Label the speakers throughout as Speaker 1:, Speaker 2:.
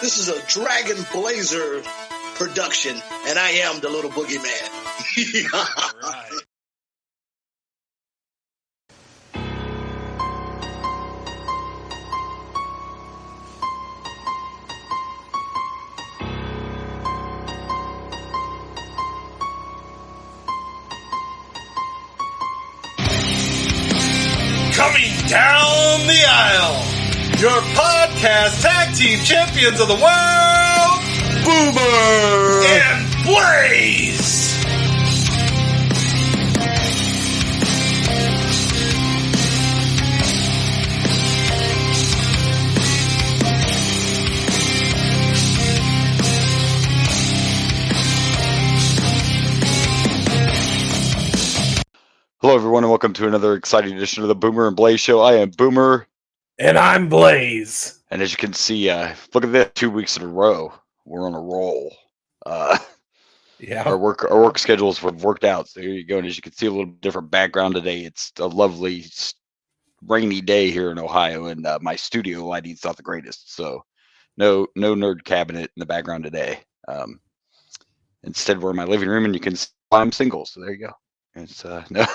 Speaker 1: This is a Dragon Blazer production, and I am the little boogeyman.
Speaker 2: All right. Coming down the aisle, your podcast tag team champions of the world, Boomer and Blaze.
Speaker 3: Hello, everyone, and welcome to another exciting edition of the Boomer and Blaze Show. I am Boomer.
Speaker 4: And I'm Blaze.
Speaker 3: And as you can see, look at that, 2 weeks in a row. We're on a roll.
Speaker 4: Yeah.
Speaker 3: Our work schedules have worked out. So here you go. And as you can see, a little different background today. It's a lovely rainy day here in Ohio, and my studio lighting's not the greatest. So no nerd cabinet in the background today. Instead, we're in my living room, and you can see I'm single. So there you go. It's no.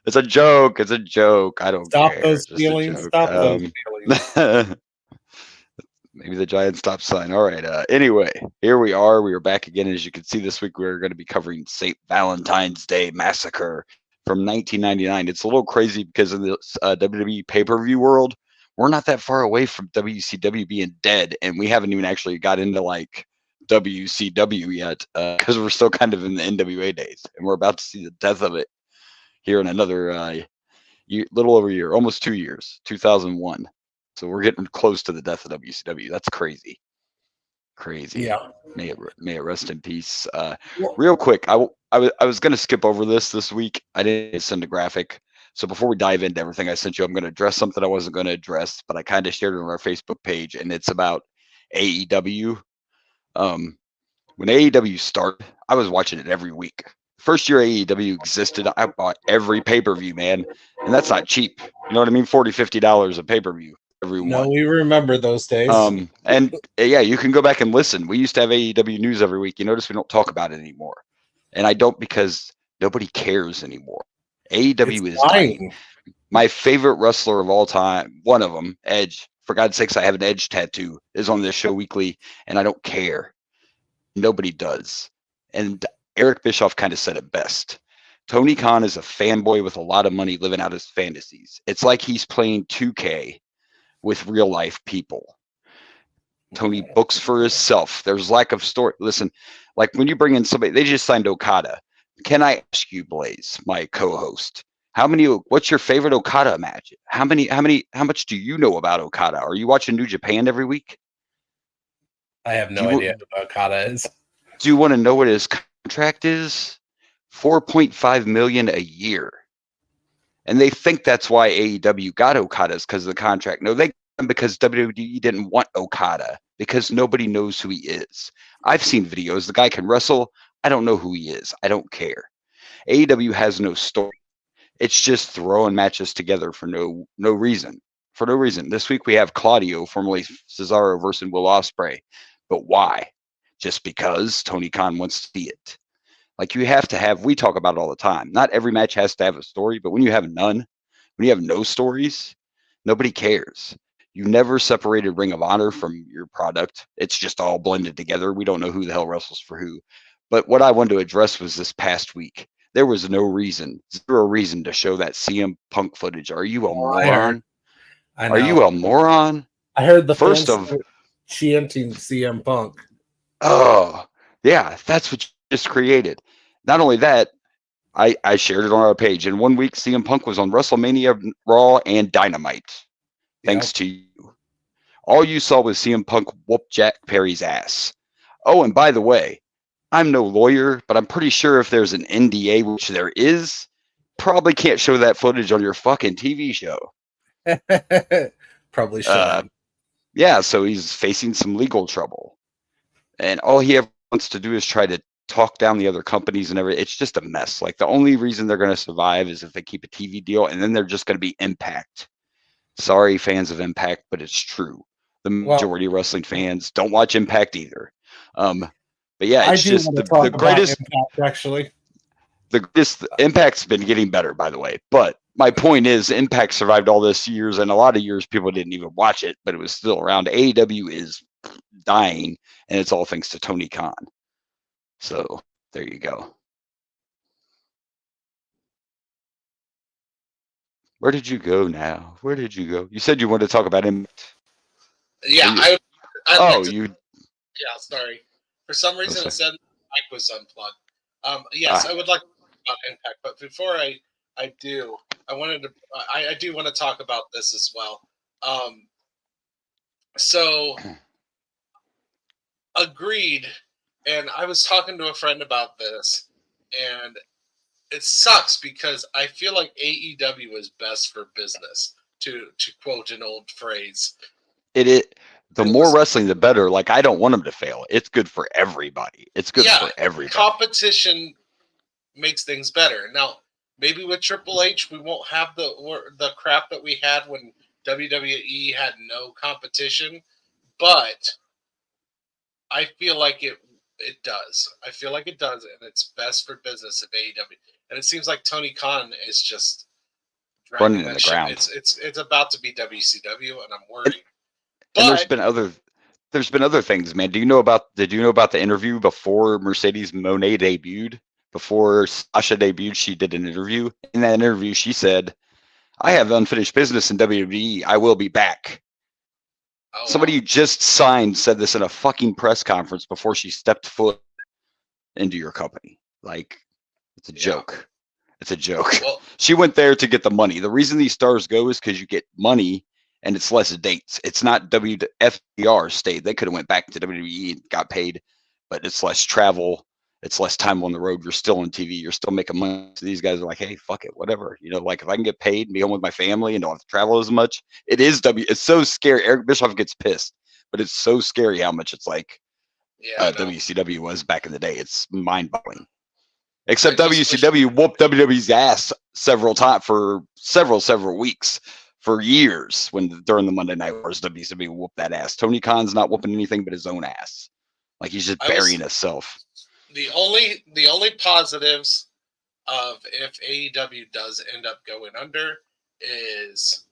Speaker 3: It's a joke. It's a joke. I don't
Speaker 4: Stop
Speaker 3: care.
Speaker 4: those feelings. Stop those feelings.
Speaker 3: Maybe the giant stop sign. All right. Anyway, here we are. We are back again. As you can see, this week we're going to be covering St. Valentine's Day Massacre from 1999. It's a little crazy because in the WWE pay-per-view world, we're not that far away from WCW being dead, and we haven't even actually got into like WCW yet because we're still kind of in the NWA days, and we're about to see the death of it here in another little over a year, almost 2 years, 2001. So we're getting close to the death of WCW. That's crazy.
Speaker 4: Yeah.
Speaker 3: May it rest in peace. Real quick, I was going to skip over this week. I didn't send a graphic. So before we dive into everything I sent you, I'm going to address something I wasn't going to address, but I kind of shared it on our Facebook page, and it's about AEW. When AEW started, I was watching it every week. First year AEW existed, I bought every pay-per-view, man. And that's not cheap. You know what I mean? $40, $50 a pay-per-view every
Speaker 4: No,
Speaker 3: one.
Speaker 4: we remember those days.
Speaker 3: And yeah, you can go back and listen. We used to have AEW news every week. You notice we don't talk about it anymore. And I don't because nobody cares anymore. AEW is dying. My favorite wrestler of all time, one of them, Edge, for God's sakes, I have an Edge tattoo, is on this show weekly, and I don't care. Nobody does. And Eric Bischoff kind of said it best. Tony Khan is a fanboy with a lot of money living out his fantasies. It's like he's playing 2K with real life people. Tony books for himself. There's lack of story. Listen, like when you bring in somebody, they just signed Okada. Can I ask you, Blaze, my co-host, what's your favorite Okada match? How much do you know about Okada? Are you watching New Japan every week?
Speaker 4: I have no idea who Okada is.
Speaker 3: Do you want to know what his contract is? $4.5 million a year. And they think that's why AEW got Okada's because of the contract. No, they got him because WWE didn't want Okada because nobody knows who he is. I've seen videos. The guy can wrestle. I don't know who he is. I don't care. AEW has no story. It's just throwing matches together for no reason. For no reason. This week we have Claudio, formerly Cesaro, versus Will Ospreay. But why? Just because Tony Khan wants to see it. Like you have to have, we talk about it all the time. Not every match has to have a story, but when you have none, when you have no stories, nobody cares. You never separated Ring of Honor from your product. It's just all blended together. We don't know who the hell wrestles for who. But what I wanted to address was this past week. There was zero reason to show that CM Punk footage. Are you a moron? Are you a moron?
Speaker 4: I heard the
Speaker 3: first
Speaker 4: fans chanting CM Punk.
Speaker 3: Oh, yeah, that's what you just created. Not only that, I shared it on our page. In 1 week, CM Punk was on WrestleMania, Raw, and Dynamite. Thanks to you. All you saw was CM Punk whoop Jack Perry's ass. Oh, and by the way, I'm no lawyer, but I'm pretty sure if there's an NDA, which there is, probably can't show that footage on your fucking TV show.
Speaker 4: Probably should.
Speaker 3: Yeah, so he's facing some legal trouble. And all he ever wants to do is try to talk down the other companies and everything. It's just a mess. Like the only reason they're going to survive is if they keep a TV deal, and then they're just going to be Impact. Sorry, fans of Impact, but it's true. The majority of wrestling fans don't watch Impact either. But yeah, it's just the greatest.
Speaker 4: Impact, actually.
Speaker 3: The greatest Impact's been getting better, by the way. But my point is, Impact survived all this years, and a lot of years people didn't even watch it, but it was still around. AEW is dying, and it's all thanks to Tony Khan. So there you go. Where did you go now? Where did you go? You said you wanted to talk about him.
Speaker 1: Yeah,
Speaker 3: you.
Speaker 1: Yeah, sorry. For some reason, it said mic was unplugged. Yes, I would like to talk about Impact, but before I do, I do want to talk about this as well. So, agreed, and I was talking to a friend about this, and it sucks because I feel like AEW is best for business, to quote an old phrase.
Speaker 3: The more wrestling, the better. Like, I don't want them to fail. It's good for everybody. It's good for everybody.
Speaker 1: Competition makes things better. Now, maybe with Triple H, we won't have the crap that we had when WWE had no competition, but I feel like it does. I feel like it does, and it's best for business of AEW. And it seems like Tony Khan is just
Speaker 3: running in the ground.
Speaker 1: It's about to be WCW, and I'm worried.
Speaker 3: And there's been other things, man. Did you know about the interview before Mercedes Moné debuted? Before Sasha debuted, she did an interview. In that interview, she said, "I have unfinished business in WWE. I will be back." Oh, somebody who just signed said this in a fucking press conference before she stepped foot into your company. Like, it's a joke. It's a joke. Well, she went there to get the money. The reason these stars go is because you get money. And it's less dates. It's not FDR stayed. They could have went back to WWE and got paid, but it's less travel. It's less time on the road. You're still on TV. You're still making money. So these guys are like, hey, fuck it, whatever. You know, like if I can get paid and be home with my family and don't have to travel as much, it's so scary. Eric Bischoff gets pissed, but it's so scary how much it's like WCW was back in the day. It's mind-boggling. Except WCW whooped WWE's ass several times for several weeks. For years, during the Monday Night Wars, WCW whooped that ass. Tony Khan's not whooping anything but his own ass. Like, he's just burying himself.
Speaker 1: The only positives of if AEW does end up going under is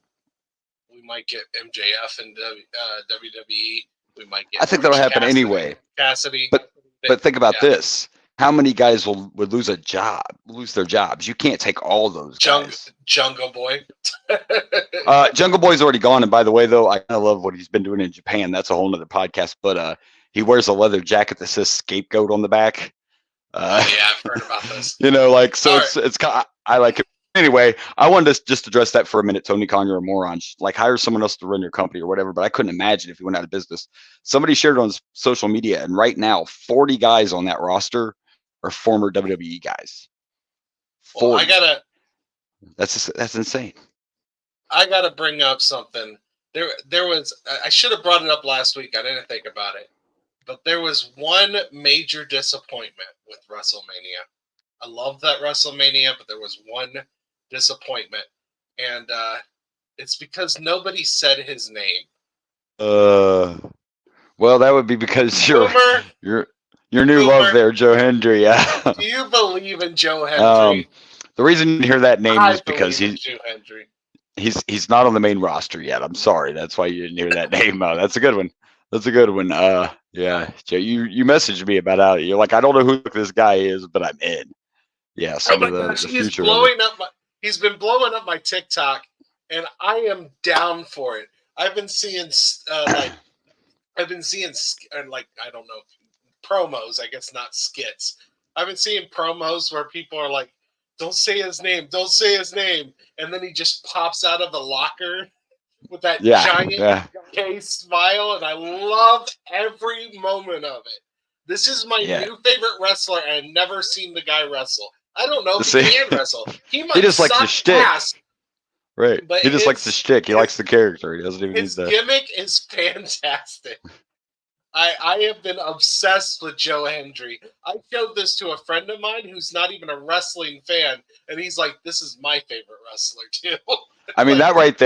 Speaker 1: we might get MJF and WWE. We might get.
Speaker 3: I think that'll happen anyway.
Speaker 1: Cassidy.
Speaker 3: But think about this. How many guys would lose their jobs? You can't take all those guys.
Speaker 1: Jungle Boy.
Speaker 3: Jungle Boy's already gone. And by the way, though, I kind of love what he's been doing in Japan. That's a whole nother podcast. But he wears a leather jacket that says "scapegoat" on the back.
Speaker 1: I've heard about this.
Speaker 3: You know, like, so it's kind of, I like it. Anyway, I wanted to just address that for a minute. Tony Khan, you're a moron. Like, hire someone else to run your company or whatever. But I couldn't imagine if you went out of business. Somebody shared it on social media, and right now, 40 guys on that roster are former WWE guys. 40.
Speaker 1: Well,
Speaker 3: that's insane.
Speaker 1: I gotta bring up something. There was, I should have brought it up last week. I didn't think about it, but there was one major disappointment with WrestleMania. I love that WrestleMania, but there was one disappointment, and it's because nobody said his name.
Speaker 3: Well, that would be because your new love there, Joe Hendry. Yeah.
Speaker 1: Do you believe in Joe Hendry?
Speaker 3: The reason you hear that name is because
Speaker 1: Joe Hendry.
Speaker 3: He's not on the main roster yet. I'm sorry. That's why you didn't hear that name. That's a good one. Yeah, Joe, you messaged me about how you're like, I don't know who this guy is, but I'm in. Yeah, the future.
Speaker 1: He's been blowing up my TikTok, and I am down for it. I've been seeing I don't know, promos. I guess not skits. I've been seeing promos where people are like, "Don't say his name, don't say his name," and then he just pops out of the locker with that giant gay smile, and I love every moment of it. This is my new favorite wrestler, and I've never seen the guy wrestle. I don't know if he can wrestle. He
Speaker 3: just likes the shtick. Right.
Speaker 1: But
Speaker 3: he just likes the shtick. He likes the character. He doesn't even
Speaker 1: his gimmick is fantastic. I have been obsessed with Joe Hendry. I showed this to a friend of mine who's not even a wrestling fan, and he's like, "This is my favorite wrestler too."
Speaker 3: I mean,
Speaker 1: Like,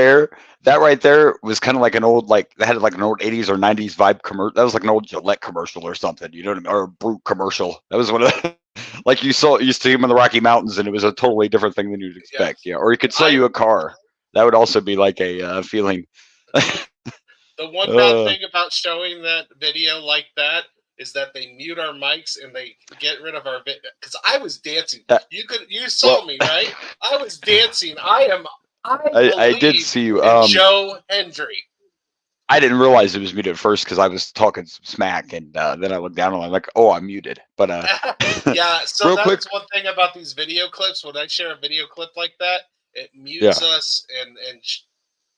Speaker 3: that right there was kind of like an old, like, that had like an old 80s or 90s vibe commercial. That was like an old Gillette commercial or something, you know what I mean? Or a Brute commercial. That was one of the, like you see him in the Rocky Mountains, and it was a totally different thing than you'd expect. Yeah. Or he could sell you a car. That would also be like a feeling.
Speaker 1: The one bad thing about showing that video like that is that they mute our mics and they get rid of our video. Because I was dancing. You saw me, right? I was dancing. I
Speaker 3: did see you.
Speaker 1: Joe Hendry.
Speaker 3: I didn't realize it was muted at first because I was talking some smack, and then I looked down and I'm like, oh, I'm muted. But
Speaker 1: yeah, so
Speaker 3: real quick,
Speaker 1: one thing about these video clips. When I share a video clip like that, it mutes us and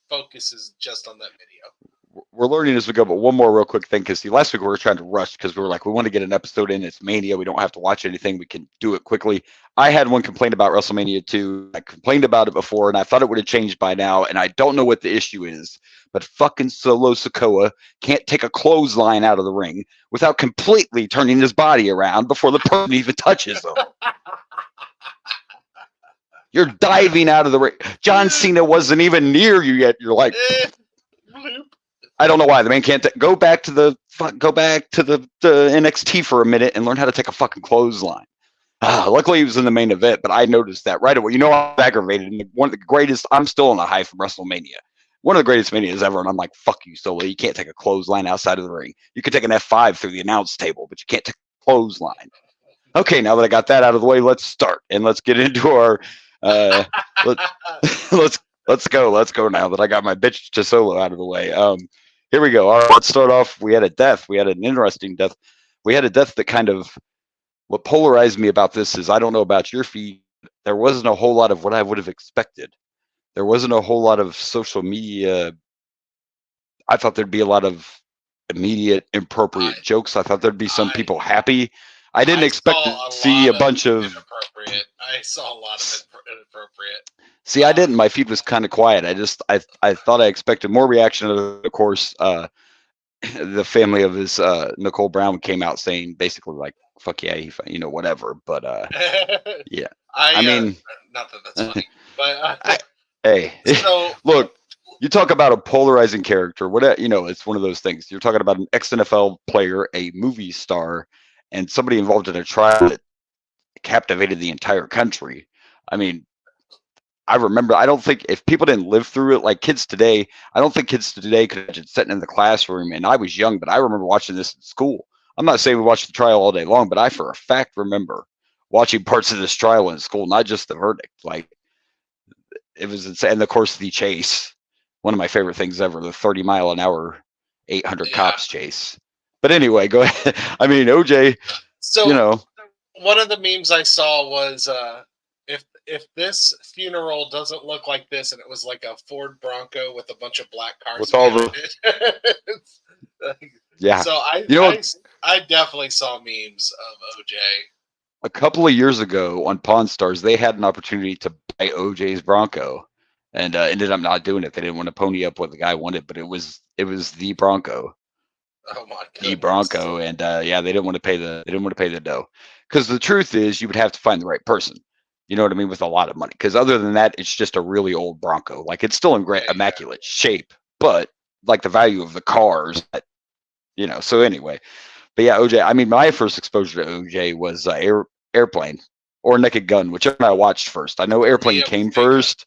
Speaker 1: focuses just on that video.
Speaker 3: We're learning as we go, but one more real quick thing, because last week we were trying to rush because we were like, we want to get an episode in. It's Mania. We don't have to watch anything. We can do it quickly. I had one complaint about WrestleMania 2. I complained about it before, and I thought it would have changed by now, and I don't know what the issue is, but fucking Solo Sikoa can't take a clothesline out of the ring without completely turning his body around before the person even touches him. You're diving out of the ring. John Cena wasn't even near you yet. You're like... I don't know why the man can't go back to the NXT for a minute and learn how to take a fucking clothesline. Luckily, he was in the main event, but I noticed that right away. You know, I'm aggravated. And one of the greatest. I'm still on a high from WrestleMania. One of the greatest Manias ever, and I'm like, fuck you, Solo. You can't take a clothesline outside of the ring. You can take an F5 through the announce table, but you can't take a clothesline. Okay, now that I got that out of the way, let's start and let's get into our. Let's go now that I got my bitch to Solo out of the way. Here we go. All right, let's start off. We had a death. We had an interesting death. We had a death that kind of, what polarized me about this is, I don't know about your feed, there wasn't a whole lot of what I would have expected. There wasn't a whole lot of social media. I thought there'd be a lot of immediate, appropriate jokes. I thought there'd be some people happy. I didn't expect to see a bunch of
Speaker 1: inappropriate. I saw a lot of inappropriate.
Speaker 3: See, I didn't. My feed was kind of quiet. I thought I expected more reaction. Of course, the family of his Nicole Brown came out saying basically like, "Fuck yeah, whatever." But yeah, I mean,
Speaker 1: not that that's funny, but
Speaker 3: hey,
Speaker 1: so,
Speaker 3: look, you talk about a polarizing character. It's one of those things. You're talking about an ex-NFL player, a movie star, and somebody involved in a trial that captivated the entire country. I mean, I remember, I don't think if people didn't live through it, like kids today, I don't think kids today could imagine sitting in the classroom. And I was young, but I remember watching this in school. I'm not saying we watched the trial all day long, but I for a fact remember watching parts of this trial in school, not just the verdict. Like, it was insane. And of course, the chase, one of my favorite things ever, the 30-mile-an-hour, 800 cops chase. But anyway, go ahead. I mean, OJ,
Speaker 1: so, one of the memes I saw was, if this funeral doesn't look like this, and it was like a Ford Bronco with a bunch of black cars
Speaker 3: with all yeah.
Speaker 1: So I definitely saw memes of OJ.
Speaker 3: A couple of years ago on Pawn Stars, they had an opportunity to buy OJ's Bronco, and ended up not doing it. They didn't want to pony up what the guy wanted, but it was the Bronco.
Speaker 1: Oh my goodness.
Speaker 3: The Bronco, and they didn't want to pay the dough, because the truth is you would have to find the right person. You know what I mean? With a lot of money. Because other than that, it's just a really old Bronco. Like, it's still in great, immaculate shape, but like the value of the cars, so anyway. But yeah, OJ, I mean, my first exposure to OJ was Airplane or Naked Gun, whichever I watched first. I know Airplane came first,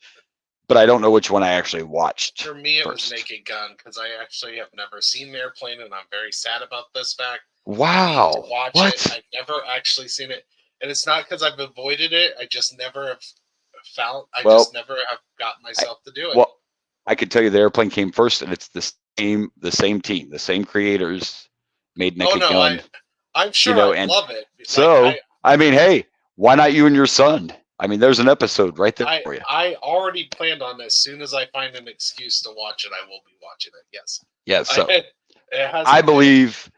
Speaker 3: but I don't know which one I actually watched.
Speaker 1: For me, it was Naked Gun, because I actually have never seen Airplane, and I'm very sad about this fact.
Speaker 3: Wow.
Speaker 1: Watch it. I've never actually seen it. And it's not because I've avoided it. I just never have just never have gotten myself to do it.
Speaker 3: Well, I could tell you the Airplane came first, and it's the same team, the same creators made Naked Gun.
Speaker 1: I'm sure I love it.
Speaker 3: So, I mean, hey, why not you and your son? I mean, there's an episode right there for you.
Speaker 1: I already planned on this. As soon as I find an excuse to watch it, I will be watching it. Yes.
Speaker 3: Yes. So, I believe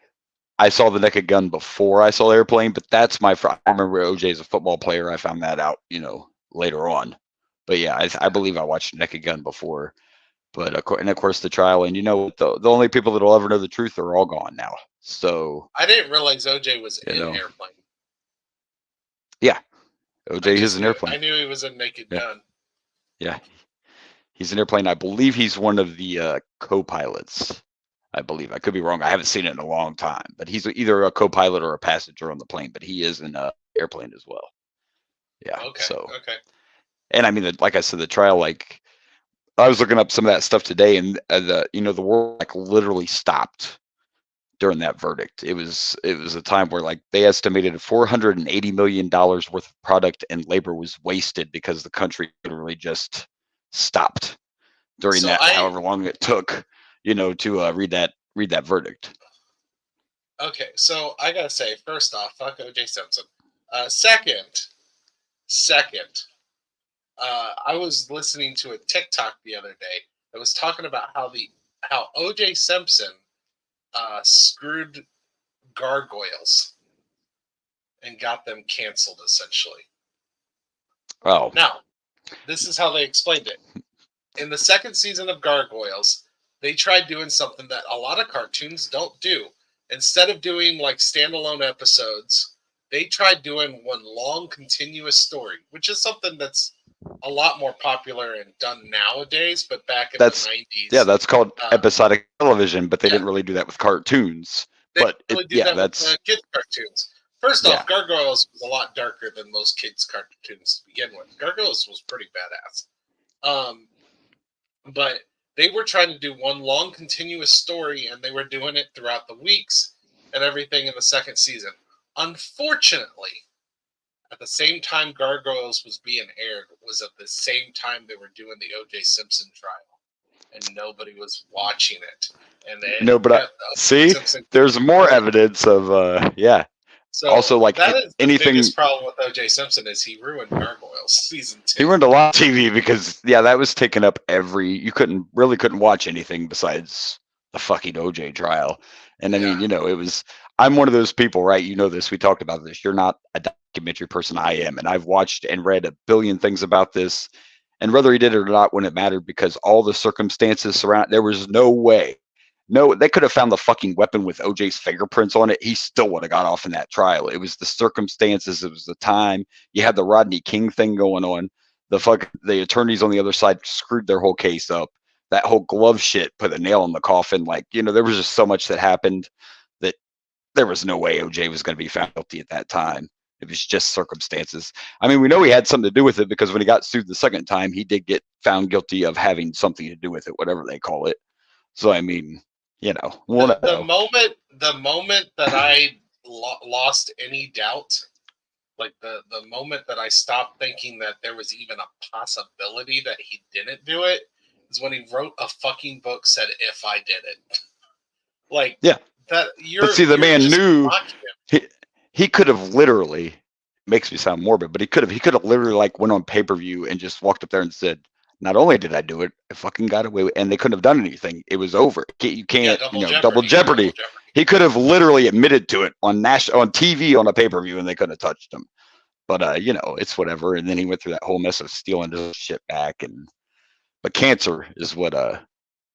Speaker 3: I saw the Naked Gun before I saw Airplane, but that's I remember OJ is a football player. I found that out, later on. But yeah, I believe I watched Naked Gun before But and of course the trial, and the only people that will ever know the truth are all gone now. So
Speaker 1: I didn't realize OJ was in
Speaker 3: know.
Speaker 1: Airplane.
Speaker 3: Yeah, OJ is an airplane.
Speaker 1: I knew he was in Naked Gun.
Speaker 3: Yeah, he's an airplane. I believe he's one of the co-pilots. I believe. I could be wrong. I haven't seen it in a long time, but he's either a co-pilot or a passenger on the plane. But he is an airplane as well. Yeah.
Speaker 1: Okay.
Speaker 3: So.
Speaker 1: Okay.
Speaker 3: And I mean, like I said, the trial, like I was looking up some of that stuff today, and the world like literally stopped during that verdict. It was a time where like they estimated $480 million worth of product and labor was wasted because the country literally just stopped during however long it took, to read that verdict.
Speaker 1: Okay, so I gotta say, first off, fuck OJ Simpson. Second, I was listening to a TikTok the other day that was talking about how OJ Simpson screwed Gargoyles and got them canceled, essentially.
Speaker 3: Oh.
Speaker 1: Now, this is how they explained it. In the second season of Gargoyles, they tried doing something that a lot of cartoons don't do. Instead of doing like standalone episodes, they tried doing one long continuous story, which is something that's a lot more popular and done nowadays, but back in the 90s.
Speaker 3: Yeah, that's called episodic television, but they didn't really do that with cartoons.
Speaker 1: They
Speaker 3: but
Speaker 1: really do that with kids' cartoons. First off, Gargoyles was a lot darker than most kids' cartoons to begin with. Gargoyles was pretty badass. But they were trying to do one long continuous story, and they were doing it throughout the weeks and everything in the second season. Unfortunately, at the same time Gargoyles was being aired was at the same time they were doing the OJ Simpson trial, and nobody was watching it. And
Speaker 3: there's more evidence of
Speaker 1: So
Speaker 3: also, like,
Speaker 1: that is the
Speaker 3: anything.
Speaker 1: biggest problem with OJ Simpson is he ruined Gargoyles season 2.
Speaker 3: He ruined a lot of TV because that was taking up you couldn't watch anything besides the fucking OJ trial. And I mean, it was. I'm one of those people, right? You know this. We talked about this. You're not a documentary person. I am, and I've watched and read a billion things about this. And whether he did it or not wouldn't matter because all the circumstances surround. There was no way. No, they could have found the fucking weapon with OJ's fingerprints on it. He still would have got off in that trial. It was the circumstances. It was the time. You had the Rodney King thing going on. The attorneys on the other side screwed their whole case up. That whole glove shit put a nail in the coffin. Like, there was just so much that happened that there was no way OJ was going to be found guilty at that time. It was just circumstances. I mean, we know he had something to do with it because when he got sued the second time, he did get found guilty of having something to do with it, whatever they call it. So, I mean, the
Speaker 1: moment that I lost any doubt, like the moment that I stopped thinking that there was even a possibility that he didn't do it, is when he wrote a fucking book said, "If I did it." Like,
Speaker 3: yeah,
Speaker 1: that.
Speaker 3: But see, the man knew he could have literally. Makes me sound morbid, but he could have literally like went on pay-per-view and just walked up there and said, "Not only did I do it, I fucking got away with it," and they couldn't have done anything. It was over. You can't, double jeopardy. He could have literally admitted to it on TV on a pay-per-view, and they couldn't have touched him. But it's whatever. And then he went through that whole mess of stealing his shit back, but cancer is what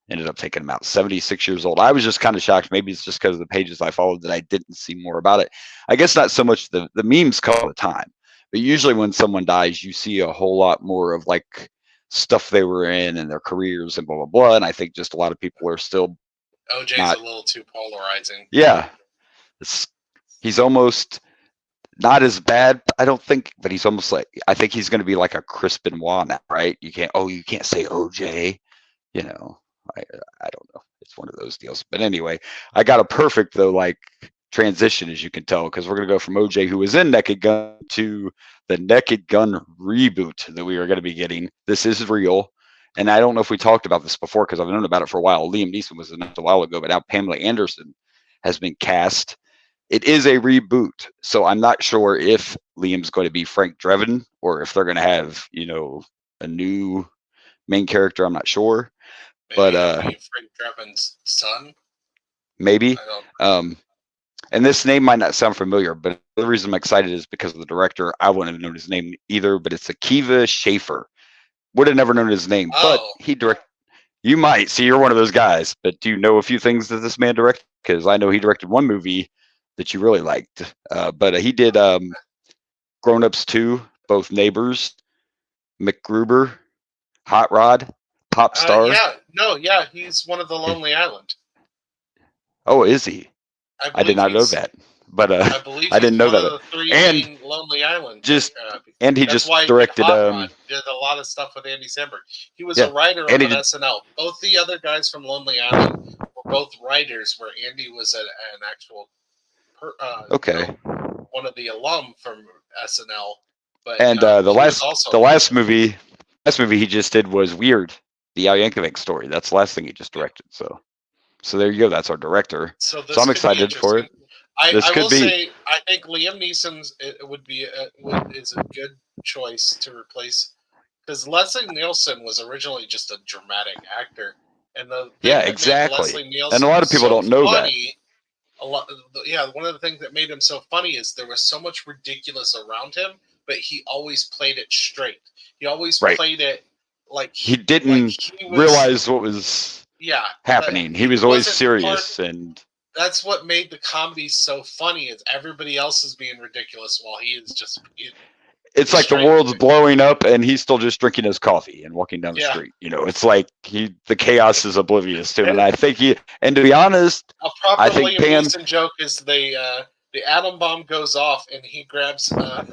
Speaker 3: ended up taking him out. 76 years old. I was just kind of shocked. Maybe it's just because of the pages I followed that I didn't see more about it. I guess not so much the memes come all the time, but usually when someone dies, you see a whole lot more of like stuff they were in and their careers and blah blah blah. And I think just a lot of people are still.
Speaker 1: OJ's a little too polarizing.
Speaker 3: Yeah, he's almost not as bad, I don't think, but he's almost like, I think he's going to be like a Chris Benoit now, right? You can't say OJ, I don't know. It's one of those deals. But anyway, I got a perfect though, like transition, as you can tell, because we're going to go from OJ, who was in Naked Gun, to the Naked Gun reboot that we are going to be getting. This is real. And I don't know if we talked about this before because I've known about it for a while. Liam Neeson was announced a while ago, but now Pamela Anderson has been cast. It is a reboot. So I'm not sure if Liam's going to be Frank Drebin or if they're going to have, a new main character. I'm not sure.
Speaker 1: Maybe Frank Drebin's son.
Speaker 3: Maybe. And this name might not sound familiar, but the reason I'm excited is because of the director. I wouldn't have known his name either, but it's Akiva Schaffer. Would have never known his name, but he directed. You might. See, you're one of those guys. But do you know a few things that this man directed? Because I know he directed one movie that you really liked. But he did Grown Ups 2, both Neighbors, MacGruber, Hot Rod, Pop Star.
Speaker 1: Yeah, he's one of the Lonely Island.
Speaker 3: Oh, is he? I did
Speaker 1: believe
Speaker 3: not know
Speaker 1: he's-
Speaker 3: that. But
Speaker 1: I believe
Speaker 3: I
Speaker 1: he's
Speaker 3: didn't know
Speaker 1: one of
Speaker 3: that.
Speaker 1: the three
Speaker 3: And
Speaker 1: main Lonely Island.
Speaker 3: and he
Speaker 1: That's
Speaker 3: just
Speaker 1: why he
Speaker 3: directed
Speaker 1: did Hot Rod. Did a lot of stuff with Andy Samberg. He was
Speaker 3: Yeah,
Speaker 1: a writer
Speaker 3: and
Speaker 1: on
Speaker 3: he did-
Speaker 1: SNL. Both the other guys from Lonely Island were both writers, where Andy was an actual
Speaker 3: okay.
Speaker 1: one of the alum from SNL. But
Speaker 3: And
Speaker 1: he was also
Speaker 3: the last movie he just did was Weird, the Al Yankovic story. That's the last thing he just directed. So there you go. That's our director.
Speaker 1: So
Speaker 3: So I'm excited for it. This
Speaker 1: I
Speaker 3: could
Speaker 1: will
Speaker 3: be.
Speaker 1: say I think Liam Neeson's is a good choice to replace, because Leslie Nielsen was originally just a dramatic actor, and the thing
Speaker 3: Yeah,
Speaker 1: that made
Speaker 3: exactly.
Speaker 1: Leslie Nielsen
Speaker 3: And a lot of people
Speaker 1: so
Speaker 3: don't know that.
Speaker 1: funny, one of the things that made him so funny is there was so much ridiculous around him, but he always played it straight. He always
Speaker 3: Right.
Speaker 1: played it like
Speaker 3: He didn't realize what was happening. He was always serious, and
Speaker 1: that's what made the comedy so funny. Is everybody else is being ridiculous while he is just.
Speaker 3: It's like the world's blowing up, and he's still just drinking his coffee and walking down the street. You know, it's like the chaos is oblivious to him. And I think and to be honest,
Speaker 1: a proper
Speaker 3: I think
Speaker 1: Liam
Speaker 3: Pam
Speaker 1: Neeson joke is the atom bomb goes off, and he grabs a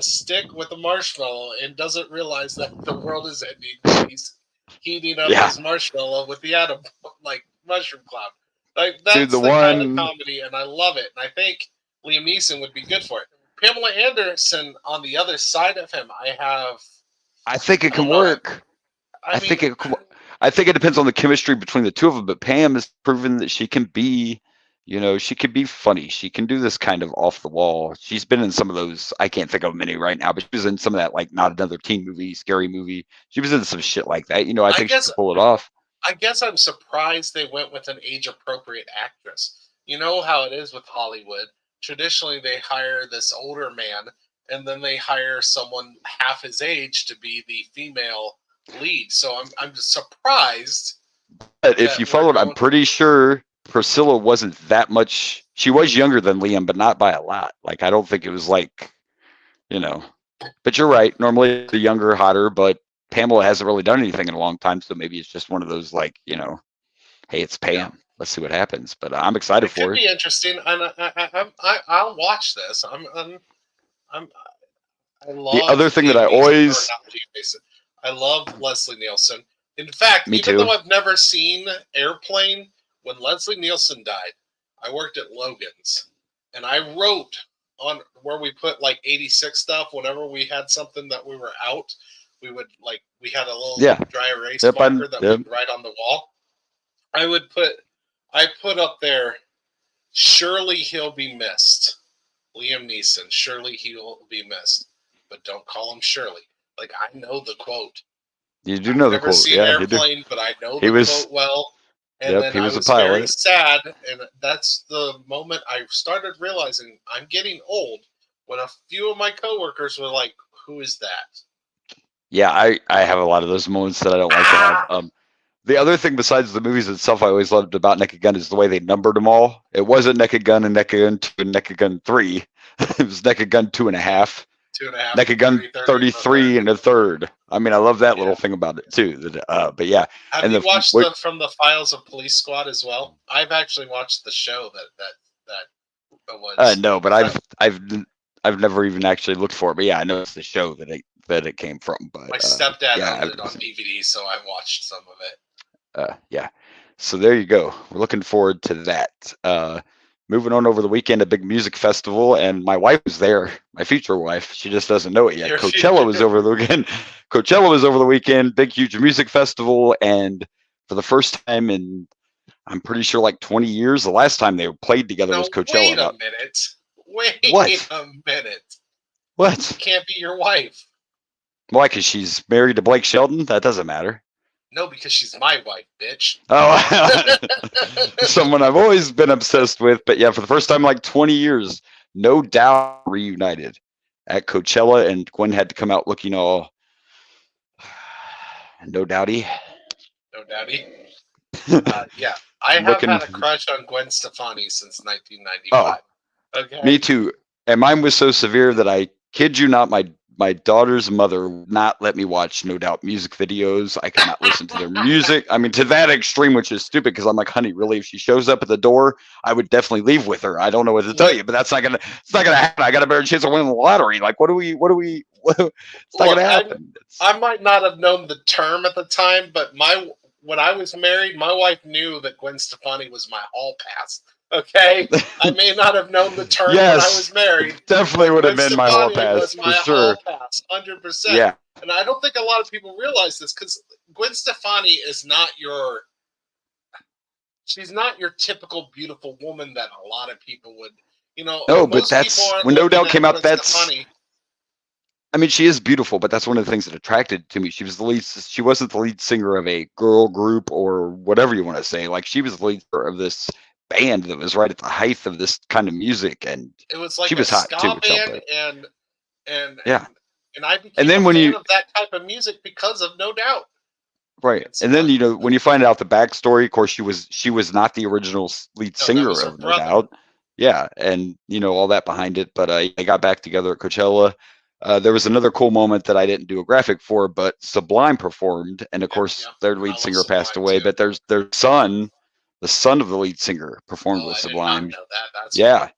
Speaker 1: stick with a marshmallow and doesn't realize that the world is ending. He's heating up his marshmallow with the atom mushroom cloud. Like that's the kind of comedy, and I love it. And I think Liam Neeson would be good for it. Pamela Anderson on the other side of him,
Speaker 3: I think it can work. I think it depends on the chemistry between the two of them. But Pam has proven that she can be, she can be funny. She can do this kind of off the wall. She's been in some of those. I can't think of many right now, but she was in some of that, like Not Another Teen Movie, Scary Movie. She was in some shit like that. I think she can pull it off.
Speaker 1: I guess I'm surprised they went with an age-appropriate actress. You know how it is with Hollywood. Traditionally, they hire this older man, and then they hire someone half his age to be the female lead. So I'm just surprised.
Speaker 3: But if you followed, I'm pretty sure Priscilla wasn't that much. She was younger than Liam, but not by a lot. Like, I don't think it was like, But you're right. Normally, the younger, hotter, but Pamela hasn't really done anything in a long time, so maybe it's just one of those, like, hey, it's Pam. Yeah. Let's see what happens. But I'm excited for it.
Speaker 1: It could be interesting, and I'll watch this. I love
Speaker 3: the other thing that
Speaker 1: I love Leslie Nielsen. In fact,
Speaker 3: even
Speaker 1: though I've never seen Airplane, when Leslie Nielsen died, I worked at Logan's, and I wrote on where we put like 86 stuff. Whenever we had something that we were out, we had a little dry erase marker that we'd write on the wall. I put up there, surely he'll be missed. Liam Neeson, surely he'll be missed. But don't call him Shirley. Like, I know the quote.
Speaker 3: You do know the quote.
Speaker 1: I've never seen Airplane, but I know the quote well. And then
Speaker 3: he was
Speaker 1: I was
Speaker 3: a pilot.
Speaker 1: very sad, and that's the moment I started realizing I'm getting old, when a few of my coworkers were like, who is that?
Speaker 3: Yeah, I have a lot of those moments that I don't like to have. The other thing besides the movies itself I always loved about Naked Gun is the way they numbered them all. It wasn't Naked Gun and Naked Gun 2 and Naked Gun 3. It was Naked Gun 2.5.
Speaker 1: 2.5.
Speaker 3: Naked Gun 33 and a third. I mean, I love that little thing about it too. But yeah.
Speaker 1: Have you watched From the Files of Police Squad as well? I've actually watched the show that was.
Speaker 3: No, but I've never even actually looked for it. But yeah, I know it's the show that it came from. But
Speaker 1: my stepdad owned it on DVD, so I watched some of it.
Speaker 3: Yeah. So there you go. We're looking forward to that. Moving on over the weekend, a big music festival, and my wife was there, my future wife. She just doesn't know it yet. Coachella was over the weekend. Coachella was over the weekend, big, huge music festival. And for the first time in, I'm pretty sure, like 20 years, the last time they played together was Coachella.
Speaker 1: Wait a minute.
Speaker 3: What?
Speaker 1: Can't be your wife.
Speaker 3: Why? Because she's married to Blake Shelton? That doesn't matter.
Speaker 1: No, because she's my wife, bitch.
Speaker 3: Oh, someone I've always been obsessed with. But yeah, for the first time in like 20 years, No Doubt reunited at Coachella, and Gwen had to come out looking all No doubty.
Speaker 1: No doubty. Yeah, I have
Speaker 3: Looking-
Speaker 1: had a crush on Gwen Stefani since 1995. Okay.
Speaker 3: Me too. And mine was so severe that I kid you not, my daughter's mother would not let me watch No Doubt music videos. I could not listen to their music. I mean, to that extreme, which is stupid because I'm like, honey, really, if she shows up at the door, I would definitely leave with her. I don't know what to tell you, but it's not gonna happen. I got a better chance of winning the lottery. Like, it's not gonna happen.
Speaker 1: I might not have known the term at the time, but when I was married, my wife knew that Gwen Stefani was my hall pass. Okay, I may not have known the term when I was married.
Speaker 3: Definitely would have been my hall pass
Speaker 1: was my
Speaker 3: for sure.
Speaker 1: Hall pass, 100%.
Speaker 3: Yeah,
Speaker 1: and I don't think a lot of people realize this because Gwen Stefani is not she's not your typical beautiful woman that a lot of people would,
Speaker 3: No, but that's when No Doubt came out.
Speaker 1: Stefani.
Speaker 3: I mean, she is beautiful, but that's one of the things that attracted to me. She wasn't the lead singer of a girl group or whatever you want to say. Like, she was the lead singer of this band that was right at the height of this kind of music, and
Speaker 1: it was like
Speaker 3: she was hot too.
Speaker 1: Band and I became
Speaker 3: a fan
Speaker 1: of that type of music because of No Doubt.
Speaker 3: Right, and then when you find out the backstory, of course, she was not the original lead singer of No Doubt. Yeah, and all that behind it. But they got back together at Coachella. There was another cool moment that I didn't do a graphic for, but Sublime performed, and of course their lead singer passed away. Too. But their son, the son of the lead singer, performed with Sublime.
Speaker 1: I did not know that. That's
Speaker 3: cool.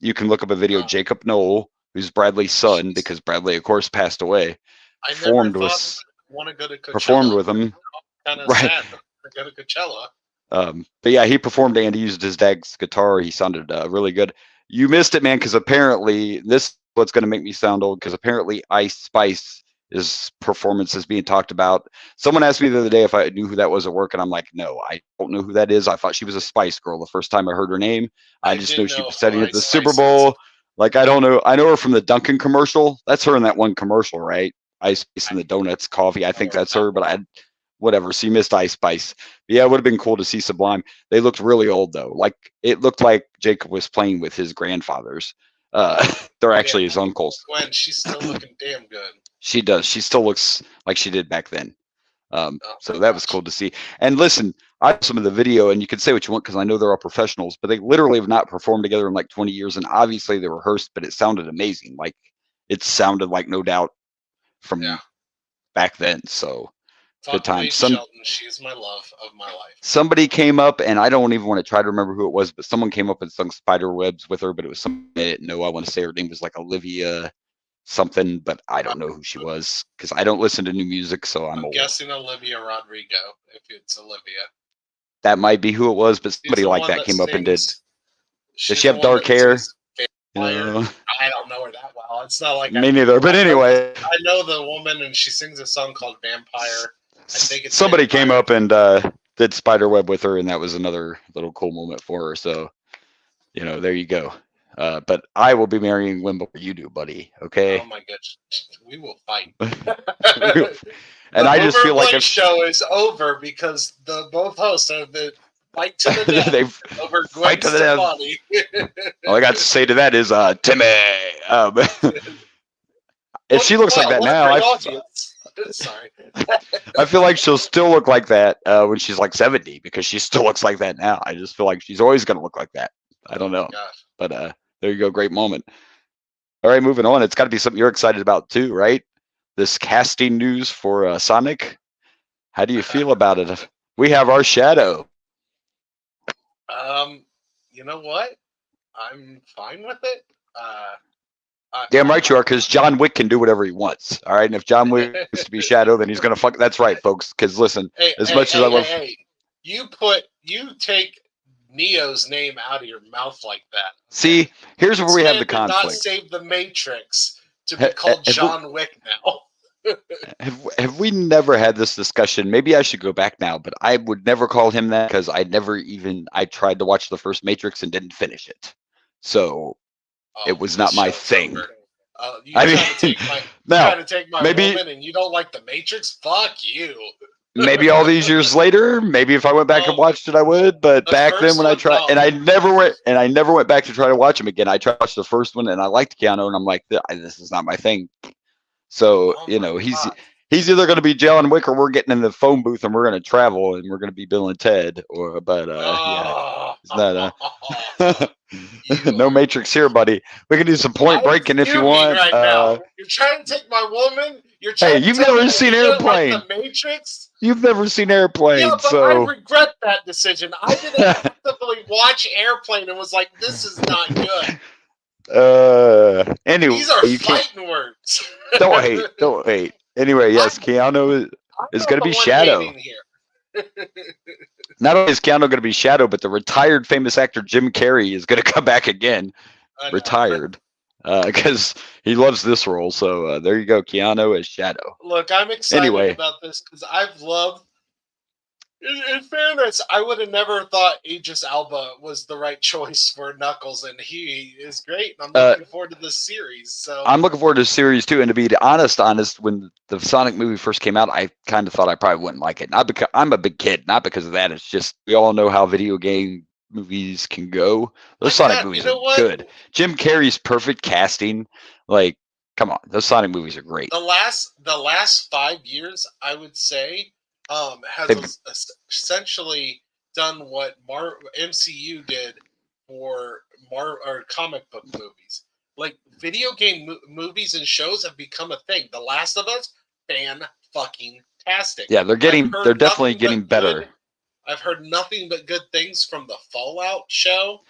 Speaker 3: You can look up a video. Jacob Noel, who's Bradley's son, because Bradley, of course, passed away.
Speaker 1: I never thought want to go to Coachella.
Speaker 3: Performed with him.
Speaker 1: Kind of sad to go to Coachella.
Speaker 3: But yeah, he performed and he used his dad's guitar. He sounded really good. You missed it, man, because apparently this is what's going to make me sound old, because apparently Ice Spice's performance is being talked about. Someone asked me the other day if I knew who that was at work, and I'm like, no, I don't know who that is. I thought she was a Spice Girl the first time I heard her name. I just knew she was setting at the Super Bowl. Like, I don't know. I know her from the Dunkin' commercial. That's her in that one commercial, right? Ice Spice and the donuts, coffee. I think that's her, but whatever. So you missed Ice Spice. But yeah, it would have been cool to see Sublime. They looked really old though. Like, it looked like Jacob was playing with his grandfathers. They're actually his uncles.
Speaker 1: Gwen, she's still looking damn good.
Speaker 3: She does. She still looks like she did back then. So that was cool to see. And listen, I have some of the video, and you can say what you want because I know they're all professionals, but they literally have not performed together in like 20 years. And obviously they rehearsed, but it sounded amazing. Like, it sounded like No Doubt from back then. So good time.
Speaker 1: Shelton, she's my love of my life.
Speaker 3: Somebody came up, and I don't even want to try to remember who it was, but someone came up and sung Spiderwebs with her, but it was something I didn't know. I want to say her name was like Olivia something, but I don't know who she was because I don't listen to new music, so I'm
Speaker 1: guessing Olivia Rodrigo, if it's Olivia.
Speaker 3: That might be who it was, but somebody like that came up and did. Does she have dark hair?
Speaker 1: I don't know her that well. It's not like
Speaker 3: me neither, but anyway.
Speaker 1: I know the woman, and she sings a song called Vampire. I think it's
Speaker 3: somebody came up and did Spiderweb with her, and that was another little cool moment for her. So, there you go. But I will be marrying Wim before you do, buddy. Okay.
Speaker 1: Oh my gosh, we will fight.
Speaker 3: And I just feel like
Speaker 1: the show is over because the both hosts are the fight to the death.
Speaker 3: They've
Speaker 1: over Gwen Stefani.
Speaker 3: All I got to say to that is, Timmy. If she looks like that now,
Speaker 1: sorry.
Speaker 3: I feel like she'll still look like that when she's like 70 because she still looks like that now. I just feel like she's always going to look like that. I don't know. But there you go. Great moment. All right, moving on. It's got to be something you're excited about too, right? This casting news for Sonic. How do you feel about it? We have our Shadow.
Speaker 1: You know what? I'm fine with it.
Speaker 3: Damn right you are, because John Wick can do whatever he wants. All right, and if John Wick wants to be Shadow, then he's gonna fuck. That's right, folks. Because listen, as much as I love,
Speaker 1: you take Neo's name out of your mouth like that.
Speaker 3: See, here's where we have the conflict.
Speaker 1: Not save the Matrix to be called John Wick now.
Speaker 3: Have we never had this discussion? Maybe I should go back now, but I would never call him that because I tried to watch the first Matrix and didn't finish it. So it was not my thing.
Speaker 1: Trying to take my woman and you don't like the Matrix? Fuck you.
Speaker 3: Maybe all these years later, maybe if I went back and watched it, I would. But back then when I tried, and I never went back to try to watch him again. I tried to watch the first one and I liked Keanu, and I'm like, this is not my thing. So He's either going to be John Wick or we're getting in the phone booth and we're going to travel and we're going to be Bill and Ted. Yeah, it's not no Matrix here, buddy. We can do some Point
Speaker 1: I'm
Speaker 3: Breaking if you
Speaker 1: fuming
Speaker 3: want.
Speaker 1: right now. You're trying to take my woman. You're
Speaker 3: Hey,
Speaker 1: trying to
Speaker 3: you've
Speaker 1: tell me
Speaker 3: never
Speaker 1: to
Speaker 3: seen
Speaker 1: do it like
Speaker 3: Airplane.
Speaker 1: the Matrix.
Speaker 3: You've never seen
Speaker 1: Yeah,
Speaker 3: Airplane,
Speaker 1: but
Speaker 3: so
Speaker 1: I regret that decision. I didn't actively watch Airplane and was like, "This is not good."
Speaker 3: Anyway,
Speaker 1: These are
Speaker 3: you can't.
Speaker 1: fighting words.
Speaker 3: Don't hate. Anyway, yes, Keanu
Speaker 1: I'm
Speaker 3: is
Speaker 1: not
Speaker 3: going to
Speaker 1: the
Speaker 3: be
Speaker 1: one
Speaker 3: Shadow.
Speaker 1: hating here.
Speaker 3: Not only is Keanu going to be Shadow, but the retired famous actor Jim Carrey is going to come back again,
Speaker 1: I know.
Speaker 3: retired, because he loves this role. So there you go, Keanu as Shadow.
Speaker 1: Look, I'm excited
Speaker 3: Anyway.
Speaker 1: about this because I've loved. In fairness, I would have never thought Idris Elba was the right choice for Knuckles, and he is great. And I'm looking forward to this series. So
Speaker 3: I'm looking forward to the series too. And to be honest, when the Sonic movie first came out, I kind of thought I probably wouldn't like it. Not because I'm a big kid, not because of that. It's just we all know how video game movies can go. Those Sonic movies are good. Jim Carrey's perfect casting. Like, come on, those Sonic movies are great.
Speaker 1: The last 5 years, I would say, has essentially done what MCU did for comic book movies. Like video game movies and shows have become a thing. The Last of Us, fan-fucking-tastic.
Speaker 3: Yeah, they're definitely getting better.
Speaker 1: I've heard nothing but good things from the Fallout show.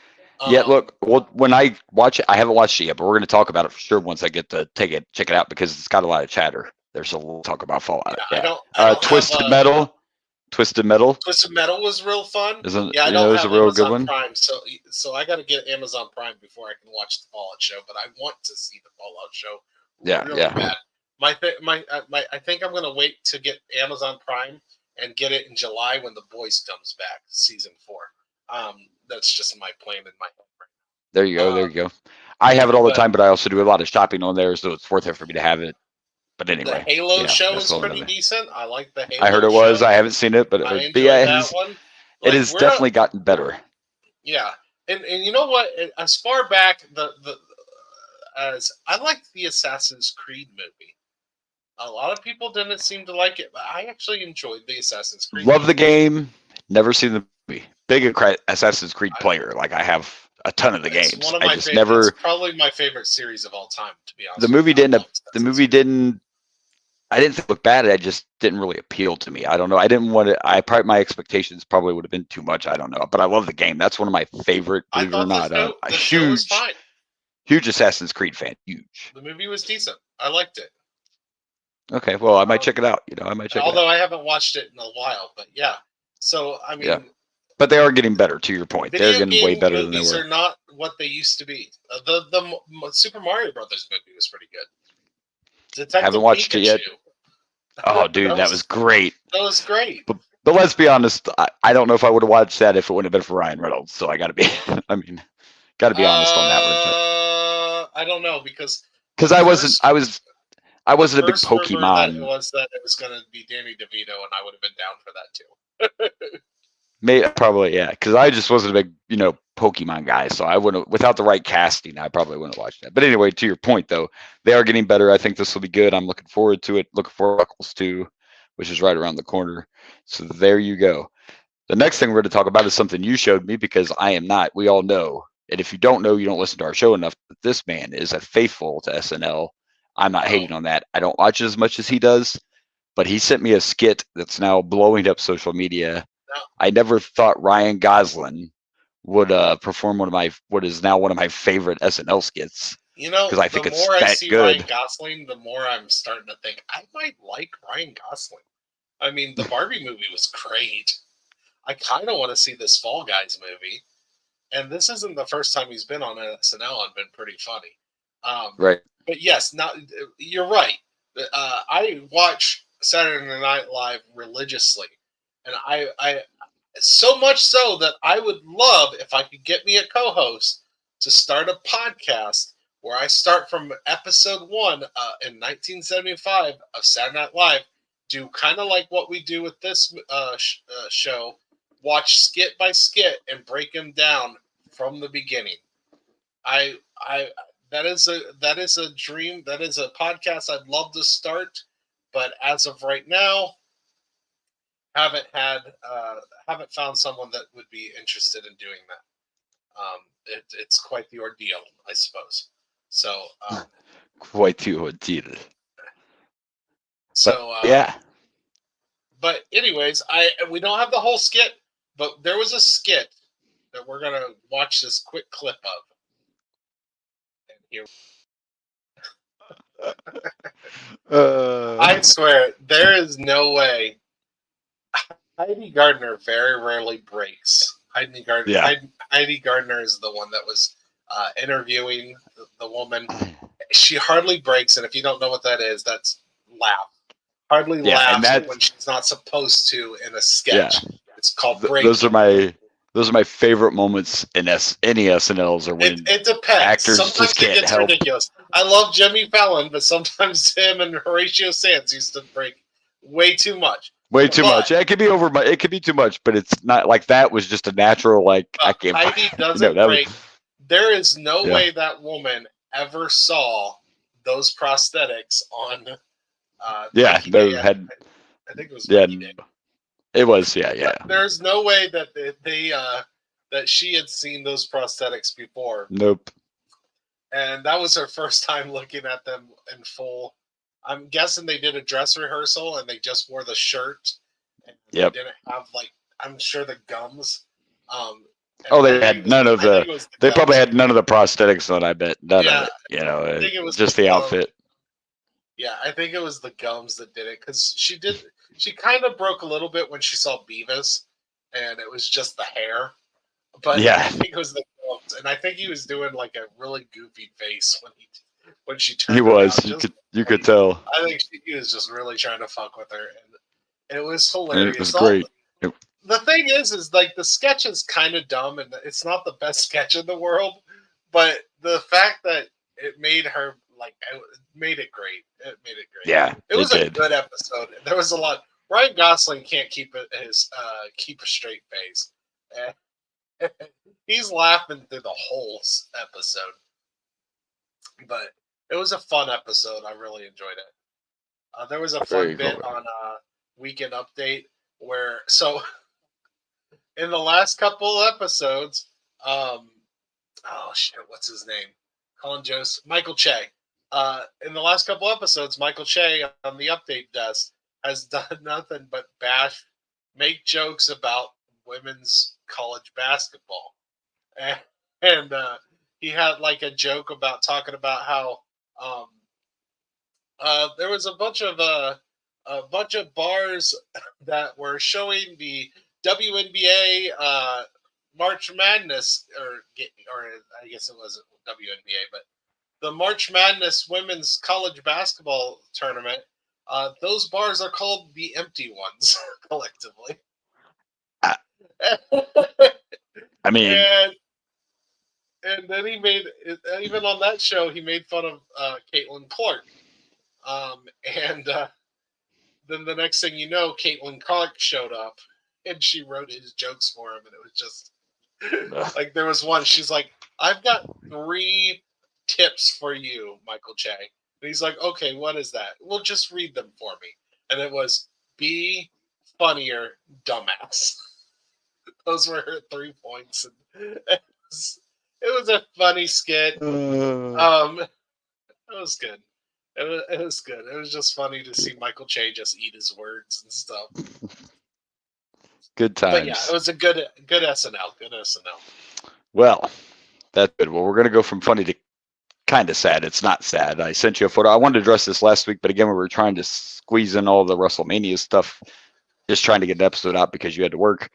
Speaker 3: Yeah, look, when I watch it, I haven't watched it yet, but we're going to talk about it for sure once I get to check it out because it's got a lot of chatter. There's a little talk about Fallout.
Speaker 1: Yeah. I don't
Speaker 3: Twisted Metal.
Speaker 1: Twisted Metal was real fun.
Speaker 3: I don't have a real good one.
Speaker 1: Prime, so I got to get Amazon Prime before I can watch the Fallout show. But I want to see the Fallout show. Really bad. I think I'm gonna wait to get Amazon Prime and get it in July when The Boys comes back, season 4. That's just my plan in my head right now.
Speaker 3: There you go. I have it all the time, but I also do a lot of shopping on there, so it's worth it for me to have it. But anyway,
Speaker 1: the Halo show is pretty decent. I like the Halo.
Speaker 3: I heard it was.
Speaker 1: Show.
Speaker 3: I haven't seen it, but
Speaker 1: that one. Like,
Speaker 3: it has definitely gotten better.
Speaker 1: Yeah, and you know what? As far back as I liked the Assassin's Creed movie. A lot of people didn't seem to like it, but I actually enjoyed the Assassin's Creed.
Speaker 3: Love the game. Never seen the movie. Big Assassin's Creed player. Like I have a ton of the games.
Speaker 1: One of my
Speaker 3: It's
Speaker 1: probably my favorite series of all time, to be honest.
Speaker 3: The movie didn't. I didn't think it looked bad. It just didn't really appeal to me. I don't know. I didn't want to. My expectations probably would have been too much. I don't know. But I love the game. That's one of my favorite. Believe it or not, a huge Assassin's Creed fan. Huge.
Speaker 1: The movie was decent. I liked it.
Speaker 3: Okay, well, I might check it out.
Speaker 1: Although I haven't watched it in a while, but yeah. So I mean,
Speaker 3: but they are getting better. To your point, they're getting way better than they were.
Speaker 1: These are not what they used to be. The Super Mario Brothers movie was pretty good.
Speaker 3: Haven't watched it yet. Oh, dude, that was great.
Speaker 1: That was great.
Speaker 3: But let's be honest, I don't know if I would have watched that if it wouldn't have been for Ryan Reynolds. So I got to be, honest on that one.
Speaker 1: I don't know because
Speaker 3: I wasn't a big Pokemon.
Speaker 1: That was that it was going to be Danny DeVito, and I would have been down for that too.
Speaker 3: Probably, yeah, because I just wasn't a big, Pokemon guy, so I wouldn't. Without the right casting, I probably wouldn't have watched that. But anyway, to your point, though, they are getting better. I think this will be good. I'm looking forward to it. Looking forward to Knuckles 2, which is right around the corner. So there you go. The next thing we're going to talk about is something you showed me because I am not. We all know, and if you don't know, you don't listen to our show enough. But this man is a faithful to SNL. I'm not hating on that. I don't watch it as much as he does, but he sent me a skit that's now blowing up social media. I never thought Ryan Gosling would perform what is now one of my favorite SNL skits. Because I think it's that good. The more I see Ryan
Speaker 1: Gosling, the more I'm starting to think I might like Ryan Gosling. I mean, the Barbie movie was great. I kind of want to see this Fall Guys movie, and this isn't the first time he's been on SNL and been pretty funny.
Speaker 3: Right.
Speaker 1: But yes, you're right. I watch Saturday Night Live religiously, and I so much so that I would love if I could get me a co-host to start a podcast where I start from episode 1 in 1975 of Saturday Night Live, do kind of like what we do with this show, watch skit by skit and break them down from the beginning. That is a dream. That is a podcast I'd love to start, but as of right now, haven't found someone that would be interested in doing that. It's quite the ordeal, I suppose. So,
Speaker 3: Quite the ordeal.
Speaker 1: so
Speaker 3: Yeah.
Speaker 1: But anyways, we don't have the whole skit, but there was a skit that we're gonna watch this quick clip of. And here, I swear, there is no way. Heidi Gardner very rarely breaks. Heidi Gardner is the one that was interviewing the woman. She hardly breaks, and if you don't know what that is, that's laugh. Hardly laughs when she's not supposed to in a sketch. Yeah. It's called breaking.
Speaker 3: Those are my favorite moments in any SNLs, or when
Speaker 1: it depends.
Speaker 3: Actors
Speaker 1: sometimes
Speaker 3: just can't
Speaker 1: it gets
Speaker 3: help.
Speaker 1: ridiculous. I love Jimmy Fallon, but sometimes him and Horatio Sanz used to break way too much.
Speaker 3: Way too much. It could be it could be too much, but it's not like that was just a natural, like, I can't.
Speaker 1: Heidi doesn't break. There is no way that woman ever saw those prosthetics on.
Speaker 3: I think it was. It was. Yeah.
Speaker 1: There's no way that that she had seen those prosthetics before.
Speaker 3: Nope.
Speaker 1: And that was her first time looking at them in full. I'm guessing they did a dress rehearsal and they just wore the shirt. And they didn't have, like, I'm sure the gums.
Speaker 3: They had none of the. They probably had none of the prosthetics on. I bet none of it. You know, I think it was just the outfit.
Speaker 1: Yeah, I think it was the gums that did it, because she kind of broke a little bit when she saw Beavis, and it was just the hair. But I think it was the gums, and I think he was doing like a really goofy face when she turned. He
Speaker 3: was. You could tell.
Speaker 1: I think he was just really trying to fuck with her, and it was hilarious.
Speaker 3: It was great.
Speaker 1: The thing is like, the sketch is kind of dumb, and it's not the best sketch in the world, but the fact that it made her, like, it made it great. It made it great.
Speaker 3: Yeah,
Speaker 1: it was a good episode. There was a lot. Ryan Gosling can't keep a straight face. He's laughing through the whole episode. But it was a fun episode. I really enjoyed it. There was a fun bit on Weekend Update where, so in the last couple episodes, what's his name? Michael Che. In the last couple episodes, Michael Che on the update desk has done nothing but make jokes about women's college basketball, and he had like a joke about talking about how there was a bunch of bars that were showing the WNBA March Madness, or I guess it wasn't WNBA, but the March Madness women's college basketball tournament. Those bars are called the empty ones collectively.
Speaker 3: I mean,
Speaker 1: and then he made, even on that show, he made fun of Caitlin Clark. Then the next thing you know, Caitlin Clark showed up and she wrote his jokes for him, and it was just like, there was one. She's like, "I've got 3 tips for you, Michael Che." And he's like, "Okay, what is that?" "Well, just read them for me." And it was, "Be funnier, dumbass." Those were her 3 points. And it was a funny skit. It was good. It was good. It was just funny to see Michael Che just eat his words and stuff.
Speaker 3: Good times.
Speaker 1: But yeah, it was a good SNL. Good SNL.
Speaker 3: Well, that's good. Well, we're going to go from funny to kind of sad. It's not sad. I sent you a photo. I wanted to address this last week, but again, we were trying to squeeze in all the WrestleMania stuff, just trying to get an episode out because you had to work.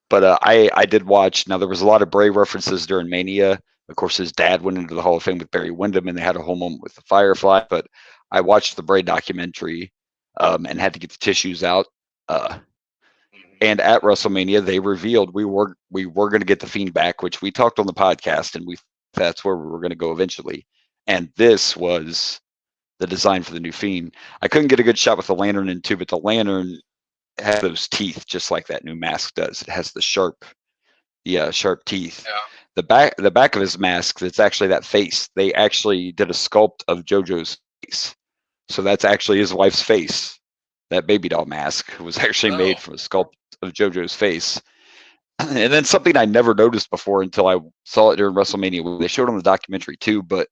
Speaker 3: But I did watch. Now, there was a lot of Bray references during Mania. Of course, his dad went into the Hall of Fame with Barry Windham, and they had a whole moment with the Firefly. But I watched the Bray documentary and had to get the tissues out. And at WrestleMania, they revealed we were going to get the Fiend back, which we talked on the podcast, and that's where we were going to go eventually. And this was the design for the new Fiend. I couldn't get a good shot with the lantern in too, but the lantern has those teeth just like that new mask does. It has the sharp teeth.
Speaker 1: Yeah.
Speaker 3: The back of his mask, that's actually that face. They actually did a sculpt of JoJo's face. So that's actually his wife's face that baby doll mask was actually made
Speaker 1: Oh.
Speaker 3: from a sculpt of JoJo's face. And then something I never noticed before until I saw it during WrestleMania. They showed on the documentary too, but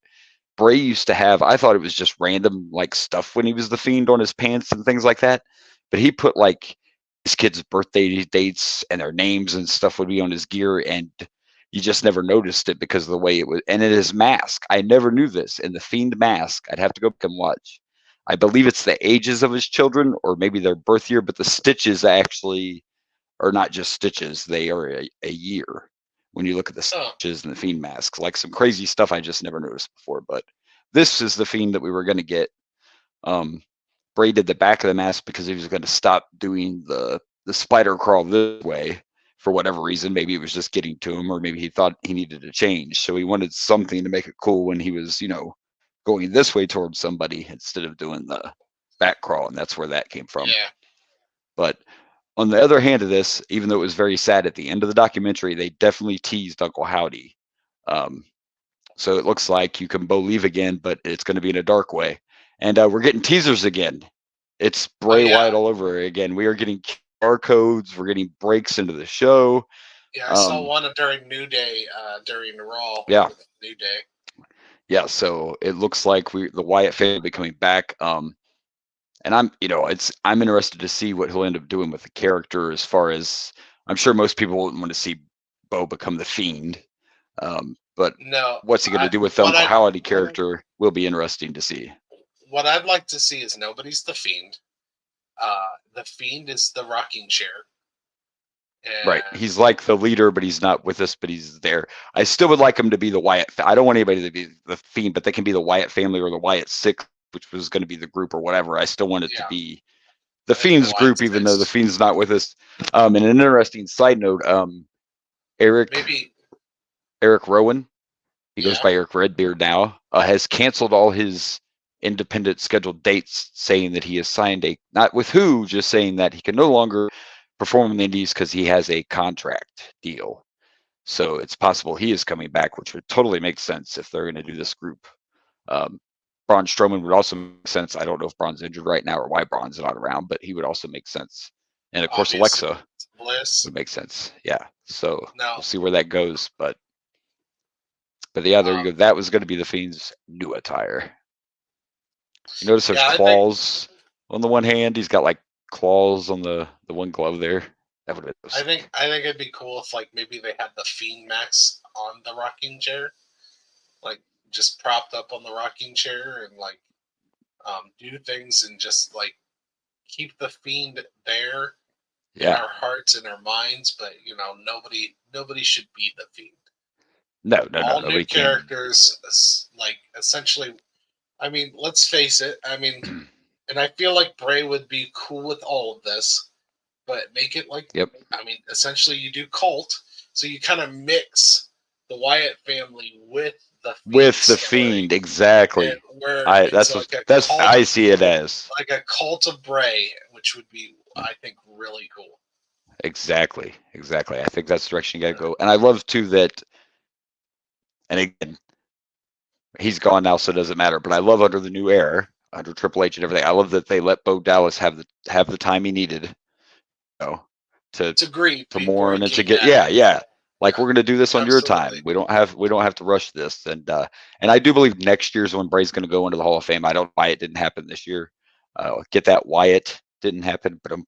Speaker 3: Bray used to have, I thought it was just random like stuff when he was the Fiend on his pants and things like that. But he put like his kids' birthday dates and their names and stuff would be on his gear, and you just never noticed it because of the way it was. And in his mask, I never knew this. In the Fiend mask, I'd have to go back and watch. I believe it's the ages of his children or maybe their birth year, but the stitches actually are not just stitches, they are a year when you look at the stitches and the Fiend masks. Like some crazy stuff I just never noticed before. But this is the Fiend that we were going to get. Bray did the back of the mask because he was going to stop doing the spider crawl this way for whatever reason. Maybe it was just getting to him, or maybe he thought he needed a change. So he wanted something to make it cool when he was, going this way towards somebody instead of doing the back crawl. And that's where that came from.
Speaker 1: Yeah.
Speaker 3: But on the other hand of this, even though it was very sad at the end of the documentary, they definitely teased Uncle Howdy. So it looks like you can believe again, but it's going to be in a dark way. And we're getting teasers again. It's Bray Wyatt all over again. We are getting QR codes. We're getting breaks into the show.
Speaker 1: Yeah, I saw one during New Day, during Raw.
Speaker 3: Yeah.
Speaker 1: New Day.
Speaker 3: Yeah, so it looks like the Wyatt family will be coming back. And I'm interested to see what he'll end up doing with the character. As far as I'm sure most people wouldn't want to see Bo become the Fiend. But
Speaker 1: no,
Speaker 3: what's he going to do with the Uncle Howdy character will be interesting to see.
Speaker 1: What I'd like to see is nobody's the Fiend. The Fiend is the rocking chair. And
Speaker 3: right. He's like the leader, but he's not with us, but he's there. I still would like him to be the Wyatt. I don't want anybody to be the Fiend, but they can be the Wyatt family or the Wyatt Six, which was going to be the group or whatever. I still want it to be the Fiend's group, even though the Fiend's not with us. And an interesting side note, Eric Rowan, he goes by Eric Redbeard now, has canceled all his independent scheduled dates, saying that he has signed not with who, just saying that he can no longer perform in the Indies because he has a contract deal. So it's possible he is coming back, which would totally make sense if they're going to do this group. Braun Strowman would also make sense. I don't know if Braun's injured right now or why Braun's not around, but he would also make sense. And of course, Alexa
Speaker 1: Bliss
Speaker 3: would make sense. Yeah. So we'll see where that goes. But yeah, there you go. That was going to be the Fiend's new attire. You notice there's claws on the one hand. He's got like claws on the one glove there. That would have been.
Speaker 1: I think it'd be cool if like maybe they had the Fiend Max on the rocking chair, like just propped up on the rocking chair and like do things and just like keep the Fiend there in our hearts and our minds, but nobody should be the Fiend.
Speaker 3: No,
Speaker 1: all new characters, like essentially. I mean, let's face it. I mean, and I feel like Bray would be cool with all of this, but make it like, I mean, essentially you do cult, so you kind of mix the Wyatt family with the
Speaker 3: Fiend, exactly. I see it as
Speaker 1: like a cult of Bray, which would be, I think, really cool.
Speaker 3: Exactly. I think that's the direction you got to go, and I love too that. And again, he's gone now, so it doesn't matter. But I love under the new era, under Triple H and everything. I love that they let Bo Dallas have the time he needed, to
Speaker 1: grieve,
Speaker 3: to mourn, and to get Like we're gonna do this on your time. We don't have to rush this. And I do believe next year's when Bray's gonna go into the Hall of Fame. I don't know why it didn't happen this year. Get that Wyatt didn't happen, but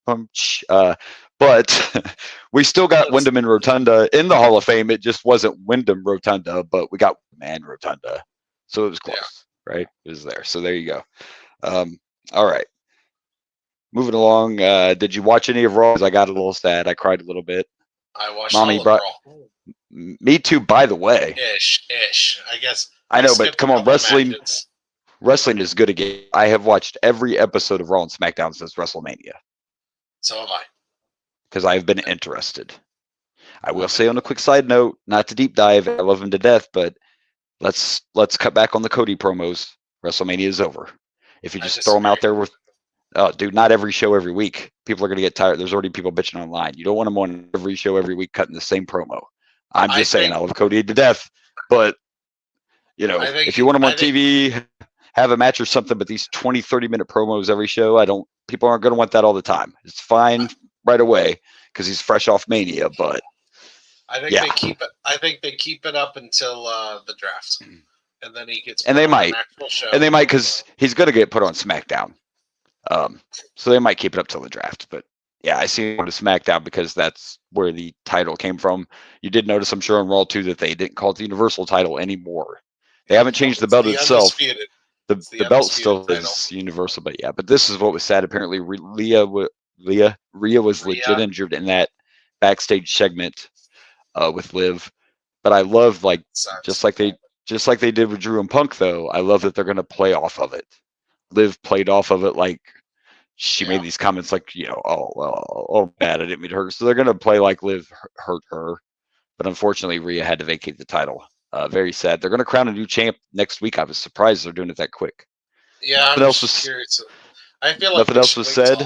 Speaker 3: we still got Wyndham and Rotunda in the Hall of Fame. It just wasn't Wyndham Rotunda, but we got Man Rotunda. So it was close, right? It was there. So there you go. All right. Moving along. Did you watch any of Raw? I got a little sad. I cried a little bit.
Speaker 1: I watched all of Raw.
Speaker 3: Me too, by the way.
Speaker 1: Ish. I guess.
Speaker 3: I know, but come on, wrestling is good again. I have watched every episode of Raw and SmackDown since WrestleMania.
Speaker 1: So have I.
Speaker 3: Because I've been interested. I will say on a quick side note, not to deep dive, I love him to death, but let's cut back on the Cody promos. WrestleMania is over. If you just throw them out there with, dude, not every show every week. People are going to get tired. There's already people bitching online. You don't want them on every show every week cutting the same promo. I'm just saying, I love Cody to death, but if you want him on TV, have a match or something, but these 20, 30-minute promos every show, people aren't going to want that all the time. It's fine right away because he's fresh off Mania, but
Speaker 1: I think
Speaker 3: yeah.
Speaker 1: they keep it. I think they keep it up until the draft, and then he gets.
Speaker 3: And
Speaker 1: put
Speaker 3: they
Speaker 1: on
Speaker 3: might.
Speaker 1: an actual show.
Speaker 3: And they might because he's going to get put on SmackDown. So they might keep it up till the draft. But yeah, I see him on SmackDown because that's where the title came from. You did notice, I'm sure, on Raw too, that they didn't call it the Universal title anymore. They haven't changed the belt itself.
Speaker 1: Undisputed.
Speaker 3: The belt still is Universal, but yeah. But this is what was sad. Apparently, Rhea was legit injured in that backstage segment with Liv. But I love just like they did with Drew and Punk, though. I love that they're going to play off of it. Liv played off of it like she made these comments like, bad, I didn't mean to hurt her. So they're going to play like Liv hurt her. But unfortunately, Rhea had to vacate the title. Very sad. They're going to crown a new champ next week. I was surprised they're doing it that quick.
Speaker 1: Yeah, I'm just curious. I feel like
Speaker 3: nothing else was said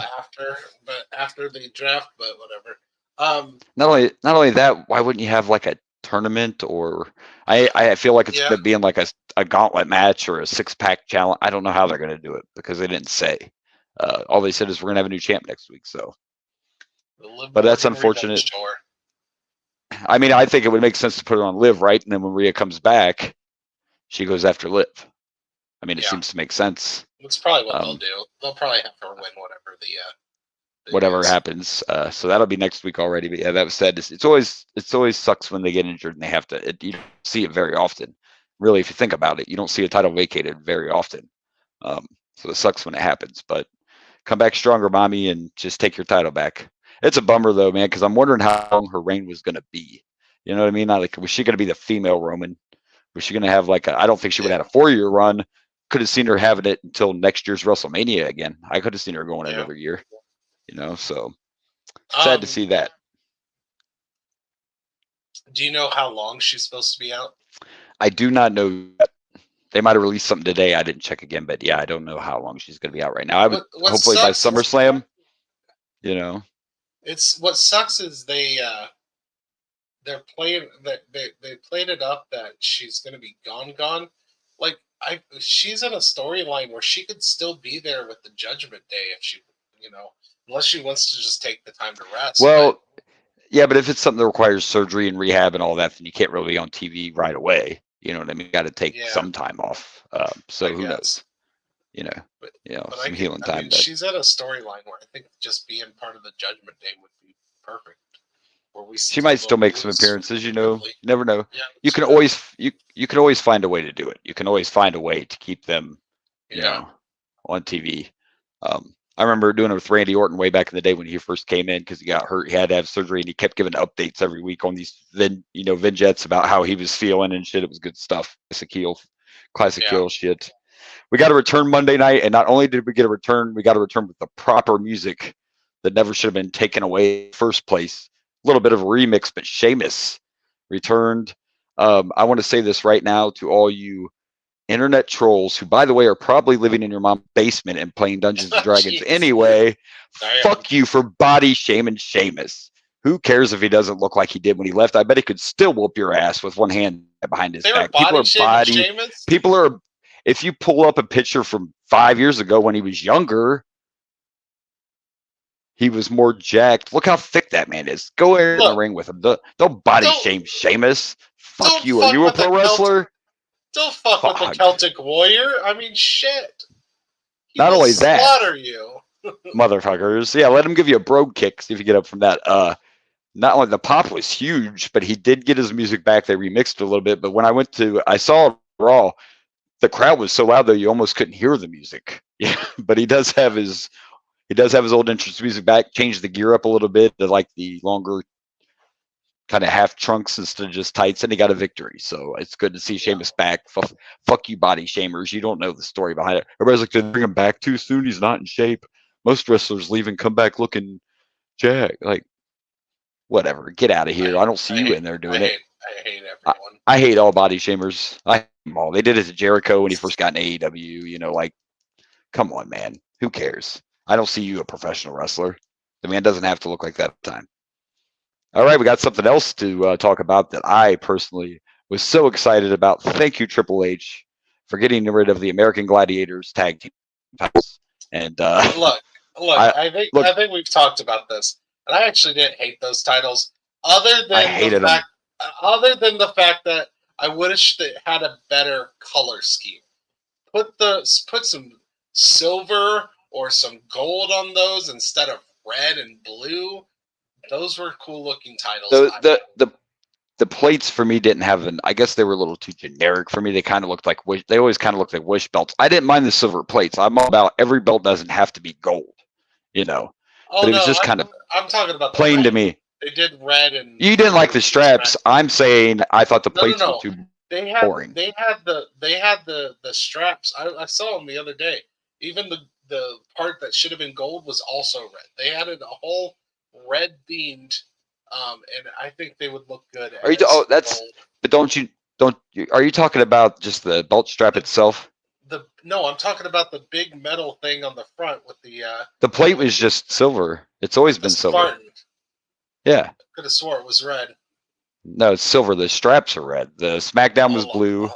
Speaker 1: after the draft, but whatever.
Speaker 3: Not only that, why wouldn't you have like a tournament or I feel like it's going to be in like a gauntlet match or a 6-pack challenge. I don't know how they're going to do it because they didn't say. All they said is we're going to have a new champ next week. So, but that's unfortunate. I mean, I think it would make sense to put it on Liv, right? And then when Rhea comes back, she goes after Liv. I mean, it seems to make sense.
Speaker 1: That's probably what they'll do. They'll probably have her win
Speaker 3: whatever happens. So that'll be next week already. But yeah, that was sad. It's always sucks when they get injured and they have to. You don't see it very often. Really, if you think about it, you don't see a title vacated very often. So it sucks when it happens. But come back stronger, mommy, and just take your title back. It's a bummer though, man, because I'm wondering how long her reign was going to be. You know what I mean? Was she going to be the female Roman? Was she going to have I don't think she would have had a 4-year run. Could have seen her having it until next year's WrestleMania again. I could have seen her going another year. So sad to see that.
Speaker 1: Do you know how long she's supposed to be out?
Speaker 3: I do not know. They might have released something today. I didn't check again, but yeah, I don't know how long she's going to be out right now. I would hopefully by SummerSlam.
Speaker 1: It's what sucks is they're playing that they played it up that she's going to be gone. She's in a storyline where she could still be there with the Judgment Day if she, unless she wants to just take the time to rest.
Speaker 3: Well, yeah, but if it's something that requires surgery and rehab and all that, then you can't really be on TV right away. You know what I mean? You got to take some time off. So who knows? Some healing time. But
Speaker 1: she's at a storyline where I think just being part of the Judgment Day would be perfect.
Speaker 3: She might still make some appearances. You never know. Yeah, you can always find a way to do it. You can always find a way to keep them, on TV. I remember doing it with Randy Orton way back in the day when he first came in because he got hurt. He had to have surgery, and he kept giving updates every week on these vignettes about how he was feeling and shit. It was good stuff. Classic heel shit. We got a return Monday night, and not only did we get a return, we got a return with the proper music that never should have been taken away in the first place. A little bit of a remix, but Sheamus returned. I want to say this right now to all you internet trolls who, by the way, are probably living in your mom's basement and playing Dungeons and Dragons anyway. Fuck you for body shaming Sheamus. Who cares if he doesn't look like he did when he left? I bet he could still whoop your ass with one hand behind his back. People are. If you pull up a picture from 5 years ago when he was younger, he was more jacked. Look how thick that man is. Go in the ring with him. Don't body shame Sheamus. Fuck you. Are you a pro wrestler?
Speaker 1: Don't fuck with the Celtic Warrior. I mean, shit.
Speaker 3: Not only that.
Speaker 1: Slaughter you.
Speaker 3: Motherfuckers. Yeah, let him give you a brogue kick. See if you get up from that. Not only the pop was huge, but he did get his music back. They remixed it a little bit. But when I saw Raw, the crowd was so loud that you almost couldn't hear the music. Yeah, but he does have his old entrance music back. Changed the gear up a little bit to like the longer kind of half trunks instead of just tights, and he got a victory. So it's good to see Sheamus back. Fuck you, body shamers. You don't know the story behind it. Everybody's like, did they bring him back too soon? He's not in shape. Most wrestlers leave and come back looking jacked. Like, whatever. Get out of here. I don't see you in there doing it.
Speaker 1: I hate everyone.
Speaker 3: I hate all body shamers. I hate them all. They did it to Jericho when he first got in AEW. Come on, man. Who cares? I don't see you a professional wrestler. The man doesn't have to look like that at the time. All right, we got something else to talk about that I personally was so excited about. Thank you, Triple H, for getting rid of the American Gladiators tag team titles. And
Speaker 1: look, I
Speaker 3: look,
Speaker 1: think we've talked about this, and I actually didn't hate those titles,
Speaker 3: I hated them.
Speaker 1: other than the fact that I wish they had a better color scheme. Put some silver or some gold on those instead of red and blue. Those were cool looking titles.
Speaker 3: The plates for me didn't have I guess they were a little too generic for me. They kind of looked like they always kind of looked like wish belts. I didn't mind the silver plates. I'm all about every belt doesn't have to be gold, you know.
Speaker 1: Oh,
Speaker 3: but it was just kind of
Speaker 1: I'm talking about
Speaker 3: plain to me.
Speaker 1: They did red and
Speaker 3: you didn't like the straps. I'm saying I thought the plates were too boring.
Speaker 1: They had the straps. I saw them the other day. Even the part that should have been gold was also red. They had a whole red themed, and I think they would look good.
Speaker 3: Are you? But are you talking about just the belt strap itself?
Speaker 1: No, I'm talking about the big metal thing on the front with the.
Speaker 3: The plate was just silver. It's always been silver.
Speaker 1: Spartan.
Speaker 3: Yeah.
Speaker 1: Could have swore it was red.
Speaker 3: No, it's silver. The straps are red. The SmackDown was blue,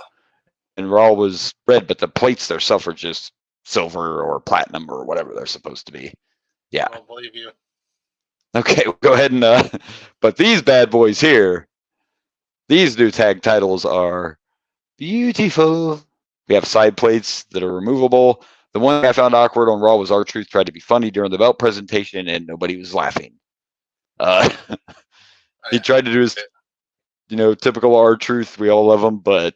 Speaker 3: and Raw was red. But the plates themselves are just silver or platinum or whatever they're supposed to be. Yeah.
Speaker 1: I don't believe you.
Speaker 3: Okay, we'll go ahead and. But these bad boys here, these new tag titles are beautiful. We have side plates that are removable. The one I found awkward on Raw was R-Truth tried to be funny during the belt presentation, and nobody was laughing. He tried to do his, typical R-Truth. We all love him, but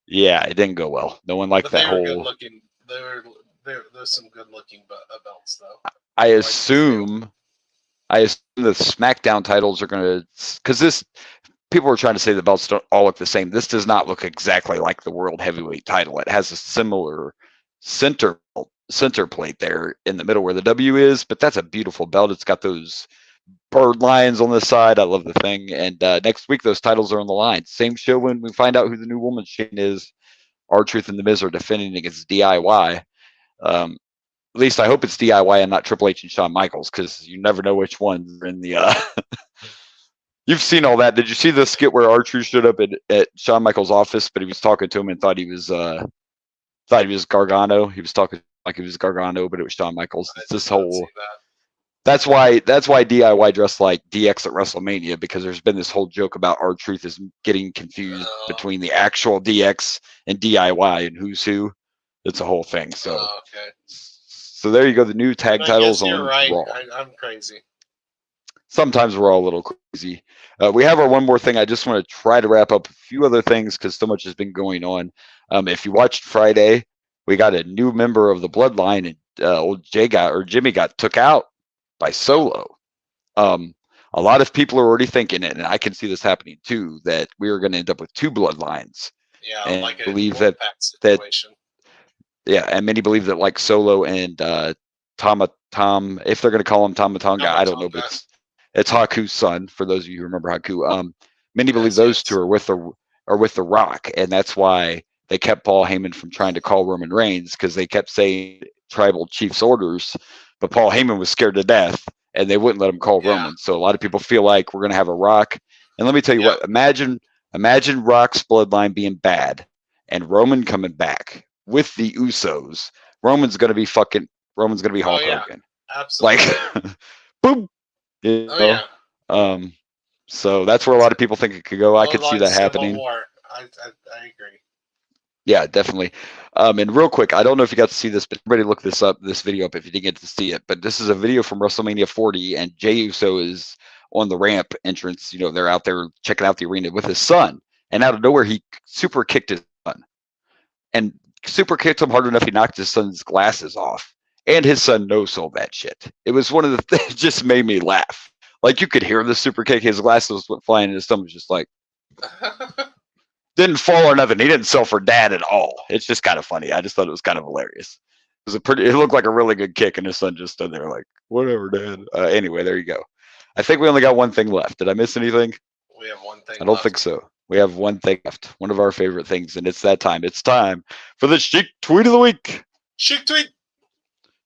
Speaker 3: yeah, it didn't go well. No one liked that whole.
Speaker 1: Good looking. There's some good looking belts though.
Speaker 3: I assume the SmackDown titles are gonna, because people were trying to say the belts don't all look the same. This does not look exactly like the World Heavyweight title. It has a similar center plate there in the middle where the W is, but that's a beautiful belt. It's got those bird lions on the side. I love the thing. And next week, those titles are on the line. Same show when we find out who the new woman's champion is. R-Truth and The Miz are defending against DIY. At least I hope it's DIY and not Triple H and Shawn Michaels, because you never know which ones are in the. You've seen all that. Did you see the skit where R-Truth stood up at Shawn Michaels' office, but he was talking to him and thought he was Gargano. He was talking like he was Gargano, but it was Shawn Michaels. It's this whole. That's why DIY dressed like DX at WrestleMania, because there's been this whole joke about R-Truth is getting confused between the actual DX and DIY and who's who. It's a whole thing. So,
Speaker 1: okay.
Speaker 3: So there you go. The new tag titles on
Speaker 1: right.
Speaker 3: Raw.
Speaker 1: I'm crazy.
Speaker 3: Sometimes we're all a little crazy. We have our one more thing. I just want to try to wrap up a few other things because so much has been going on. If you watched Friday, we got a new member of the Bloodline, and old Jimmy got took out by Solo. A lot of people are already thinking it, and I can see this happening too, that we are going to end up with two Bloodlines.
Speaker 1: Yeah,
Speaker 3: and
Speaker 1: like
Speaker 3: believe that
Speaker 1: situation.
Speaker 3: Yeah, and many believe that like Solo and Tom, if they're going to call him Tamatonga, I don't know, but it's Haku's son. For those of you who remember Haku, many believe those two are with the Rock, and that's why they kept Paul Heyman from trying to call Roman Reigns, because they kept saying tribal chief's orders, but Paul Heyman was scared to death, and they wouldn't let him call Roman. So a lot of people feel like we're going to have a Rock, and let me tell you what. Imagine Rock's bloodline being bad, and Roman coming back with the Usos. Roman's going to be Hulk Hogan.
Speaker 1: Absolutely.
Speaker 3: Like, boom. So that's where a lot of people think it could go. I could see that happening.
Speaker 1: I agree.
Speaker 3: Yeah, definitely. And real quick, I don't know if you got to see this, but everybody look this video up if you didn't get to see it. But this is a video from WrestleMania 40, and Jey Uso is on the ramp entrance. They're out there checking out the arena with his son, and out of nowhere, he super kicked his son, and super kicked him hard enough he knocked his son's glasses off, and his son no-sold that shit. It was one of the things just made me laugh. Like, you could hear the super kick, his glasses went flying, and his son was just like, didn't fall or nothing. He didn't sell for dad at all. It's just kind of funny. I just thought it was kind of hilarious. It looked like a really good kick, and his son just stood there like, whatever, dad. Anyway, there you go. I think we only got one thing left. Did I miss anything?
Speaker 1: We have one thing
Speaker 3: I don't think so. We have one thing left. One of our favorite things, and it's that time. It's time for the Chic Tweet of the Week.
Speaker 1: Chic Tweet.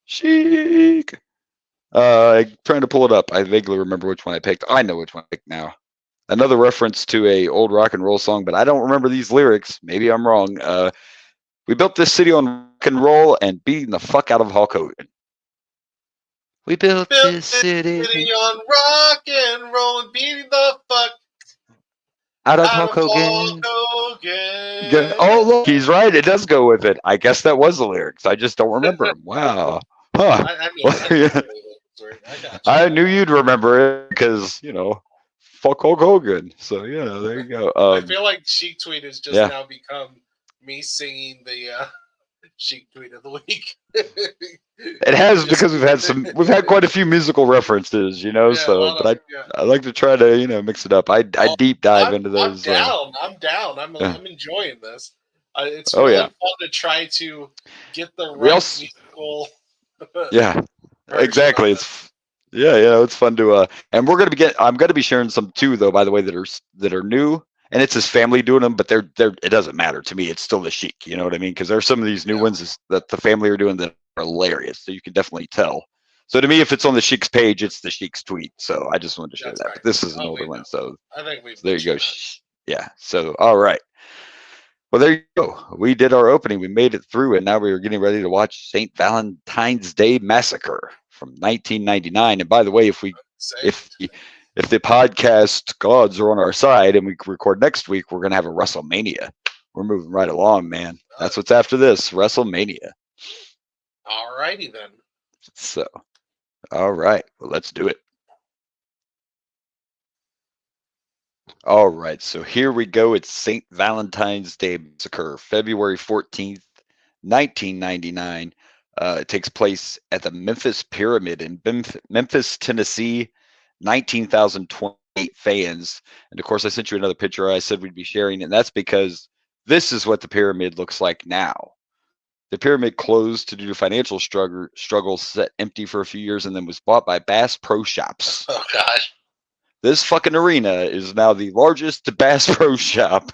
Speaker 3: Chic. I'm trying to pull it up. I vaguely remember which one I picked. I know which one I picked now. Another reference to a old rock and roll song, but I don't remember these lyrics. Maybe I'm wrong. We built this city on rock and roll and beating the fuck out of Hulk Hogan. We built this city
Speaker 1: on rock and roll and beating the fuck
Speaker 3: out of
Speaker 1: out
Speaker 3: Hulk
Speaker 1: of
Speaker 3: Hogan.
Speaker 1: Hulk Hogan.
Speaker 3: Yeah. Oh, look, he's right. It does go with it. I guess that was the lyrics. I just don't remember them. Wow. Huh.
Speaker 1: I mean,
Speaker 3: Well,
Speaker 1: I,
Speaker 3: yeah.
Speaker 1: I got you.
Speaker 3: I knew you'd remember it because, fuck Hulk Hogan. So, there you go.
Speaker 1: I feel like Chic Tweet has just
Speaker 3: yeah.
Speaker 1: now become me singing the Chic Tweet of the week.
Speaker 3: It has because we've had quite a few musical references, so but I like to try to, mix it up. I deep dive into those.
Speaker 1: I'm down. I'm enjoying this. It's
Speaker 3: Oh,
Speaker 1: really
Speaker 3: yeah.
Speaker 1: fun to try to get the right musical.
Speaker 3: Yeah, exactly. It's it's fun to and we're I'm gonna be sharing some too, though, by the way, that are new, and it's his family doing them, but they're it doesn't matter to me. It's still the Sheik, you know what I mean? Because there's some of these new ones that the family are doing that are hilarious, so you can definitely tell. So to me, if it's on the Sheik's page, it's the Sheik's tweet. So I just wanted to share that. Right. But this is an older one, so
Speaker 1: I think
Speaker 3: there you go. Yeah. So all right. Well, there you go. We did our opening. We made it through, and now we are getting ready to watch St. Valentine's Day Massacre from 1999. And by the way, if the podcast gods are on our side and we record next week, we're gonna have a WrestleMania. We're moving right along, man. That's what's after this, WrestleMania.
Speaker 1: All righty then.
Speaker 3: So, all right. Well, let's do it. All right, so here we go. It's St. Valentine's Day Massacre, February 14th, 1999. It takes place at the Memphis Pyramid in Memphis, Tennessee. 19,028 fans. And of course, I sent you another picture I said we'd be sharing, and that's because this is what the pyramid looks like now. The pyramid closed due to financial struggles, set empty for a few years, and then was bought by Bass Pro Shops.
Speaker 1: Oh, gosh.
Speaker 3: This fucking arena is now the largest Bass Pro Shop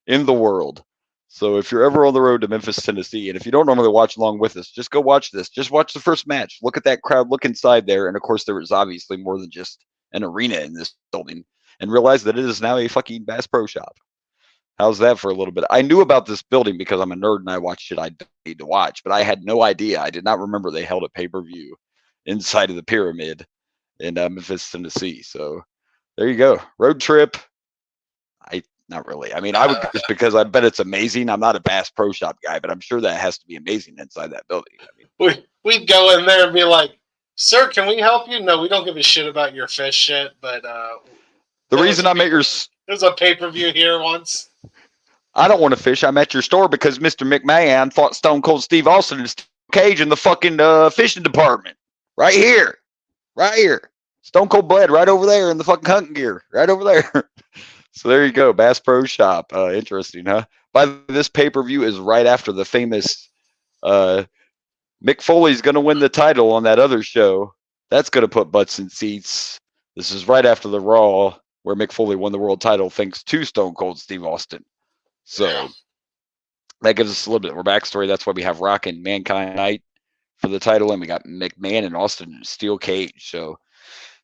Speaker 3: in the world. So if you're ever on the road to Memphis, Tennessee, and if you don't normally watch along with us, just go watch this. Just watch the first match. Look at that crowd. Look inside there. And of course, there is obviously more than just an arena in this building. And realize that it is now a fucking Bass Pro Shop. How's that for a little bit? I knew about this building because I'm a nerd and I watch shit I don't need to watch, but I had no idea. I did not remember they held a pay-per-view inside of the pyramid in Memphis, Tennessee. So there you go. Road trip. Not really. I mean, I would just because I bet it's amazing. I'm not a Bass Pro Shop guy, but I'm sure that has to be amazing inside that building. I mean,
Speaker 1: we'd go in there and be like, "Sir, can we help you?" No, we don't give a shit about your fish shit. But
Speaker 3: the reason I'm at your
Speaker 1: there's a pay-per-view here once.
Speaker 3: I don't want to fish. I'm at your store because Mr. McMahon fought Stone Cold Steve Austin in a cage in the fucking fishing department. Right here. Stone Cold bled right over there in the fucking hunting gear. Right over there. So there you go, Bass Pro Shop. Interesting, huh? By the way, this pay-per-view is right after the famous Mick Foley's going to win the title on that other show. That's going to put butts in seats. This is right after the Raw where Mick Foley won the world title thanks to Stone Cold Steve Austin. So that gives us a little bit more backstory. That's why we have Rock and Mankind Night for the title, and we got McMahon and Austin in a steel cage. So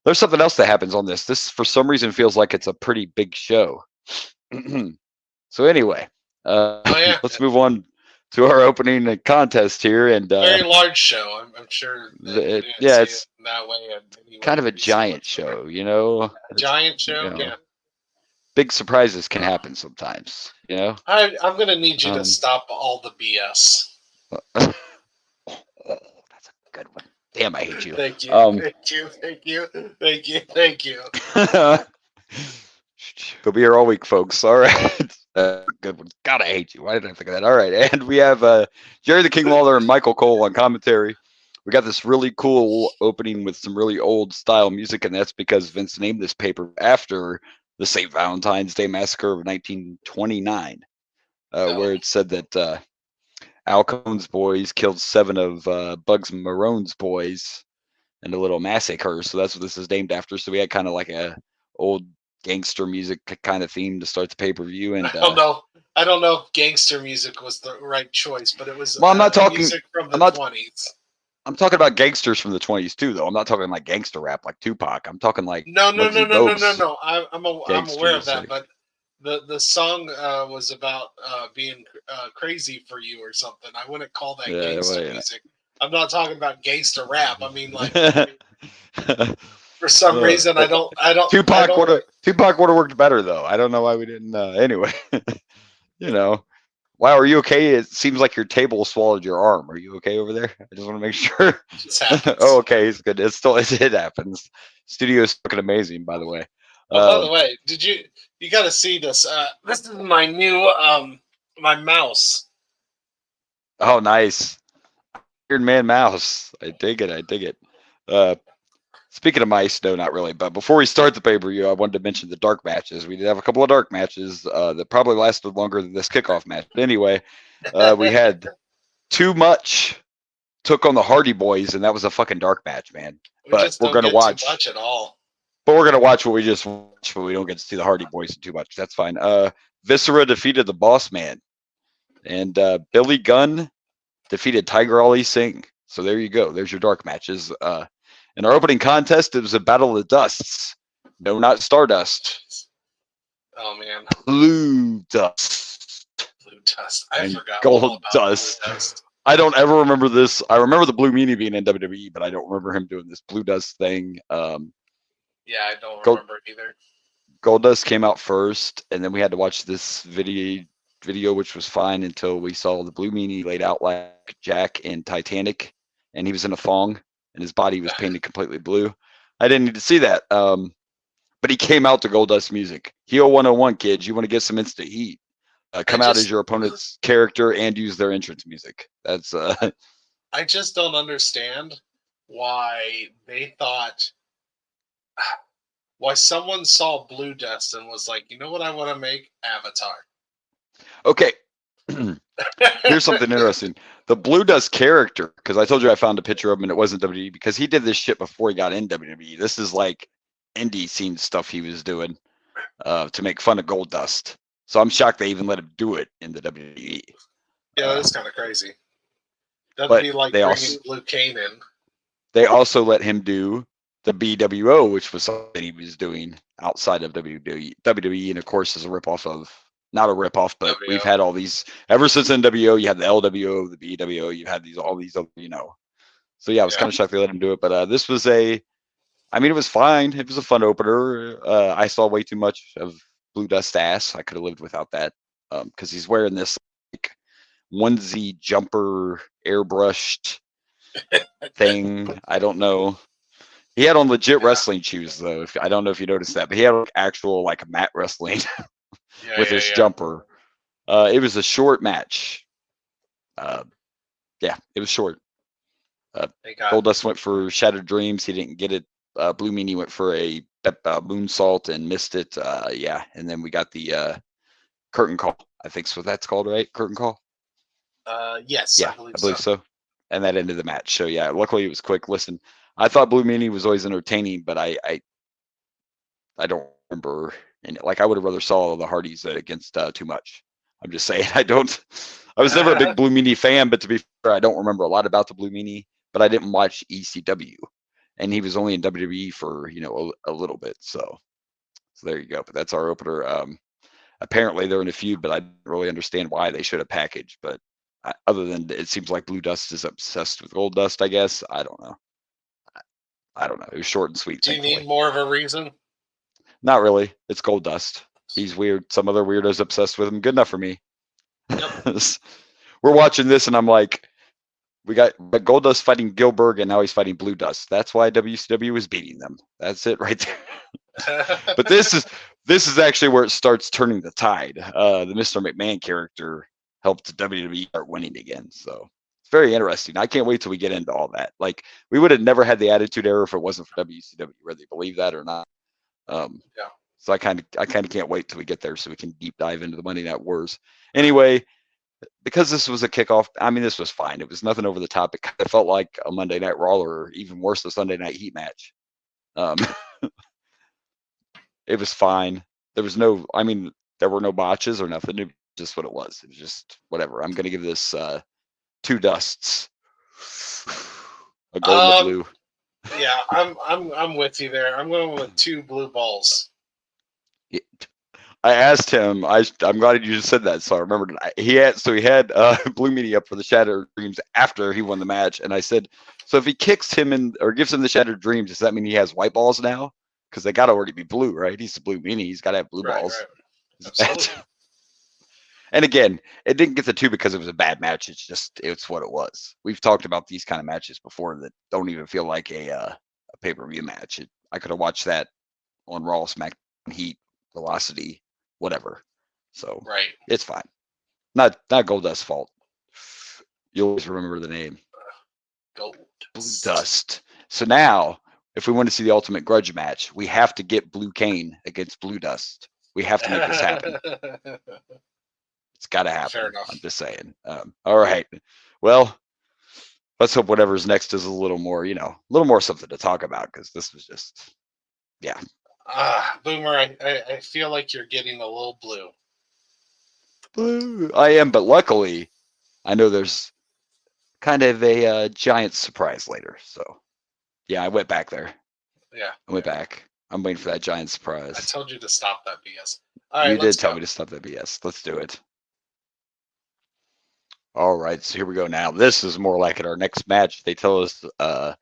Speaker 3: there's something else that happens on this. This, for some reason, feels like it's a pretty big show. So anyway, let's move on to our opening contest here. And
Speaker 1: very large show. I'm sure.
Speaker 3: It's
Speaker 1: that way.
Speaker 3: Kind of a giant show,
Speaker 1: A giant show, yeah.
Speaker 3: Big surprises can happen sometimes,
Speaker 1: I'm going to need you to stop all the BS.
Speaker 3: That's a good one. Damn, I hate you.
Speaker 1: Thank you. Thank you.
Speaker 3: He'll be here all week, folks. All right. Good one. God, I hate you. Why did I think of that? All right. And we have Jerry the King Lawler and Michael Cole on commentary. We got this really cool opening with some really old style music, and that's because Vince named this paper after the St. Valentine's Day Massacre of 1929, where it said that Al Cone's boys killed 7 of Bugs Marone's boys in a little massacre. So that's what this is named after. So we had kind of like a old gangster music kind of theme to start the pay-per-view. And
Speaker 1: I don't know if gangster music was the right choice, but it was.
Speaker 3: Well, I'm not talking
Speaker 1: music from the 20s.
Speaker 3: I'm talking about gangsters from the 20s too, though. I'm not talking like gangster rap like Tupac. I'm talking like
Speaker 1: no. I'm aware of that, but the song was about being crazy for you or something. I wouldn't call that
Speaker 3: Yeah,
Speaker 1: gangster
Speaker 3: well,
Speaker 1: music. I'm not talking about gangster rap. I mean, like,
Speaker 3: yeah.
Speaker 1: for some reason, I
Speaker 3: Tupac
Speaker 1: don't.
Speaker 3: would have worked better though. I don't know why we didn't. Anyway, you know. Wow, are you okay? It seems like your table swallowed your arm. Are you okay over there? I just want to make sure.
Speaker 1: This happens.
Speaker 3: Oh, okay, it's good. It's still it happens. Studio's looking amazing, by the way.
Speaker 1: Oh, by the way, you got to see this? This is my new my mouse.
Speaker 3: Oh, nice. Iron Man mouse. I dig it. I dig it. Uh, Speaking of mice, no, not really. But before we start the pay-per-view, I wanted to mention the dark matches. We did have a couple of dark matches that probably lasted longer than this kickoff match. But anyway, we had Too Much took on the Hardy Boys, and that was a fucking dark match, man.
Speaker 1: We
Speaker 3: But
Speaker 1: just
Speaker 3: we're
Speaker 1: don't
Speaker 3: gonna
Speaker 1: get too
Speaker 3: watch.
Speaker 1: much at all.
Speaker 3: But we're gonna watch what we just watched, but we don't get to see the Hardy Boys too much. That's fine. Viscera defeated the Boss Man, and Billy Gunn defeated Tiger Ali Singh. So there you go. There's your dark matches. In our opening contest, it was a battle of the dusts. No, not Stardust.
Speaker 1: Oh man,
Speaker 3: Blue Dust.
Speaker 1: Blue Dust. I
Speaker 3: And
Speaker 1: forgot
Speaker 3: Gold
Speaker 1: all about
Speaker 3: Dust.
Speaker 1: Blue Dust.
Speaker 3: I don't ever remember this. I remember the Blue Meanie being in WWE, but I don't remember him doing this Blue Dust thing.
Speaker 1: Yeah, I don't
Speaker 3: Gold,
Speaker 1: remember either.
Speaker 3: Gold Dust came out first, and then we had to watch this video, which was fine until we saw the Blue Meanie laid out like Jack in Titanic, and he was in a thong, and his body was painted completely blue. I didn't need to see that. But he came out to Gold Dust music. Heel 101, kids. You want to get some instant heat. Come out as your opponent's character and use their entrance music. That's
Speaker 1: I just don't understand why they thought why someone saw Blue Dust and was like, you know what I want to make? Avatar.
Speaker 3: okay. Here's something interesting. The Blue Dust character, because I told you I found a picture of him and it wasn't WWE, because he did this shit before he got in WWE. This is like indie scene stuff he was doing to make fun of Gold Dust. So I'm shocked they even let him do it in the WWE.
Speaker 1: Yeah, that's kind of crazy. That'd
Speaker 3: But
Speaker 1: be like
Speaker 3: they
Speaker 1: bringing
Speaker 3: also
Speaker 1: Blue Cane in.
Speaker 3: they also let him do the BWO, which was something he was doing outside of WWE, and of course is a ripoff of not a ripoff, but we've had all these ever since NWO. You had the LWO, the BWO. You had all these other, So yeah, I was kind of shocked they let him do it, but this was it was fine. It was a fun opener. I saw way too much of Blue Dust ass. I could have lived without that because he's wearing this like onesie jumper airbrushed thing. I don't know. He had on legit wrestling shoes though. I don't know if you noticed that, but he had like, actual like mat wrestling with his jumper. It was a short match. Yeah, it was short. Goldust went for Shattered Dreams. He didn't get it. Blue Meanie went for a moonsault and missed it. Yeah, and then we got the curtain call. I think so. That's called right. Curtain call.
Speaker 1: Yes.
Speaker 3: Yeah, I believe so. And that ended the match. So yeah, luckily it was quick. Listen, I thought Blue Meanie was always entertaining, but I don't remember. And like I would have rather saw the Hardys against Too Much. I'm just saying. I was never a big Blue Meanie fan, but to be fair, I don't remember a lot about the Blue Meanie. But I didn't watch ECW, and he was only in WWE for a little bit. So there you go. But that's our opener. Apparently they're in a feud, but I didn't really understand why they should have packaged. But other than it seems like Blue Dust is obsessed with Gold Dust, I guess. I don't know. It was short and sweet.
Speaker 1: Do you need more of a reason?
Speaker 3: Not really. It's Gold Dust. He's weird. Some other weirdos obsessed with him. Good enough for me. Yep. We're watching this, and I'm like, we got Goldust fighting Gilbert, and now he's fighting Blue Dust. That's why WCW is beating them. That's it right there. But this is actually where it starts turning the tide. The Mr. McMahon character helped WWE start winning again. So it's very interesting. I can't wait till we get into all that. Like we would have never had the Attitude Era if it wasn't for WCW, whether you believe that or not. Yeah. So I kind of can't wait till we get there so we can deep dive into the Monday Night Wars. Anyway, because this was a kickoff, this was fine. It was nothing over the top. It kind of felt like a Monday Night Raw or even worse, a Sunday Night Heat match. It was fine. There were no botches or nothing. It was just what it was. It was just whatever. I'm going to give this 2 dusts. A gold and a blue.
Speaker 1: Yeah, I'm with you there. I'm going with 2 blue balls.
Speaker 3: I asked him. I'm glad you just said that, so I remembered. He had Blue Meanie up for the Shattered Dreams after he won the match, and I said, so if he kicks him in or gives him the Shattered Dreams, does that mean he has white balls now? Because they got to already be blue, right? He's the Blue Meanie. He's got to have blue balls.
Speaker 1: Right. Absolutely.
Speaker 3: And again, it didn't get the 2 because it was a bad match. It's what it was. We've talked about these kind of matches before that don't even feel like a pay-per-view match. I could have watched that on Raw, SmackDown, Heat, Velocity, whatever. So
Speaker 1: right.
Speaker 3: It's fine. Not Goldust's fault. You'll always remember the name. Goldust. So now, if we want to see the ultimate grudge match, we have to get Blue Cane against Blue Dust. We have to make this happen. It's got to happen.
Speaker 1: Fair enough.
Speaker 3: I'm just saying. All right. Well, let's hope whatever's next is a little more something to talk about, because this was just, yeah.
Speaker 1: Boomer, I feel like you're getting a little blue.
Speaker 3: Blue. I am, but luckily, I know there's kind of a giant surprise later. So, yeah, I went back there.
Speaker 1: Yeah.
Speaker 3: I went back. I'm waiting for that giant surprise.
Speaker 1: I told you to stop that BS. All right,
Speaker 3: you did tell me to stop that BS. Let's do it. All right, so here we go now. This is more like it. Our next match, they tell us that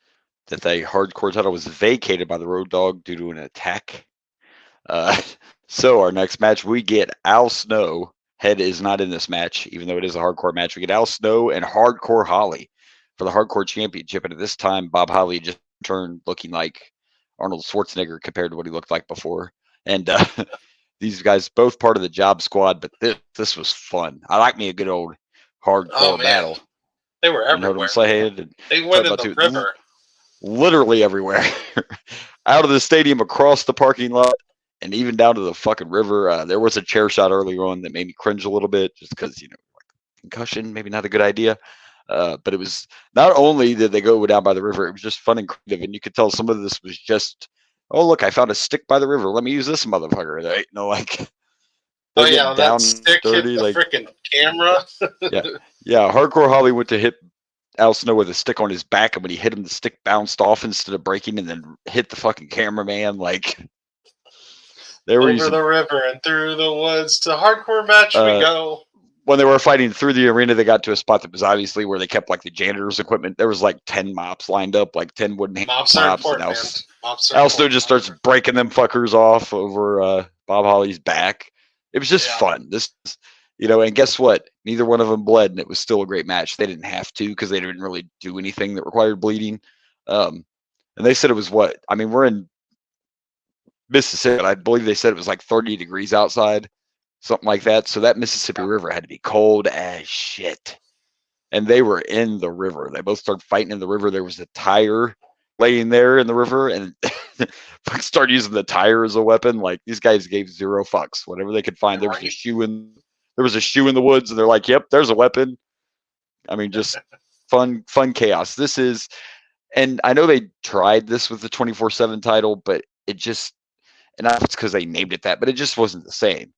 Speaker 3: the hardcore title was vacated by the Road Dogg due to an attack. So our next match, we get Al Snow. Head is not in this match, even though it is a hardcore match. We get Al Snow and Hardcore Holly for the Hardcore Championship. And at this time, Bob Holly just turned looking like Arnold Schwarzenegger compared to what he looked like before. And these guys both part of the Job Squad, but this was fun. I like me a good old hardcore battle.
Speaker 1: They were everywhere.
Speaker 3: You know what I'm saying?
Speaker 1: They went in the river.
Speaker 3: Literally everywhere. Out of the stadium, across the parking lot, and even down to the fucking river. There was a chair shot earlier on that made me cringe a little bit, just because, concussion, maybe not a good idea. But it was, not only did they go down by the river, it was just fun and creative, and you could tell some of this was just, oh look, I found a stick by the river. Let me use this motherfucker.
Speaker 1: That stick dirty, hit the freaking camera.
Speaker 3: yeah. Hardcore Holly went to hit Al Snow with a stick on his back, and when he hit him, the stick bounced off instead of breaking, and then hit the fucking cameraman.
Speaker 1: Over the river and through the woods to hardcore match we go.
Speaker 3: When they were fighting through the arena, they got to a spot that was obviously where they kept the janitor's equipment. There was 10 mops lined up, 10 wooden mops. Al Snow just starts breaking them fuckers off over Bob Holly's back. It was just fun. And guess what? Neither one of them bled, and it was still a great match. They didn't have to, because they didn't really do anything that required bleeding. And they said it was we're in Mississippi, and I believe they said it was 30 degrees outside, something like that. So that Mississippi River had to be cold as shit. And they were in the river. They both started fighting in the river. There was a tire laying there in the river, and started using the tire as a weapon. These guys gave zero fucks. Whatever they could find. There was a shoe in the woods, and they're like, yep, there's a weapon. Just fun chaos. This is, and I know they tried this with the 24/7 title, but it just, and that's because they named it that, but it just wasn't the same.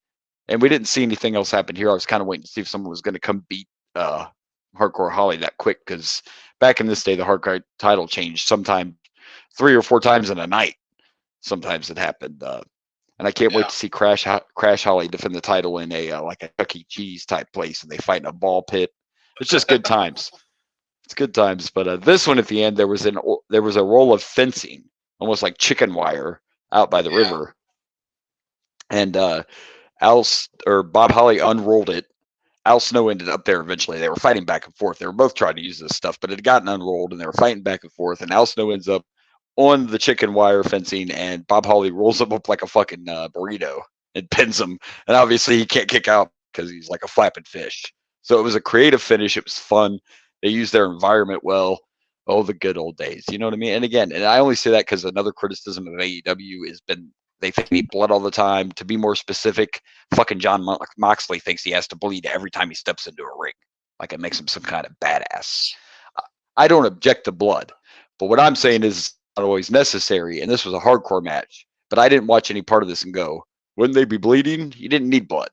Speaker 3: And we didn't see anything else happen here. I was kind of waiting to see if someone was going to come beat Hardcore Holly that quick, because back in this day, the hardcore title changed sometime 3 or 4 times in a night. Sometimes it happened. And I can't wait to see Crash Holly defend the title in a a Chuck E. Cheese type place, and they fight in a ball pit. It's just good times. It's good times. But this one at the end, there was a roll of fencing, almost like chicken wire, out by the river. And Bob Holly unrolled it. Al Snow ended up there eventually. They were fighting back and forth. They were both trying to use this stuff, but it had gotten unrolled, and they were fighting back and forth. And Al Snow ends up on the chicken wire fencing, and Bob Holly rolls him up like a fucking burrito and pins him. And obviously, he can't kick out because he's like a flapping fish. So it was a creative finish. It was fun. They used their environment well. Oh, the good old days. You know what I mean? And again, and I only say that because another criticism of AEW has been they think they need blood all the time. To be more specific, fucking John Moxley thinks he has to bleed every time he steps into a ring. Like it makes him some kind of badass. I don't object to blood, but what I'm saying is it's not always necessary. And this was a hardcore match, but I didn't watch any part of this and go, wouldn't they be bleeding? You didn't need blood.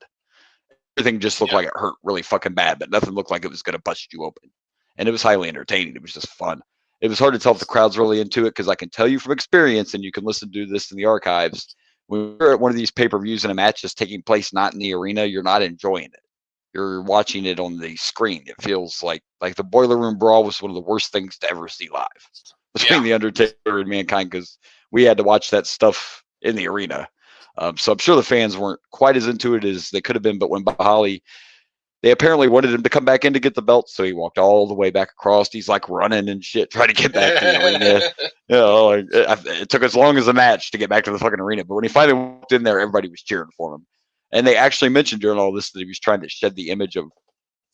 Speaker 3: Everything just looked like it hurt really fucking bad, but nothing looked like it was going to bust you open. And it was highly entertaining. It was just fun. It was hard to tell if the crowd's really into it, because I can tell you from experience, and you can listen to this in the archives, when you're at one of these pay-per-views and a match is taking place not in the arena, you're not enjoying it. You're watching it on the screen. It feels like the Boiler Room Brawl was one of the worst things to ever see live between The Undertaker and Mankind, because we had to watch that stuff in the arena. So I'm sure the fans weren't quite as into it as they could have been. But when Bahali, they apparently wanted him to come back in to get the belt, so he walked all the way back across. He's like running and shit, trying to get back to the arena. Like, it took as long as the match to get back to the fucking arena. But when he finally walked in there, everybody was cheering for him. And they actually mentioned during all this that he was trying to shed the image of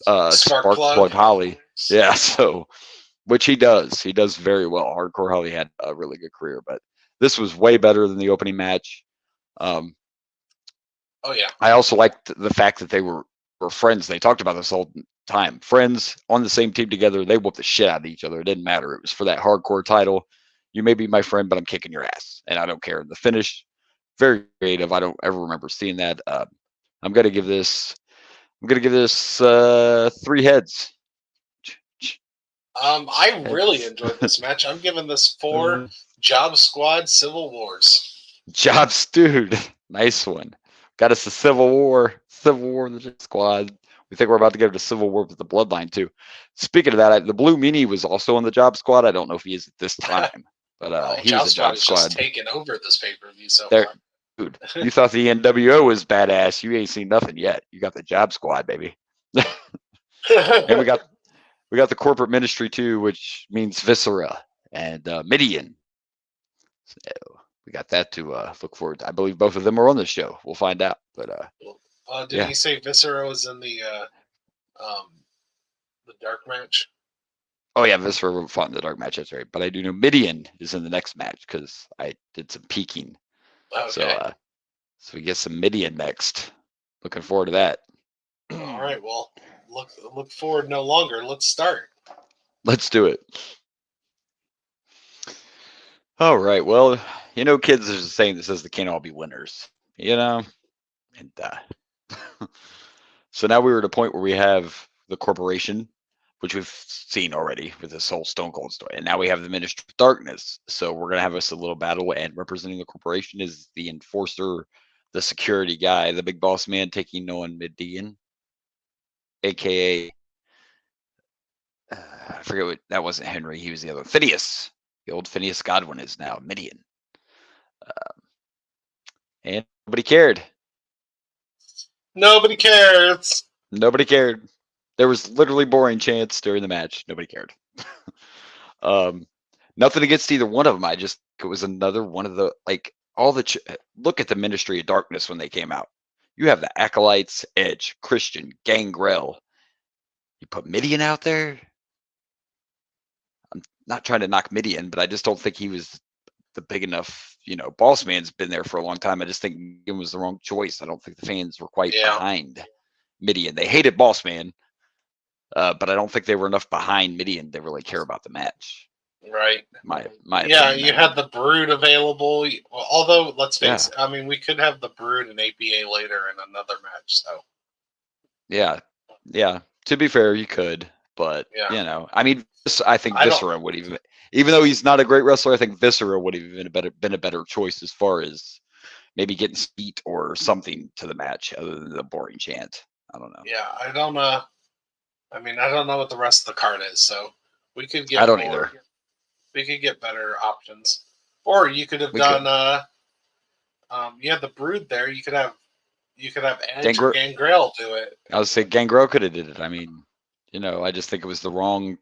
Speaker 3: Sparkplug Holly. Yeah, so which he does. He does very well. Hardcore Holly had a really good career, but this was way better than the opening match.
Speaker 1: Oh yeah.
Speaker 3: I also liked the fact that they were friends. They talked about this all the time. Friends on the same team together. They whooped the shit out of each other. It didn't matter. It was for that hardcore title. You may be my friend, but I'm kicking your ass, and I don't care. The finish, very creative. I don't ever remember seeing that. I'm gonna give this 3 heads.
Speaker 1: I really enjoyed this match. I'm giving this 4 Job Squad Civil Wars.
Speaker 3: Jobs, dude. Nice one. Got us a Civil War in the Squad. We think we're about to get to Civil War with the Bloodline too. Speaking of that, the Blue Meanie was also on the Job Squad. I don't know if he is at this time, but he was a Job Squad.
Speaker 1: Just taking over this pay-per-view so far.
Speaker 3: Dude, you thought the NWO was badass. You ain't seen nothing yet. You got the Job Squad, baby. And we got the corporate ministry too, which means Viscera and Midian. So we got that to look forward to. I believe both of them are on the show. We'll find out. But
Speaker 1: did he say Viscera was in the dark match?
Speaker 3: Oh yeah, Viscera fought in the dark match. That's right. But I do know Midian is in the next match because I did some peeking.
Speaker 1: Okay.
Speaker 3: So we get some Midian next. Looking forward to that.
Speaker 1: All right. Well, look forward no longer. Let's start.
Speaker 3: Let's do it. All right. Well, kids, there's a saying that says they can't all be winners. And so now we were at a point where we have the corporation, which we've seen already with this whole Stone Cold story, and now we have the Ministry of Darkness. So we're gonna have us a little battle, and representing the corporation is the enforcer, the security guy, the big boss man taking on Midian, aka I forget what that wasn't Henry. He was the other Phineas. The old Phineas Godwin is now Midian. And nobody cared.
Speaker 1: Nobody cares.
Speaker 3: Nobody cared. There was literally boring chants during the match. Nobody cared. Nothing against either one of them. I just it was another one of the look at the Ministry of Darkness when they came out. You have the Acolytes, Edge, Christian, Gangrel. You put Midian out there. I'm not trying to knock Midian, but I just don't think he was the big enough. Boss Man's been there for a long time. I just think Midian was the wrong choice. I don't think the fans were quite behind Midian. They hated Boss Man, but I don't think they were enough behind Midian to really care about the match.
Speaker 1: Right.
Speaker 3: My
Speaker 1: yeah,
Speaker 3: opinion,
Speaker 1: you had the Brood available. Although, let's face
Speaker 3: Yeah.
Speaker 1: it, I mean, we could have the Brood and APA later in another match. So
Speaker 3: Yeah. To be fair, you could, but
Speaker 1: Yeah.
Speaker 3: I mean, I think Viscera would even though he's not a great wrestler, I think Viscera would have been a better choice as far as maybe getting heat or something to the match other than the boring chant. I don't know.
Speaker 1: yeah, I don't know. I mean, I don't know what the rest of the card is, so we could get.
Speaker 3: I don't either.
Speaker 1: We could get better options, or you could have done. You had the Brood there. You could have Edge or Gangrel do it.
Speaker 3: I would say Gangrel could have did it. I mean, I just think it was the wrong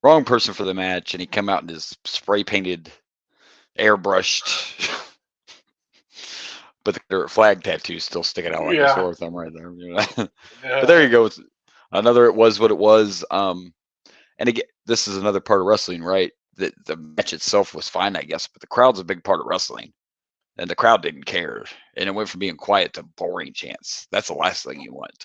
Speaker 3: person for the match, and he come out in his spray painted, airbrushed, but the Confederate flag tattoo still sticking out like a sore thumb right there. But there you go. Another, it was what it was. And again, this is another part of wrestling, right? The match itself was fine, I guess, but the crowd's a big part of wrestling, and the crowd didn't care, and it went from being quiet to boring chants. That's the last thing you want.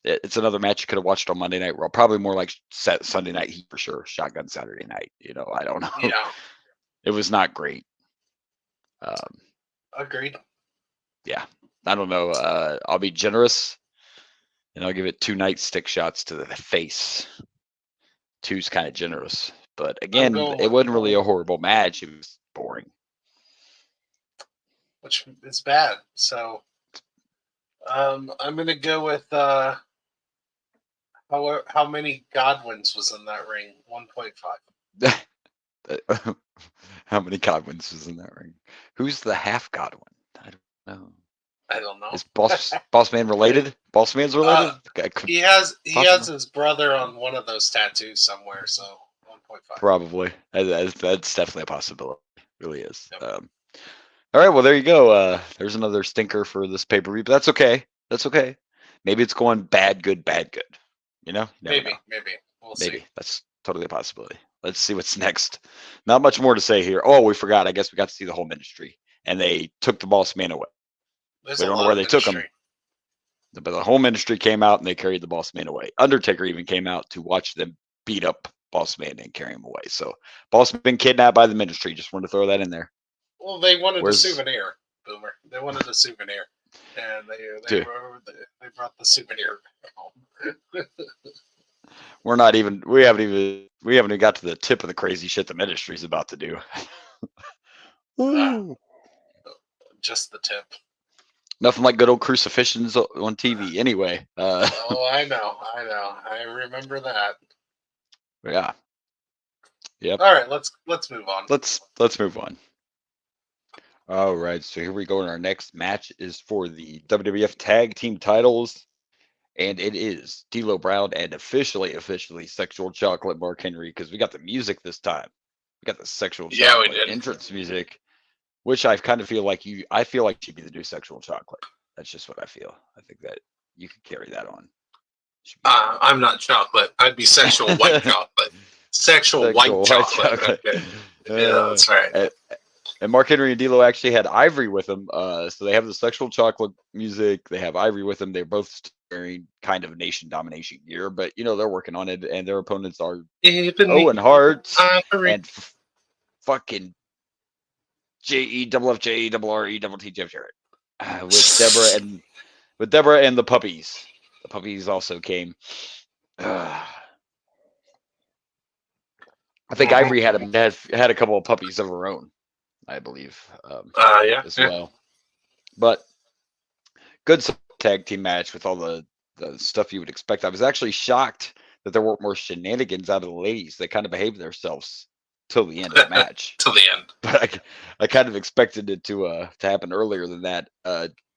Speaker 3: It's another match you could have watched on Monday Night Raw, probably more like Sunday Night Heat for sure. Shotgun Saturday Night. I don't know.
Speaker 1: Yeah,
Speaker 3: it was not great.
Speaker 1: Agreed.
Speaker 3: Yeah, I don't know. I'll be generous, and I'll give it 2 nightstick shots to the face. 2's kind of generous. But again, it wasn't really a horrible match. It was boring.
Speaker 1: which is bad. So I'm going to go with how many Godwins was in that ring? 1.5.
Speaker 3: How many Godwins was in that ring? Who's the half Godwin? I don't know.
Speaker 1: I don't know.
Speaker 3: Is Boss Man related? Boss Man's related?
Speaker 1: He has his brother on one of those tattoos somewhere, so 1.5.
Speaker 3: Probably. That's definitely a possibility. It really is.
Speaker 1: Yep.
Speaker 3: All right, well there you go. There's another stinker for this pay-per-view, but that's okay. That's okay. Maybe it's going bad, good, bad, good. You know? You never know.
Speaker 1: Maybe. We'll
Speaker 3: Maybe.
Speaker 1: see.
Speaker 3: That's totally a possibility. Let's see what's next. Not much more to say here. Oh, we forgot. I guess we got to see the whole ministry. And they took the Boss Man away.
Speaker 1: There's
Speaker 3: We
Speaker 1: a
Speaker 3: don't know
Speaker 1: lot
Speaker 3: where
Speaker 1: of
Speaker 3: they took him.
Speaker 1: ministry.
Speaker 3: But the whole ministry came out and they carried the Boss Man away. Undertaker even came out to watch them beat up Boss Man and carry him away. So Boss Man kidnapped by the ministry. Just wanted to throw that in there.
Speaker 1: Well, they wanted a souvenir, Boomer. They wanted a souvenir, and they brought the souvenir home.
Speaker 3: We haven't even got to the tip of the crazy shit the ministry's about to do.
Speaker 1: Just the tip.
Speaker 3: Nothing like good old crucifixions on TV. Anyway.
Speaker 1: Oh, I know. I remember that.
Speaker 3: Yeah. Yep.
Speaker 1: All right, let's move on.
Speaker 3: Let's move on. All right, so here we go. And our next match is for the WWF Tag Team titles, and it is D'Lo Brown and officially Sexual Chocolate Mark Henry, because we got the music this time. We got the Sexual Chocolate entrance music, which I kind of feel like should be the new Sexual Chocolate. That's just what I feel. I think that you could carry that on.
Speaker 1: I'm not chocolate. I'd be sexual white chocolate. Sexual white chocolate. Okay. Yeah, that's right.
Speaker 3: And Mark Henry and D'Lo actually had Ivory with them. So they have the Sexual Chocolate music. They have Ivory with them. They're both wearing kind of nation domination gear, but they're working on it. And their opponents are Owen Hart and fucking JEFFJERRE Jeff Jarrett with Deborah and the puppies. The puppies also came. I think Ivory had a couple of puppies of her own, I believe. As well. But good tag team match with all the stuff you would expect. I was actually shocked that there weren't more shenanigans out of the ladies. They kind of behaved themselves till the end of the match.
Speaker 1: Till the end.
Speaker 3: But I kind of expected it to happen earlier than that.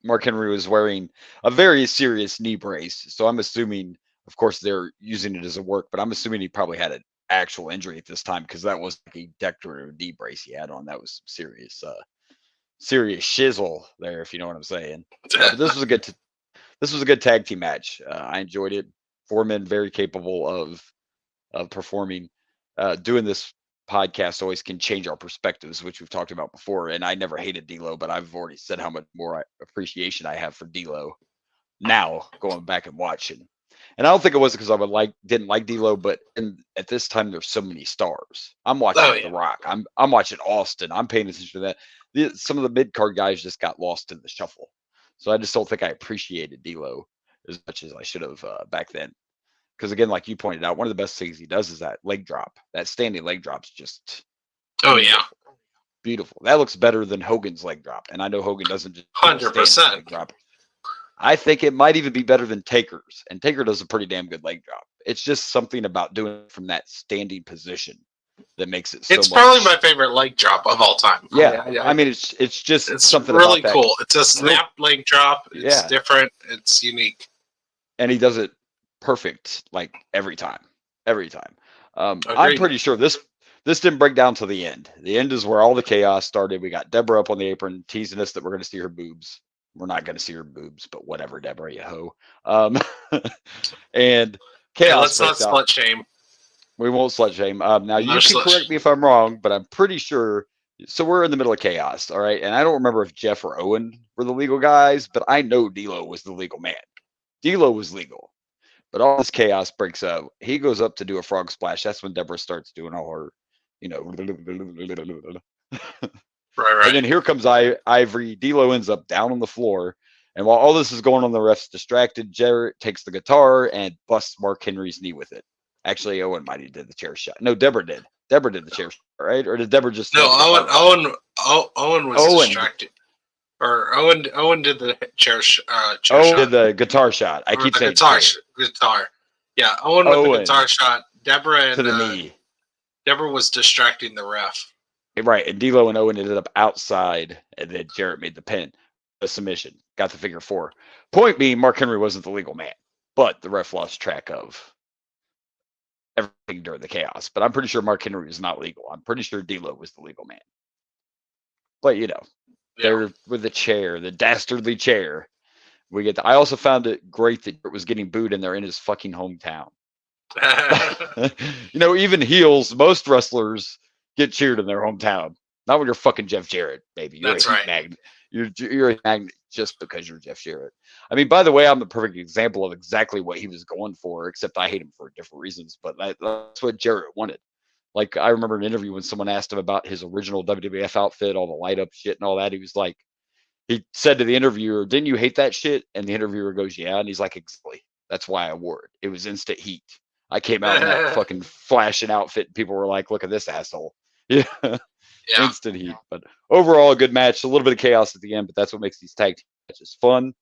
Speaker 3: Mark Henry was wearing a very serious knee brace, so I'm assuming, of course, they're using it as a work, but I'm assuming he probably had an actual injury at this time, because that was like a decorative knee brace he had on. That was some serious shizzle there, if you know what I'm saying. But this was a good tag team match. I enjoyed it. 4 men very capable of performing. Doing this podcast always can change our perspectives, which we've talked about before. And I never hated D'Lo, but I've already said how much more appreciation I have for D'Lo now, going back and watching. And I don't think it was because I didn't like D'Lo, but at this time there's so many stars. I'm watching The Rock. I'm watching Austin. I'm paying attention to that. Some of the mid card guys just got lost in the shuffle, so I just don't think I appreciated D'Lo as much as I should have back then. Because again, like you pointed out, one of the best things he does is that leg drop. That standing leg drop's just beautiful. That looks better than Hogan's leg drop. And I know Hogan doesn't just
Speaker 1: 100%
Speaker 3: leg drop. I think it might even be better than Taker's. And Taker does a pretty damn good leg drop. It's just something about doing it from that standing position that makes it so
Speaker 1: It's probably my favorite leg drop of all time.
Speaker 3: Yeah. I mean, it's something
Speaker 1: really
Speaker 3: about
Speaker 1: cool. It's a snap leg drop. It's different. It's unique.
Speaker 3: And he does it perfect, like every time. I'm pretty sure this didn't break down to the end. The end is where all the chaos started. We got Deborah up on the apron teasing us that we're going to see her boobs. We're not going to see her boobs, but whatever, Deborah, you hoe. And chaos.
Speaker 1: Let's not slut shame.
Speaker 3: We won't slut shame. Now you can correct me if I'm wrong, but I'm pretty sure. So we're in the middle of chaos, all right. And I don't remember if Jeff or Owen were the legal guys, but I know D'Lo was the legal man. D'Lo was legal. But all this chaos breaks up. He goes up to do a frog splash. That's when Deborah starts doing all her,
Speaker 1: Right.
Speaker 3: And then here comes Ivory. D'Lo ends up down on the floor. And while all this is going on, the ref's distracted. Jarrett takes the guitar and busts Mark Henry's knee with it. Actually, Owen might have did the chair shot. No, Deborah did. Deborah did the chair shot, right? Or did Deborah just...
Speaker 1: No, Owen was distracted. Or Owen did the chair shot.
Speaker 3: Did the guitar shot. I
Speaker 1: Or
Speaker 3: keep
Speaker 1: the
Speaker 3: saying
Speaker 1: guitar. Yeah, Owen with the guitar shot. Deborah
Speaker 3: to
Speaker 1: and
Speaker 3: the knee.
Speaker 1: Deborah was distracting the ref.
Speaker 3: Right, and D'Lo and Owen ended up outside, and then Jarrett made the pin, a submission, got the figure 4. Point being, Mark Henry wasn't the legal man, but the ref lost track of everything during the chaos. But I'm pretty sure Mark Henry was not legal. I'm pretty sure D'Lo was the legal man. But they're with the chair, the dastardly chair. I also found it great that Jarrett was getting booed, and they're in his fucking hometown. Even heels, most wrestlers get cheered in their hometown. Not when you're fucking Jeff Jarrett, baby. You're
Speaker 1: That's
Speaker 3: a heat
Speaker 1: right.
Speaker 3: magnet. You're a magnet just because you're Jeff Jarrett. I mean, by the way, I'm the perfect example of exactly what he was going for, except I hate him for different reasons. But that's what Jarrett wanted. Like, I remember an interview when someone asked him about his original WWF outfit, all the light up shit and all that. He was like, he said to the interviewer, "Didn't you hate that shit?" And the interviewer goes, "Yeah." And he's like, "Exactly. That's why I wore it. It was instant heat. I came out in that fucking flashing outfit, and people were like, 'Look at this asshole.'" Yeah. Instant heat. But overall, a good match. A little bit of chaos at the end, but that's what makes these tag team matches fun.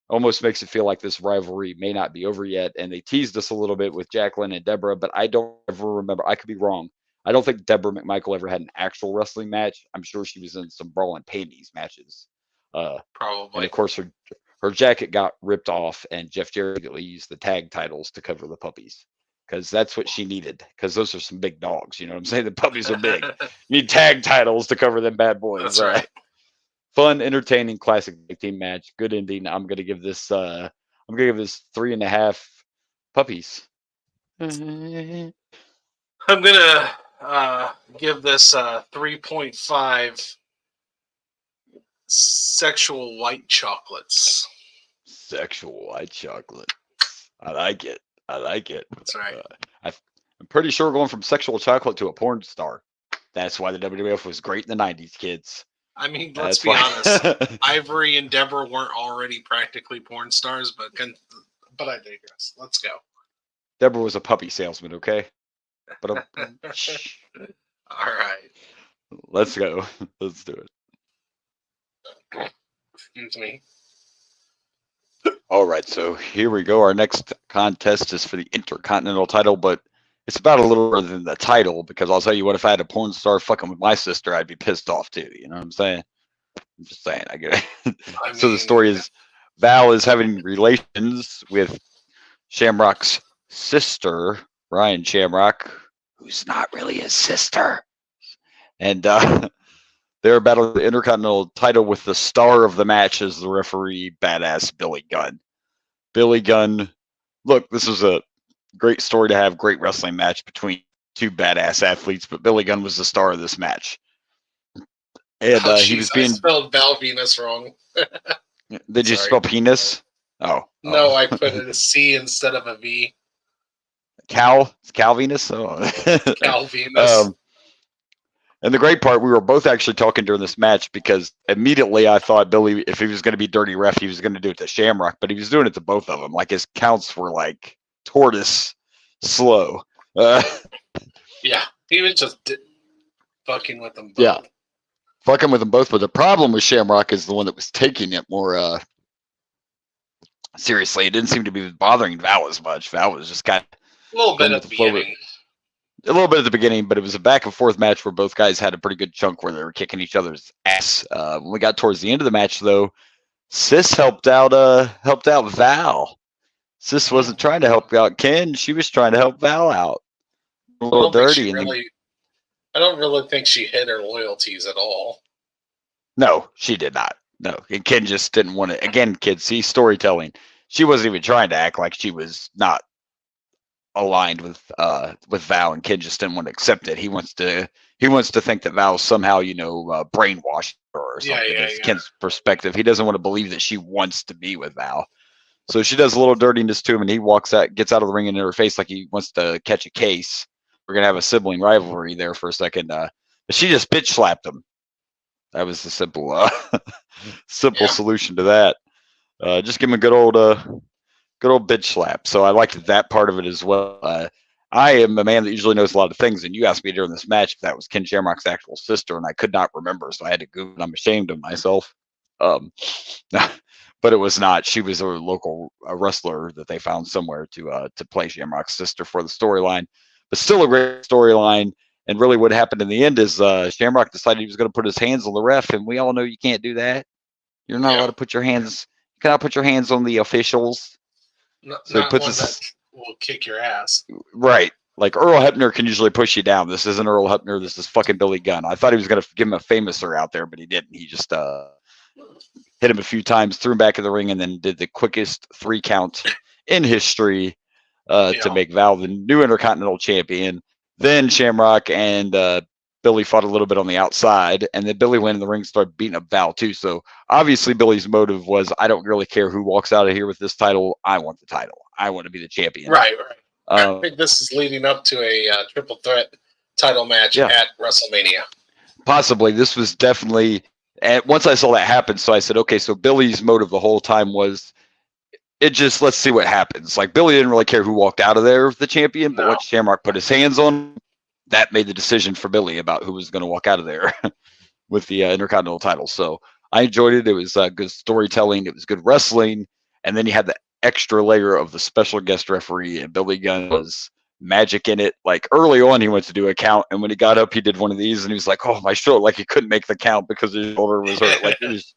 Speaker 3: Almost makes it feel like this rivalry may not be over yet. And they teased us a little bit with Jacqueline and Deborah, but I don't ever remember. I could be wrong. I don't think Deborah McMichael ever had an actual wrestling match. I'm sure she was in some brawl and panties matches.
Speaker 1: Probably.
Speaker 3: And of course, her jacket got ripped off, and Jeff Jarrett used the tag titles to cover the puppies because that's what she needed. Because those are some big dogs. You know what I'm saying? The puppies are big. You need tag titles to cover them bad boys.
Speaker 1: That's right.
Speaker 3: Fun, entertaining, classic tag team match. Good ending. I'm gonna give this. 3.5 puppies.
Speaker 1: I'm gonna give this 3.5 sexual white chocolates.
Speaker 3: Sexual white chocolate. I like it.
Speaker 1: That's right.
Speaker 3: I'm pretty sure we're going from sexual chocolate to a porn star. That's why the WWF was great in the 90s, kids.
Speaker 1: I mean, let's be honest. Ivory and Deborah weren't already practically porn stars, but I digress. Let's go.
Speaker 3: Deborah was a puppy salesman, okay? But
Speaker 1: All right.
Speaker 3: Let's go. Let's do it.
Speaker 1: Excuse me.
Speaker 3: All right, so here we go. Our next contest is for the Intercontinental title, but it's about a little more than the title, because I'll tell you what, if I had a porn star fucking with my sister, I'd be pissed off too. You know what I'm saying? I'm just saying. I get it. So the story is Val is having relations with Shamrock's sister, Ryan Shamrock, who's not really his sister. And they're battling the Intercontinental title with the star of the match as the referee, badass Billy Gunn. Billy Gunn, look, this is a great story to have, great wrestling match between two badass athletes, but Billy Gunn was the star of this match. And he was being...
Speaker 1: I spelled Val Venus wrong.
Speaker 3: Did you spell penis? Oh.
Speaker 1: No, I put a C instead of a V.
Speaker 3: Cal Venus? Oh.
Speaker 1: Cal Venus.
Speaker 3: And the great part, we were both actually talking during this match, because immediately I thought Billy, if he was going to be dirty ref, he was going to do it to Shamrock, but he was doing it to both of them. Like, his counts were like tortoise slow.
Speaker 1: Yeah, he was just fucking with them both.
Speaker 3: Yeah, fucking with them both. But the problem with Shamrock is the one that was taking it more seriously. It didn't seem to be bothering Val as much. Val was just kind of
Speaker 1: a little bit at the beginning.
Speaker 3: A little bit at the beginning, but it was a back and forth match where both guys had a pretty good chunk where they were kicking each other's ass. When we got towards the end of the match, though, Sis helped out Val. Sis wasn't trying to help out Ken; she was trying to help Val out. A little dirty.
Speaker 1: I don't really think she hid her loyalties at all.
Speaker 3: No, she did not. No, and Ken just didn't want to. Again, kids, see storytelling. She wasn't even trying to act like she was not aligned with Val, and Ken just didn't want to accept it. He wants to think that Val's somehow, brainwashed her or something. As Ken's perspective, he doesn't want to believe that she wants to be with Val. So she does a little dirtiness to him, and he gets out of the ring and in her face like he wants to catch a case. We're gonna have a sibling rivalry there for a second, but she just bitch slapped him. That was the simple solution to that. Just give him a good old bitch slap. So I liked that part of it as well. I am a man that usually knows a lot of things, and you asked me during this match if that was Ken Shamrock's actual sister, and I could not remember, so I had to Google it. I'm ashamed of myself. Um, but it was not. She was a local wrestler that they found somewhere to play Shamrock's sister for the storyline. But still a great storyline. And really, what happened in the end is Shamrock decided he was going to put his hands on the ref, and we all know you can't do that. You're not allowed to put your hands. You cannot put your hands on the officials. So
Speaker 1: Not one that will kick your ass.
Speaker 3: Right. Like Earl Hebner can usually push you down. This isn't Earl Hebner. This is fucking Billy Gunn. I thought he was going to give him a famouser out there, but he didn't. He just hit him a few times, threw him back in the ring, and then did the quickest 3 count in history to make Val the new Intercontinental Champion. Then Shamrock and Billy fought a little bit on the outside, and then Billy went in the ring and started beating up Val too. So obviously Billy's motive was, I don't really care who walks out of here with this title. I want the title. I want to be the champion.
Speaker 1: Right. I think this is leading up to a triple threat title match at WrestleMania.
Speaker 3: Possibly. This was definitely, and once I saw that happen, so I said, okay, so Billy's motive the whole time was, let's see what happens. Like, Billy didn't really care who walked out of there with the champion, but once Shamrock put his hands on him, that made the decision for Billy about who was going to walk out of there with the Intercontinental title. So I enjoyed it. It was good storytelling. It was good wrestling. And then you had the extra layer of the special guest referee, and Billy Gunn was magic in it. Like, early on, he went to do a count, and when he got up, he did one of these, and he was like, oh, my shoulder. Like, he couldn't make the count because his shoulder was hurt. Like, it was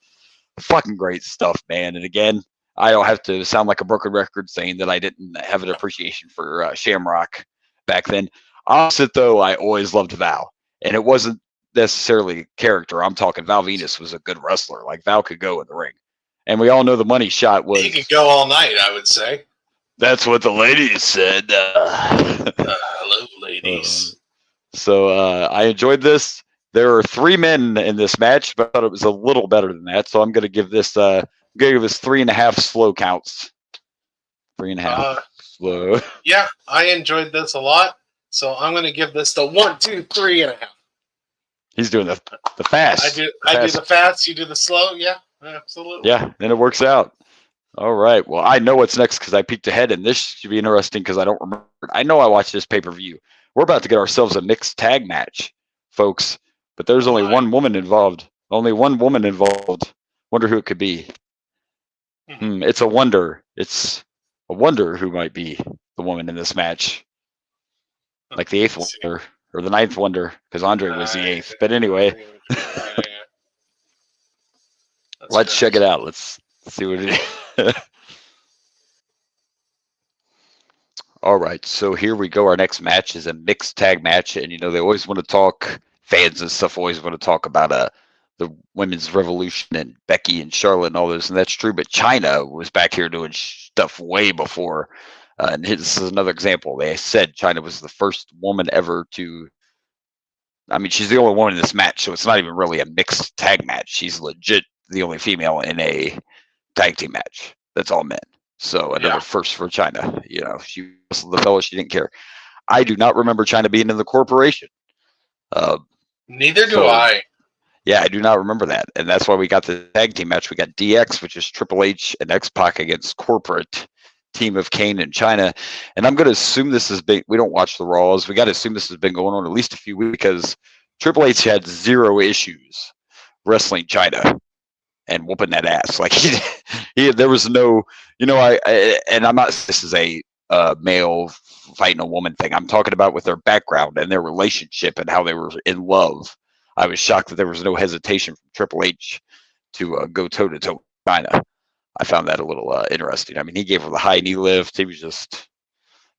Speaker 3: fucking great stuff, man. And again, I don't have to sound like a broken record saying that I didn't have an appreciation for Shamrock back then. Opposite, though, I always loved Val. And it wasn't necessarily character. I'm talking Val Venus was a good wrestler. Like, Val could go in the ring. And we all know the money shot was...
Speaker 1: He could go all night, I would say.
Speaker 3: That's what the ladies said.
Speaker 1: Hello, ladies.
Speaker 3: So I enjoyed this. There are 3 men in this match, but I thought it was a little better than that. So I'm going to give this 3.5 slow counts. 3.5 slow.
Speaker 1: Yeah, I enjoyed this a lot. So I'm going to give this the 1, 2, 3.5.
Speaker 3: He's doing the fast.
Speaker 1: I do the fast. You do the slow. Yeah, absolutely.
Speaker 3: Yeah, and it works out. All right. Well, I know what's next because I peeked ahead, and this should be interesting because I don't remember. I know I watched this pay-per-view. We're about to get ourselves a mixed tag match, folks. But there's only one woman involved. Only one woman involved. Wonder who it could be. It's a wonder. It's a wonder who might be the woman in this match. Like the 8th wonder or the 9th wonder, because Andre was the 8th. But anyway, let's check it out. Let's see what it is. All right, so here we go. Our next match is a mixed tag match, and they always want to talk. Fans and stuff always want to talk about the women's revolution and Becky and Charlotte and all this, and that's true. But China was back here doing stuff way before. And this is another example. They said China was the first woman ever to. I mean, she's the only woman in this match, so it's not even really a mixed tag match. She's legit the only female in a tag team match. That's all men. So another first for China. She wrestled the fellow. She didn't care. I do not remember China being in the corporation.
Speaker 1: Neither do I.
Speaker 3: Yeah, I do not remember that. And that's why we got the tag team match. We got DX, which is Triple H and X-Pac against corporate team of Kane and China. And I'm going to assume this has been, we don't watch the Raws. We got to assume this has been going on at least a few weeks because Triple H had 0 issues wrestling China and whooping that ass. Like there was no, and I'm not, this is a male fighting a woman thing. I'm talking about with their background and their relationship and how they were in love. I was shocked that there was no hesitation from Triple H to go toe to toe with China. I found that a little interesting. I mean, he gave her the high knee lift. He was just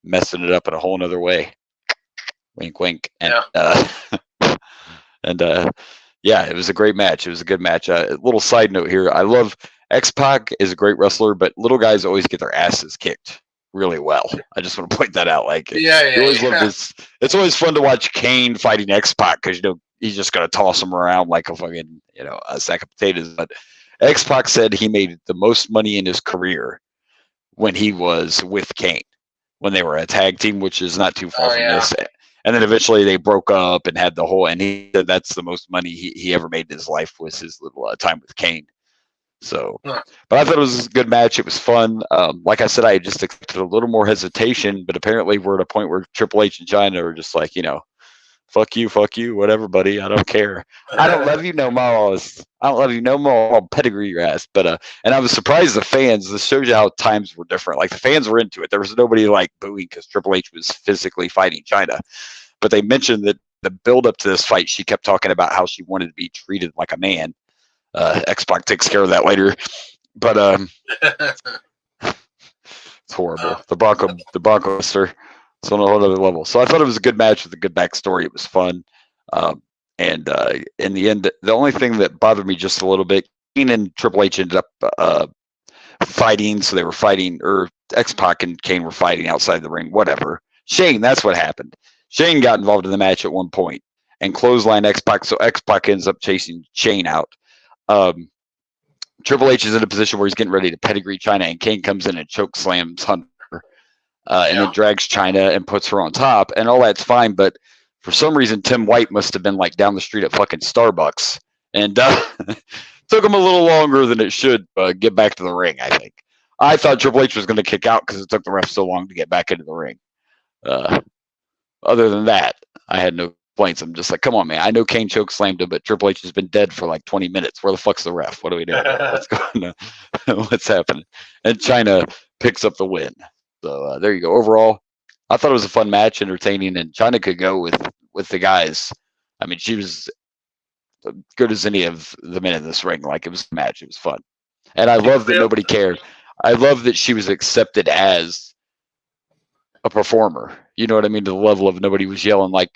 Speaker 3: messing it up in a whole nother way. Wink, wink. And yeah, it was a great match. It was a good match. A little side note here. I love X-Pac is a great wrestler, but little guys always get their asses kicked really well. I just want to point that out. Like, love this. It's always fun to watch Kane fighting X-Pac because he's just gonna toss him around like a fucking a sack of potatoes. But X-Pac said he made the most money in his career when he was with Kane, when they were a tag team, which is not too far from this. And then eventually they broke up and had the whole. And he said that's the most money he ever made in his life was his little time with Kane. So, but I thought it was a good match. It was fun. Like I said, I just expected a little more hesitation, but apparently we're at a point where Triple H and China are just like, fuck you, whatever, buddy. I don't care. I don't love you no more. I don't love you no more. I'll pedigree your ass. But and I was surprised the fans. This shows you how times were different. Like the fans were into it. There was nobody like booing because Triple H was physically fighting China. But they mentioned that the build up to this fight, she kept talking about how she wanted to be treated like a man. X-Pac takes care of that later. But it's horrible. The Bronco Buster. It's on a whole other level. So I thought it was a good match with a good backstory. It was fun. And in the end, the only thing that bothered me just a little bit, Kane and Triple H ended up fighting. So they were fighting, or X-Pac and Kane were fighting outside the ring, whatever. Shane, that's what happened. Shane got involved in the match at one point and clothesline X-Pac. So X-Pac ends up chasing Shane out. Triple H is in a position where he's getting ready to pedigree China, and Kane comes in and choke slams Hunter. And then drags China and puts her on top, and all that's fine. But for some reason, Tim White must have been like down the street at fucking Starbucks, and took him a little longer than it should get back to the ring. I think. I thought Triple H was going to kick out because it took the ref so long to get back into the ring. Other than that, I had no complaints. I'm just like, come on, man. I know Kane choke slammed him, but Triple H has been dead for like 20 minutes. Where the fuck's the ref? What are we doing? What's going on? What's happening? And China picks up the win. So there you go. Overall, I thought it was a fun match, entertaining, and China could go with the guys. I mean, she was as good as any of the men in this ring. Like, it was a match. It was fun. And I love that nobody cared. I love that she was accepted as a performer. You know what I mean? To the level of nobody was yelling like,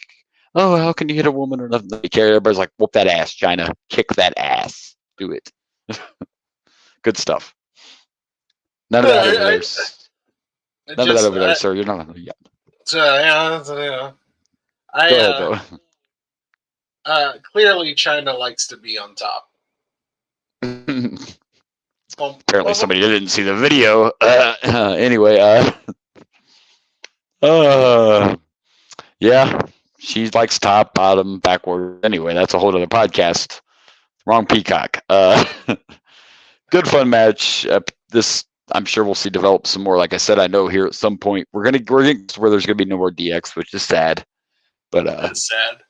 Speaker 3: oh, how can you hit a woman or nothing? They care. Everybody's like, whoop that ass, China. Kick that ass. Do it. Good stuff. None of that over there. None of that over there, sir. You're not. Yeah. Go ahead,
Speaker 1: though. Clearly, China likes to be on top.
Speaker 3: Apparently, somebody didn't see the video. Anyway, yeah, she likes top, bottom, backward. Anyway, that's a whole other podcast. Wrong peacock. Good fun match. This, I'm sure we'll see develop some more. Like I said, I know here at some point we're getting to where there's gonna be no more DX, which is sad. But
Speaker 1: that's sad.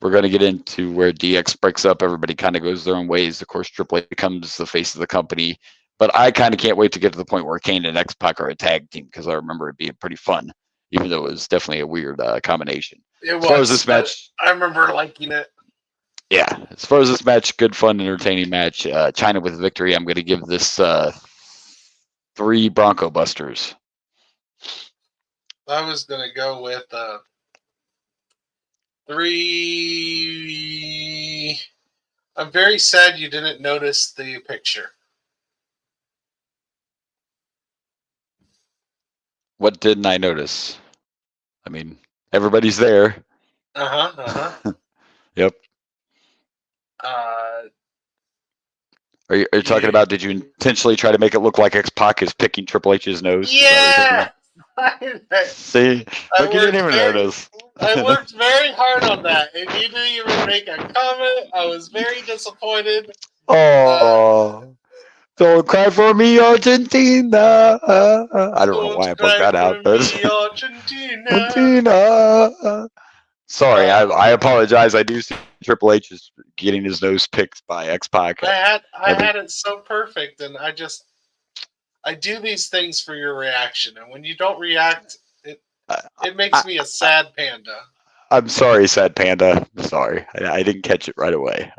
Speaker 3: We're gonna get into where DX breaks up. Everybody kind of goes their own ways. Of course, Triple H becomes the face of the company. But I kind of can't wait to get to the point where Kane and X-Pac are a tag team, because I remember it being pretty fun, even though it was definitely a weird combination.
Speaker 1: It was.
Speaker 3: As far as this match,
Speaker 1: I remember liking it.
Speaker 3: Yeah, as far as this match, good, fun, entertaining match. China with victory. I'm going to give this 3 Bronco Busters.
Speaker 1: I was going to go with 3. I'm very sad you didn't notice the picture.
Speaker 3: What didn't I notice? I mean, everybody's there. Yep. Are you talking about, did you intentionally try to make it look like X-Pac is picking Triple H's nose?
Speaker 1: Yeah!
Speaker 3: See? Look, you didn't even notice.
Speaker 1: I worked very hard on that, and you didn't even make a comment. I was very disappointed.
Speaker 3: Oh, don't cry for me, Argentina. I don't know why I broke that out, but Argentina. Sorry, I apologize. I do see Triple H is getting his nose picked by X-Pac.
Speaker 1: I had it so perfect, and I do these things for your reaction, and when you don't react, it makes me a sad panda.
Speaker 3: I'm sorry, sad panda. Sorry, I didn't catch it right away.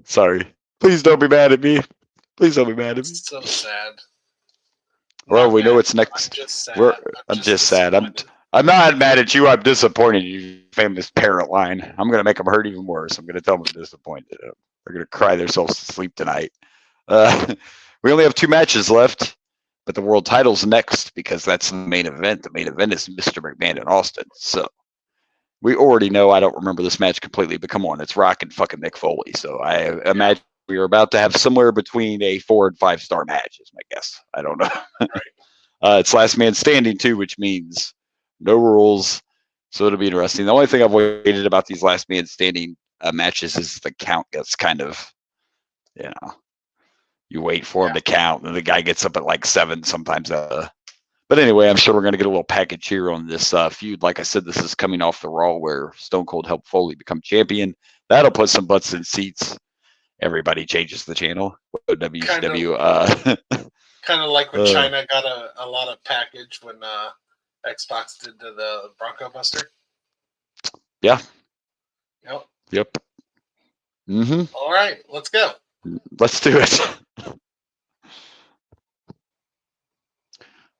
Speaker 3: Sorry. Please don't be mad at me. Please don't be mad at me.
Speaker 1: It's so sad.
Speaker 3: Well, we know what's next. I'm just sad. I'm not mad at you. I'm disappointed. You famous parrot line. I'm gonna make them hurt even worse. I'm gonna tell them I'm disappointed. They're gonna cry themselves to sleep tonight. We only have 2 matches left, but the world title's next, because that's the main event. The main event is Mr. McMahon and Austin. So we already know. I don't remember this match completely, but come on, it's Rock and fucking Mick Foley. So I imagine we are about to have somewhere between a 4 and 5 star match, is my guess. I don't know. It's last man standing too, which means no rules. So it'll be interesting. The only thing I've waited about these last man standing matches is the count gets kind of, you wait for him to count, and the guy gets up at like 7 sometimes. But anyway, I'm sure we're going to get a little package here on this feud. Like I said, this is coming off the Raw where Stone Cold helped Foley become champion. That'll put some butts in seats. Everybody changes the channel. WCW.
Speaker 1: Kind of like when China got a lot of package when Xbox did the Bronco Buster.
Speaker 3: Yeah.
Speaker 1: Yep.
Speaker 3: Mm-hmm.
Speaker 1: All right, let's go.
Speaker 3: Let's do it.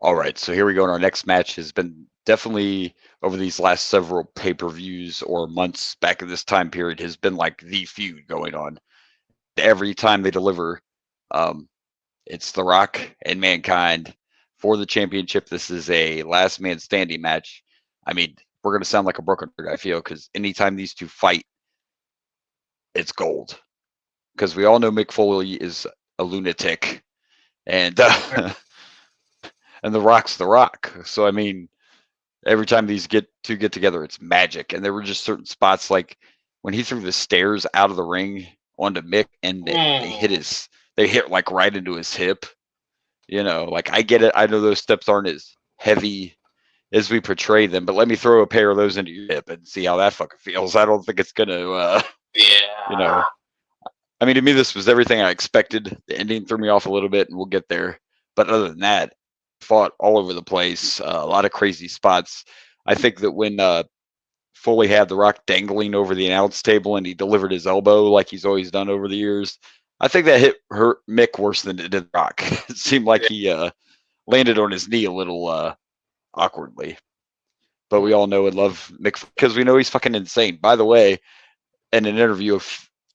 Speaker 3: All right, so here we go. And our next match has been definitely over these last several pay-per-views or months back in this time period has been like the feud going on. Every time they deliver, it's The Rock and Mankind for the championship. This is a last man standing match. I mean, we're going to sound like a broken record, I feel, because anytime these two fight, it's gold. Because we all know Mick Foley is a lunatic. And and The Rock's The Rock. So, I mean, every time these get together, it's magic. And there were just certain spots like when he threw the stairs out of the ring onto Mick and they hit like right into his hip. You know, like I get it. I know those steps aren't as heavy as we portray them, but let me throw a pair of those into your hip and see how that fucking feels. I don't think it's going to, you know, I mean, to me, this was everything I expected. The ending threw me off a little bit and we'll get there. But other than that, fought all over the place, a lot of crazy spots. I think that when Foley had The Rock dangling over the announce table and he delivered his elbow like he's always done over the years, I think that hurt Mick worse than it did The Rock. It seemed like he landed on his knee a little awkwardly. But we all know and love Mick because we know he's fucking insane. By the way, in an interview I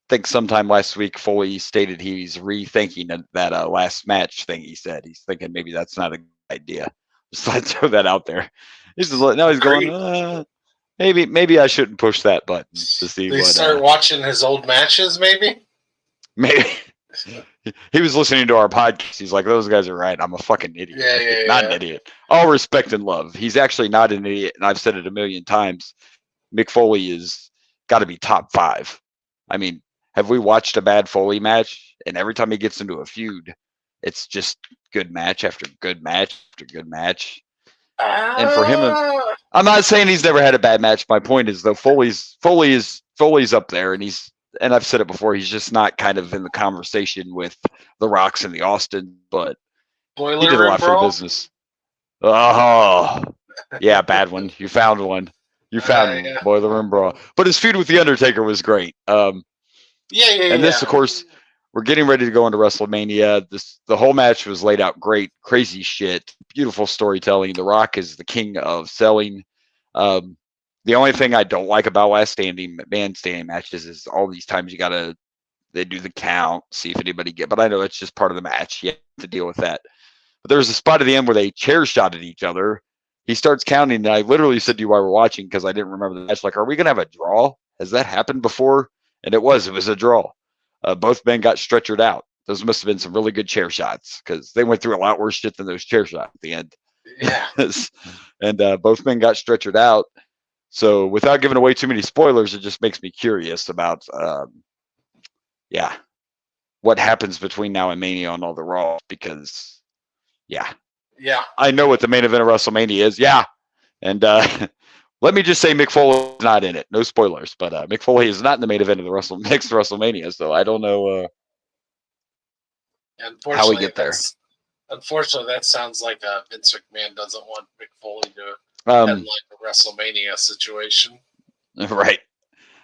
Speaker 3: think sometime last week, Foley stated he's rethinking that last match thing he said. He's thinking maybe that's not a good idea. Just let throw that out there. Now he's going, maybe I shouldn't push that button to see
Speaker 1: they
Speaker 3: what.
Speaker 1: Start watching his old matches, maybe?
Speaker 3: Maybe. He was listening to our podcast. He's like, those guys are right. I'm a fucking idiot. Not an idiot. All respect and love. He's actually not an idiot, and I've said it a million times. Mick Foley is got to be top 5. I mean, have we watched a bad Foley match? And every time he gets into a feud, it's just good match after good match after good match. And for him, I'm not saying he's never had a bad match. My point is, though, Foley's up there, and I've said it before, he's just not kind of in the conversation with the Rocks and the Austin, but
Speaker 1: Boiler
Speaker 3: he did a lot for the business. Oh, yeah, bad one. You found one. You found Boiler Room Brawl. But his feud with The Undertaker was great. And this, of course, we're getting ready to go into WrestleMania. The whole match was laid out great, crazy shit, beautiful storytelling. The Rock is the king of selling. The only thing I don't like about last man standing matches is all these times they do the count, see if anybody but I know it's just part of the match. You have to deal with that. But there was a spot at the end where they chair shot at each other. He starts counting, and I literally said to you while we're watching, because I didn't remember the match, like, are we going to have a draw? Has that happened before? And it was a draw. Both men got stretchered out. Those must have been some really good chair shots, because they went through a lot worse shit than those chair shots at the end.
Speaker 1: Yeah.
Speaker 3: And both men got stretchered out. So without giving away too many spoilers, it just makes me curious about, what happens between now and Mania on all the Raw, because, I know what the main event of WrestleMania is. Yeah. And let me just say Mick Foley is not in it. No spoilers, but Mick Foley is not in the main event of the next WrestleMania, so I don't know how we get there.
Speaker 1: Unfortunately, that sounds like Vince McMahon doesn't want Mick Foley to headline the WrestleMania situation.
Speaker 3: Right.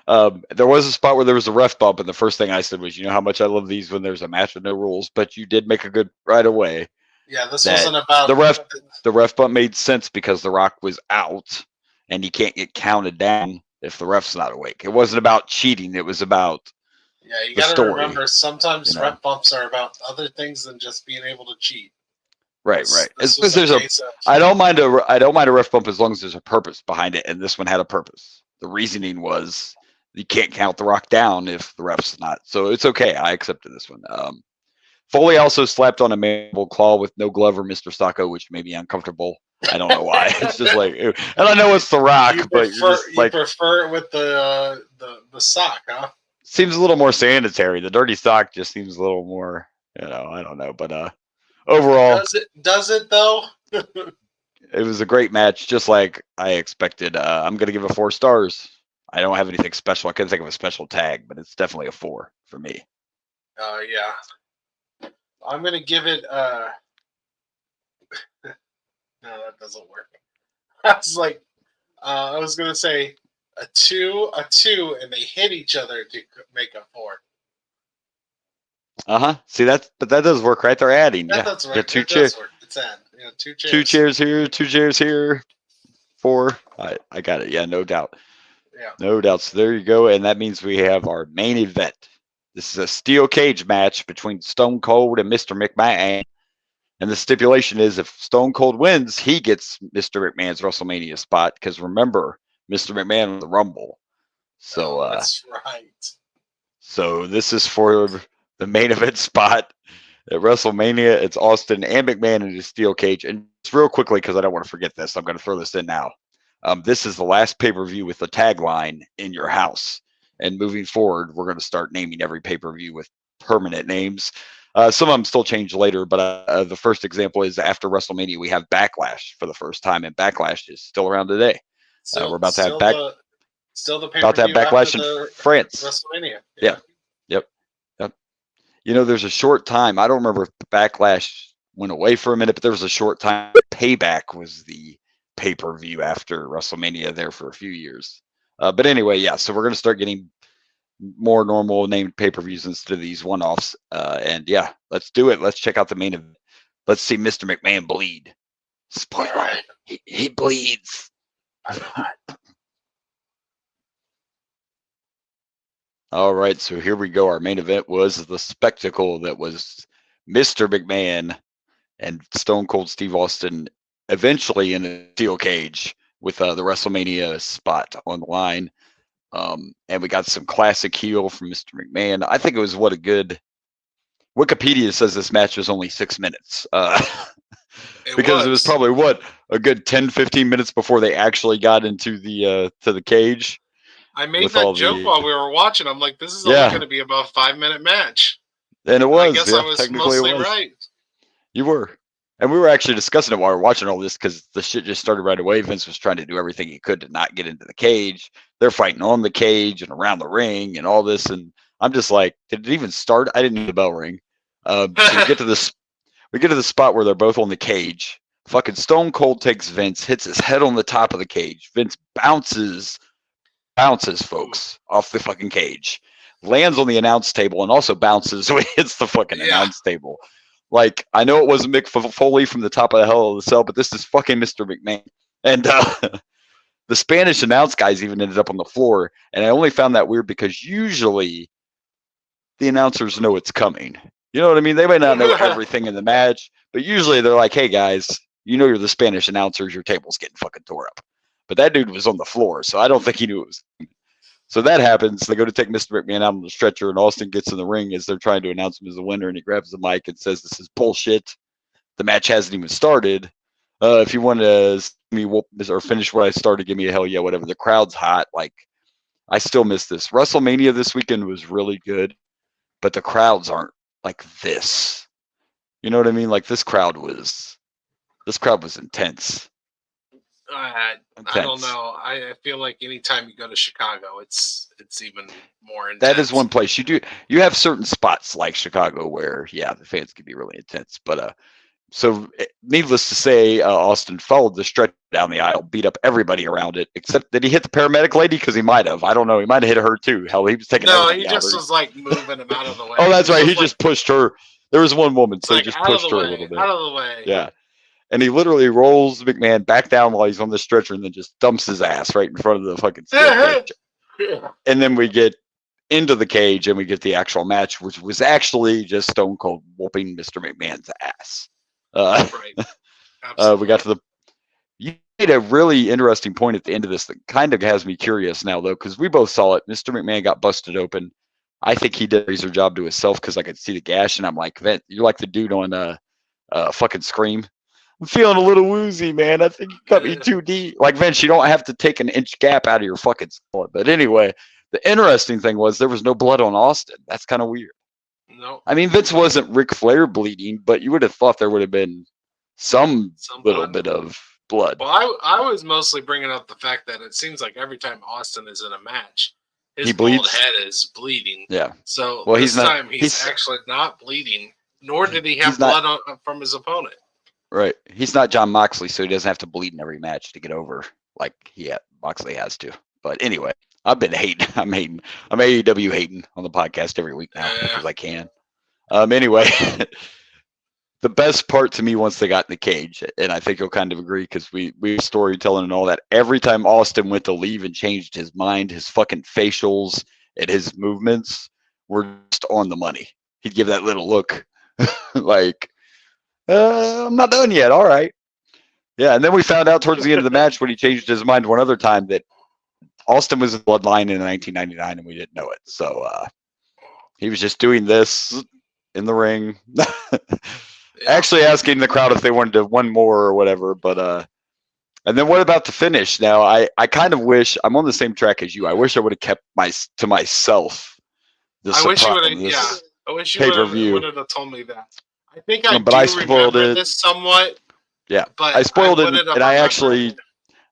Speaker 3: There was a spot where there was a ref bump, and the first thing I said was, you know how much I love these when there's a match with no rules, but you did make a good right away.
Speaker 1: Yeah, this wasn't about
Speaker 3: the ref bump made sense because The Rock was out, and he can't get counted down if the ref's not awake. It wasn't about cheating. It was about
Speaker 1: you got to remember, sometimes ref bumps are about other things than just being able to cheat.
Speaker 3: Right. I don't mind a ref bump as long as there's a purpose behind it, and this one had a purpose. The reasoning was you can't count The Rock down if the ref's not. So it's okay. I accepted this one. Foley also slapped on a mandible claw with no glove or Mr. Sacco, which made me uncomfortable. I don't know why. It's just like, ew. And I know it's The Rock, you
Speaker 1: prefer it with the sock, huh?
Speaker 3: Seems a little more sanitary. The dirty sock just seems a little more, I don't know. But overall,
Speaker 1: does it though?
Speaker 3: It was a great match, just like I expected. I'm gonna give it 4 stars. I don't have anything special. I couldn't think of a special tag, but it's definitely a 4 for me.
Speaker 1: Yeah. I'm gonna give it. No, that doesn't work. I was like, I was gonna say a 2, and they hit each other to make a 4.
Speaker 3: See but that does work, right? They're adding.
Speaker 1: That
Speaker 3: Yeah,
Speaker 1: does work.
Speaker 3: get 2
Speaker 1: That
Speaker 3: chairs.
Speaker 1: does work. It's add. 2 chairs.
Speaker 3: 2 chairs here, 2 chairs here. 4. I got it. Yeah, no doubt.
Speaker 1: Yeah.
Speaker 3: No doubt. So there you go, and that means we have our main event. This is a steel cage match between Stone Cold and Mr. McMahon. And the stipulation is if Stone Cold wins, he gets Mr. McMahon's WrestleMania spot. Because remember, Mr. McMahon won the Rumble. So
Speaker 1: that's right.
Speaker 3: So this is for the main event spot at WrestleMania. It's Austin and McMahon in a steel cage. And just real quickly, because I don't want to forget this, I'm going to throw this in now. This is the last pay-per-view with the tagline "In Your House." And moving forward, we're going to start naming every pay-per-view with permanent names. Some of them still change later, but the first example is after WrestleMania, we have Backlash for the first time, and Backlash is still around today. We're about to have
Speaker 1: still the
Speaker 3: about to have Backlash in France.
Speaker 1: WrestleMania.
Speaker 3: Yeah. Yep. There's a short time. I don't remember if Backlash went away for a minute, but there was a short time. Payback was the pay-per-view after WrestleMania there for a few years. But anyway, yeah. So we're going to start getting more normal named pay-per-views instead of these one-offs. And yeah, let's do it. Let's check out the main event. Let's see Mr. McMahon bleed. Spoiler: he bleeds. All right, so here we go. Our main event was the spectacle that was Mr. McMahon and Stone Cold Steve Austin eventually in a steel cage with the WrestleMania spot on the line. And we got some classic heel from Mr. McMahon. I think it was what a good. Wikipedia says this match was only 6 minutes. Because it was probably a good 10, 15 minutes before they actually got into the to the cage.
Speaker 1: I made that joke while we were watching. I'm like, this is only going to be about a 5-minute match.
Speaker 3: And it was.
Speaker 1: I guess I was mostly right.
Speaker 3: You were. And we were actually discussing it while we were watching all this because the shit just started right away. Vince was trying to do everything he could to not get into the cage. They're fighting on the cage and around the ring and all this. And I'm just like, did it even start? I didn't hear the bell ring. So we get to the spot where they're both on the cage. Fucking Stone Cold takes Vince, hits his head on the top of the cage. Vince bounces, folks, off the fucking cage, lands on the announce table, and also bounces when he hits the fucking announce table. Like, I know it wasn't Mick Foley from the top of the Hell of the Cell, but this is fucking Mr. McMahon. And the Spanish announce guys even ended up on the floor. And I only found that weird because usually the announcers know it's coming. You know what I mean? They might not know everything in the match, but usually they're like, hey, guys, you're the Spanish announcers. Your table's getting fucking tore up. But that dude was on the floor, so I don't think he knew it was. So that happens. They go to take Mr. McMahon out on the stretcher, and Austin gets in the ring as they're trying to announce him as a winner, and he grabs the mic and says, this is bullshit. The match hasn't even started. If you want to see me or finish what I started, give me a hell yeah, whatever. The crowd's hot. Like, I still miss this. WrestleMania this weekend was really good, but the crowds aren't like this. You know what I mean? Like, this crowd was intense.
Speaker 1: I don't know. I feel like anytime you go to Chicago, it's even more intense.
Speaker 3: That is one place you have certain spots like Chicago where the fans can be really intense. But so needless to say, Austin followed the stretch down the aisle, beat up everybody around it, except that he hit the paramedic lady because he might have. I don't know. He might have hit her too. Hell, he was taking.
Speaker 1: No, he just was like moving him out of the way.
Speaker 3: Oh, that's right. He just pushed her. There was one woman, so he just pushed her a little bit.
Speaker 1: Out of the way.
Speaker 3: Yeah. And he literally rolls McMahon back down while he's on the stretcher and then just dumps his ass right in front of the fucking steel cage. And then we get into the cage and we get the actual match, which was actually just Stone Cold whooping Mr. McMahon's ass.
Speaker 1: Right.
Speaker 3: We got to you made a really interesting point at the end of this that kind of has me curious now, though, because we both saw it. Mr. McMahon got busted open. I think he did a razor job to himself because I could see the gash, and I'm like, Vent, you're like the dude on fucking Scream. I'm feeling a little woozy, man. I think you cut me too deep. Like, Vince, you don't have to take an inch gap out of your fucking skull. But anyway, the interesting thing was there was no blood on Austin. That's kind of weird.
Speaker 1: No.
Speaker 3: I mean, Vince wasn't Ric Flair bleeding, but you would have thought there would have been some little bit of blood.
Speaker 1: Well, I was mostly bringing up the fact that it seems like every time Austin is in a match, his
Speaker 3: He
Speaker 1: bald
Speaker 3: bleeds?
Speaker 1: head is bleeding.
Speaker 3: Yeah.
Speaker 1: So
Speaker 3: Well,
Speaker 1: this
Speaker 3: he's not-
Speaker 1: time he's
Speaker 3: he's-
Speaker 1: actually not bleeding, nor did he have
Speaker 3: he's not-
Speaker 1: blood from his opponent.
Speaker 3: Right. He's not John Moxley, so he doesn't have to bleed in every match to get over like Moxley has to. But anyway, I've been hating. I'm hating. I'm AEW hating on the podcast every week now because I can. Anyway, the best part to me once they got in the cage, and I think you'll kind of agree because we storytelling and all that. Every time Austin went to leave and changed his mind, his fucking facials and his movements were just on the money. He'd give that little look, like, I'm not done yet. All right. Yeah, and then we found out towards the end of the match when he changed his mind one other time that Austin was in Bloodline in 1999 and we didn't know it. So he was just doing this in the ring. Actually asking the crowd if they wanted to one more or whatever. But and then what about the finish? Now I kind of wish I'm on the same track as you. I wish I would have kept to myself the
Speaker 1: I wish you would have.
Speaker 3: surprise.
Speaker 1: Yeah, I wish you
Speaker 3: pay-per-view.
Speaker 1: would have told me that. I think I
Speaker 3: But
Speaker 1: do
Speaker 3: I spoiled
Speaker 1: remember
Speaker 3: it.
Speaker 1: this somewhat.
Speaker 3: Yeah,
Speaker 1: But
Speaker 3: I spoiled it,
Speaker 1: wouldn't have
Speaker 3: and I
Speaker 1: remembered.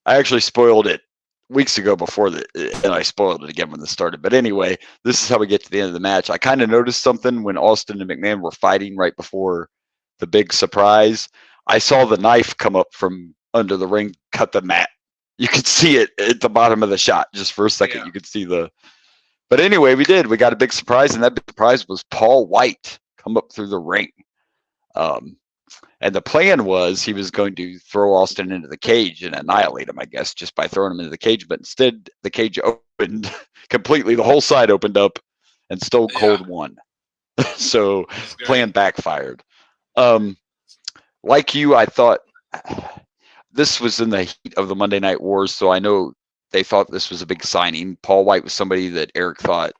Speaker 3: actually spoiled it weeks ago before and I spoiled it again when this started. But anyway, this is how we get to the end of the match. I kind of noticed something when Austin and McMahon were fighting right before the big surprise. I saw the knife come up from under the ring, cut the mat. You could see it at the bottom of the shot just for a second.
Speaker 1: Yeah.
Speaker 3: You could see But anyway, we got a big surprise, and that big surprise was Paul White come up through the ring. And the plan was he was going to throw Austin into the cage and annihilate him, I guess, just by throwing him into the cage. But instead, the cage opened completely. The whole side opened up, and Stone Cold won. So plan backfired. Like you, I thought this was in the heat of the Monday Night Wars, so I know they thought this was a big signing. Paul White was somebody that Eric thought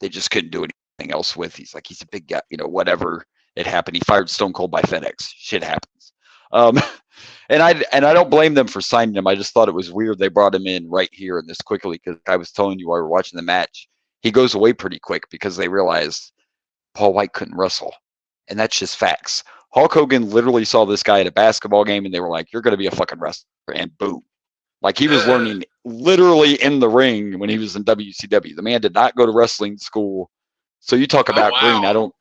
Speaker 3: they just couldn't do anything else with. He's a big guy, whatever. It happened. He fired Stone Cold by FedEx. Shit happens. And I don't blame them for signing him. I just thought it was weird they brought him in right here and this quickly because I was telling you while we were watching the match, he goes away pretty quick because they realized Paul White couldn't wrestle. And that's just facts. Hulk Hogan literally saw this guy at a basketball game and they were like, you're going to be a fucking wrestler. And boom. Like he was learning literally in the ring when he was in WCW. The man did not go to wrestling school. So you talk about green. I don't.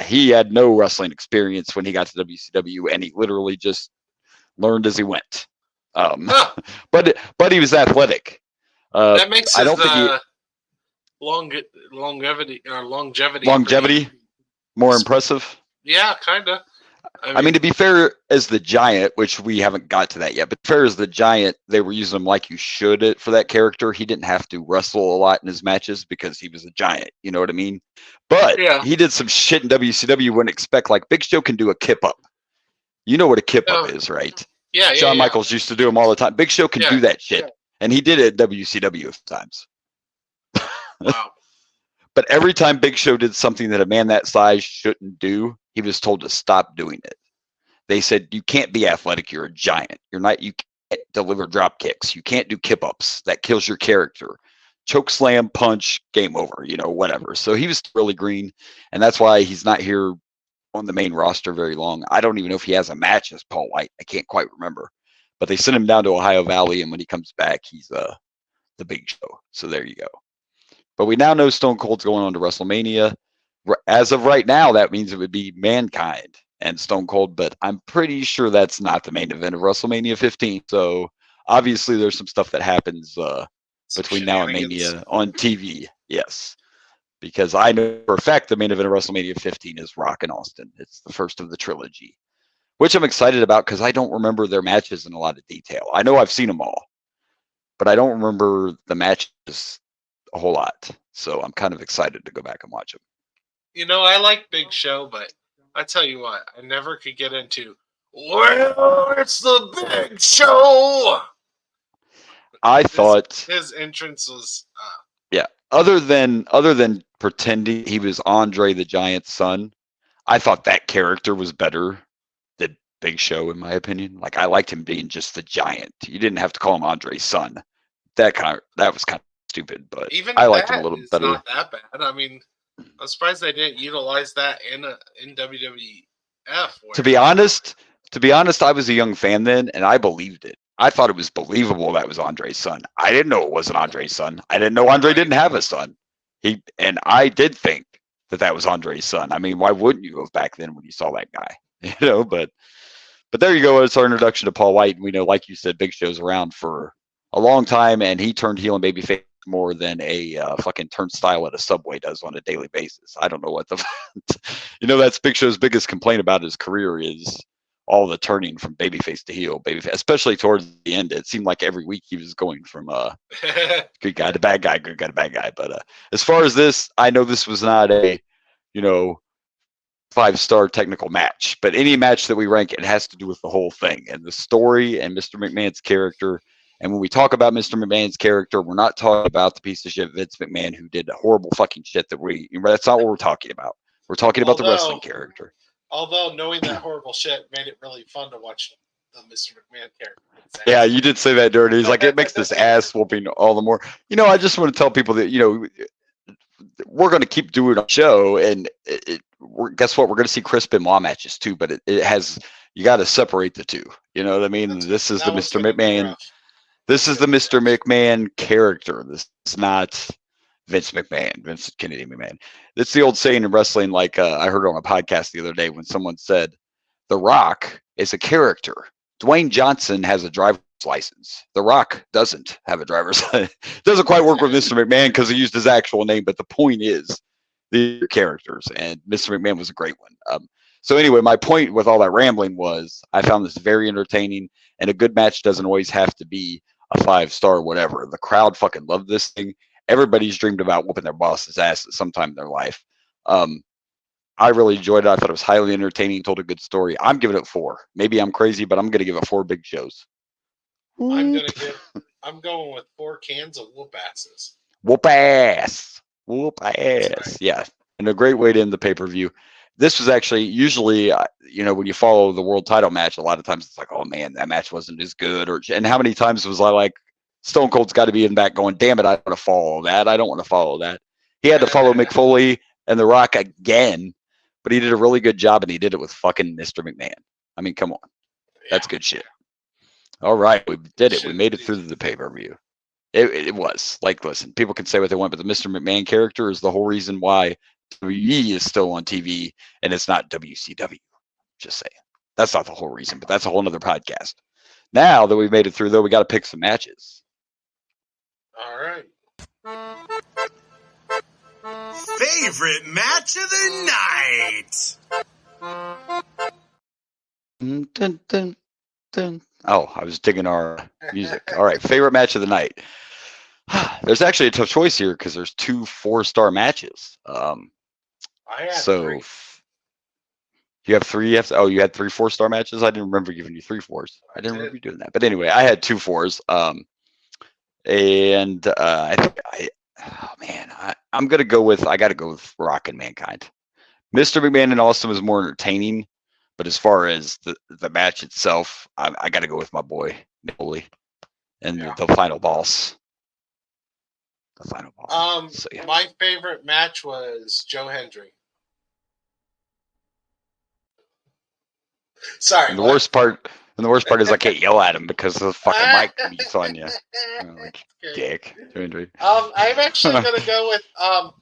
Speaker 3: He had no wrestling experience when he got to WCW, and he literally just learned as he went. But he was athletic.
Speaker 1: That makes
Speaker 3: I don't think longevity more impressive.
Speaker 1: Yeah, kind of.
Speaker 3: I mean, to be fair, as the Giant, which we haven't got to that yet, but fair as the Giant, they were using him like you should for that character. He didn't have to wrestle a lot in his matches because he was a Giant. You know what I mean? But he did some shit in WCW you wouldn't expect. Like Big Show can do a kip up. You know what a kip up is, right?
Speaker 1: Yeah.
Speaker 3: Shawn Michaels used to do them all the time. Big Show can do that shit, and he did it at WCW times.
Speaker 1: Wow.
Speaker 3: But every time Big Show did something that a man that size shouldn't do, he was told to stop doing it. They said, you can't be athletic. You're a giant. You can't deliver drop kicks. You can't do kip ups. That kills your character. Choke slam, punch, game over, whatever. So he was really green. And that's why he's not here on the main roster very long. I don't even know if he has a match as Paul White. I can't quite remember. But they sent him down to Ohio Valley. And when he comes back, he's the Big Show. So there you go. But we now know Stone Cold's going on to WrestleMania. As of right now, that means it would be Mankind and Stone Cold, but I'm pretty sure that's not the main event of WrestleMania 15. So obviously there's some stuff that happens between now and Mania on TV. Yes. Because I know for a fact the main event of WrestleMania 15 is Rock and Austin. It's the first of the trilogy, which I'm excited about because I don't remember their matches in a lot of detail. I know I've seen them all, but I don't remember the matches a whole lot. So I'm kind of excited to go back and watch them.
Speaker 1: I like Big Show, but I tell you what, I never could get into, well, it's the Big Show.
Speaker 3: I thought
Speaker 1: his entrance was
Speaker 3: other than pretending he was Andre the Giant's son, I thought that character was better than Big Show in my opinion. Like I liked him being just the Giant. You didn't have to call him Andre's son. That was kind of stupid, but
Speaker 1: even
Speaker 3: I liked him a little better.
Speaker 1: Not that bad. I mean, I'm surprised they didn't utilize that in WWF.
Speaker 3: To be honest, To be honest, I was a young fan then, and I believed it. I thought it was believable that was Andre's son. I didn't know it wasn't Andre's son. I didn't know Andre didn't have a son. I did think that was Andre's son. I mean, why wouldn't you have back then when you saw that guy? But there you go. It's our introduction to Paul White, and we know, like you said, Big Show's around for a long time, and he turned heel and babyface more than a fucking turnstile at a Subway does on a daily basis. I don't know what the, that's Big Show's biggest complaint about his career is all the turning from babyface to heel, babyface, especially towards the end. It seemed like every week he was going from good guy to bad guy, good guy to bad guy. But as far as this, I know this was not a, 5-star technical match, but any match that we rank, it has to do with the whole thing and the story and Mr. McMahon's character. And when we talk about Mr. McMahon's character, we're not talking about the piece of shit Vince McMahon who did horrible fucking shit that's not what we're talking about. We're talking about the wrestling character.
Speaker 1: Although knowing that horrible shit made it really fun to watch the Mr. McMahon character.
Speaker 3: Yeah, you did say that, Dirty. He's like, it makes this ass whooping all the more. I just want to tell people that, we're going to keep doing a show, and guess what? We're going to see Chris Benoit matches too, but it has, you got to separate the two. You know what I mean? This is the Mr. McMahon. This is the Mr. McMahon character. This is not Vince McMahon, Vince Kennedy McMahon. It's the old saying in wrestling, like I heard on a podcast the other day when someone said, The Rock is a character. Dwayne Johnson has a driver's license. The Rock doesn't have a driver's license. Doesn't quite work with Mr. McMahon because he used his actual name, but the point is the characters, and Mr. McMahon was a great one. So anyway, my point with all that rambling was I found this very entertaining, and a good match doesn't always have to be a 5-star whatever. The crowd fucking loved this thing. Everybody's dreamed about whooping their boss's ass at some time in their life. I really enjoyed it. I thought it was highly entertaining, told a good story. I'm giving it 4. Maybe I'm crazy, but I'm going to give it 4 Big Shows.
Speaker 1: I'm going with 4 cans of whoop asses.
Speaker 3: Whoop ass. Whoop ass. Right. Yeah. And a great way to end the pay-per-view. This was actually usually, when you follow the world title match, a lot of times it's like, oh man, that match wasn't as good. And how many times was I like, Stone Cold's got to be in back going, damn it, I don't want to follow that. I don't want to follow that. He had to follow Mick Foley and The Rock again, but he did a really good job, and he did it with fucking Mr. McMahon. I mean, come on. That's good shit. All right, we did it. We made it through the pay-per-view. It was. Like, listen, people can say what they want, but the Mr. McMahon character is the whole reason why WWE is still on TV, and it's not WCW. Just saying. That's not the whole reason, but that's a whole nother podcast. Now that we've made it through, though, we got to pick some matches.
Speaker 1: All right.
Speaker 2: Favorite match of the night.
Speaker 3: Dun, dun, dun. Oh, I was digging our music. All right, favorite match of the night. There's actually a tough choice here because there's 2 4-star matches.
Speaker 1: I had 3.
Speaker 3: You have 3. You had 3 4-star matches. I didn't remember giving you 3 4s. I didn't remember you doing that. But anyway, I had 2 4s. I'm gonna go with. I got to go with Rock and Mankind. Mr. McMahon and Austin was more entertaining, but as far as the match itself, I got to go with my boy Foley and the final boss. The final boss. So, yeah.
Speaker 1: My favorite match was Joe Hendry. Sorry.
Speaker 3: And the worst part is I can't yell at him because the fucking mic beats on you. Dick.
Speaker 1: I'm actually gonna go with.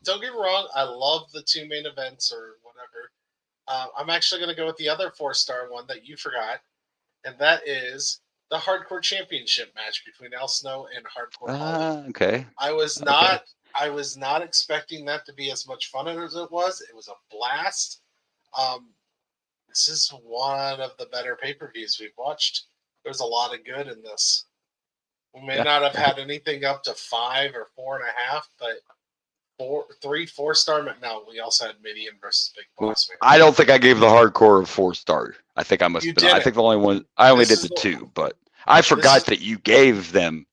Speaker 1: Don't get me wrong. I love the 2 main events or whatever. I'm actually gonna go with the other 4-star one that you forgot, and that is the Hardcore Championship match between Al Snow and Hardcore Holly.
Speaker 3: Okay.
Speaker 1: I was not expecting that to be as much fun as it was. It was a blast. This is one of the better pay-per-views we've watched. There's a lot of good in this. We may not have had anything up to 5 or 4.5, but 3 4-star. No, we also had Midian versus Big Boss Man.
Speaker 3: I don't think I gave the Hardcore a 4-star. I think I must have been. I think the only one I only did the 2, but I forgot that you gave them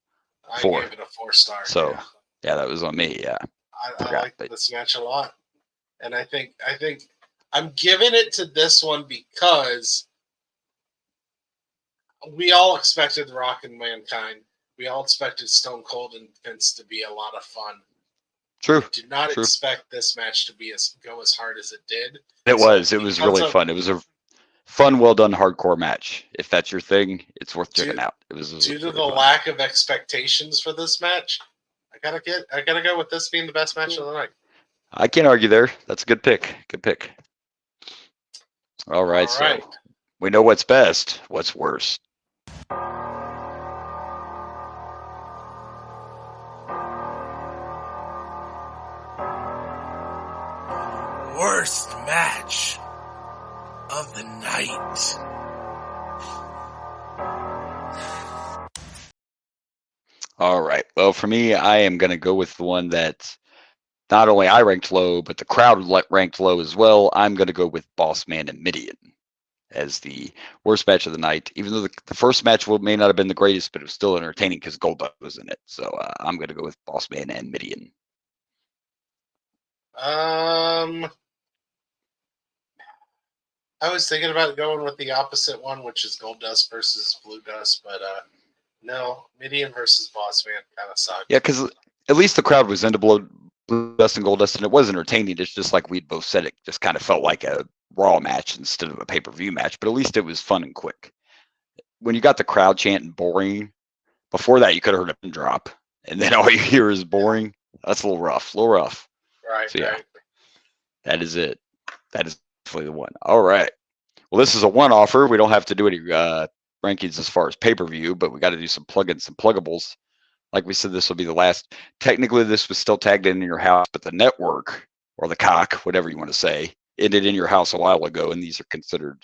Speaker 3: 4.
Speaker 1: I gave it a 4-star.
Speaker 3: So yeah, that was on me. Yeah,
Speaker 1: I like this match a lot, and I think I'm giving it to this one because we all expected Rock and Mankind. We all expected Stone Cold and Vince to be a lot of fun.
Speaker 3: True.
Speaker 1: I did not expect this match to go as hard as it did.
Speaker 3: It was really fun. It was fun, well done, hardcore match. If that's your thing, it's worth checking out. It was
Speaker 1: due to
Speaker 3: really
Speaker 1: the
Speaker 3: fun.
Speaker 1: lack of expectations for this match. I gotta go with this being the best match of the night.
Speaker 3: I can't argue there. That's a good pick. Good pick. All right, so we know what's best. What's worst?
Speaker 2: Worst match of the night.
Speaker 3: All right. Well, for me, I am going to go with the one that not only I ranked low, but the crowd ranked low as well. I'm going to go with Boss Man and Midian as the worst match of the night. Even though the first match may not have been the greatest, but it was still entertaining because Goldust was in it. So I'm going to go with Boss Man and Midian.
Speaker 1: I was thinking about going with the opposite one, which is Goldust versus Blue Dust, but no, Midian versus Boss Man kind of sucked.
Speaker 3: Yeah, because at least the crowd was into Blue Dust and Goldust, and it was entertaining. It's just like we'd both said, it just kind of felt like a Raw match instead of a pay-per-view match, but at least it was fun and quick. When you got the crowd chanting boring, before that you could have heard a pin drop, and then all you hear is boring. That's a little rough.
Speaker 1: Right,
Speaker 3: so, yeah,
Speaker 1: right.
Speaker 3: That is it. That is definitely the one. All right. Well, this is a one-offer. We don't have to do any rankings as far as pay-per-view, but we got to do some plugins, some pluggables. Like we said, this will be the last. Technically, this was still tagged in your house, but the network or the cock, whatever you want to say, ended in your house a while ago, and these are considered,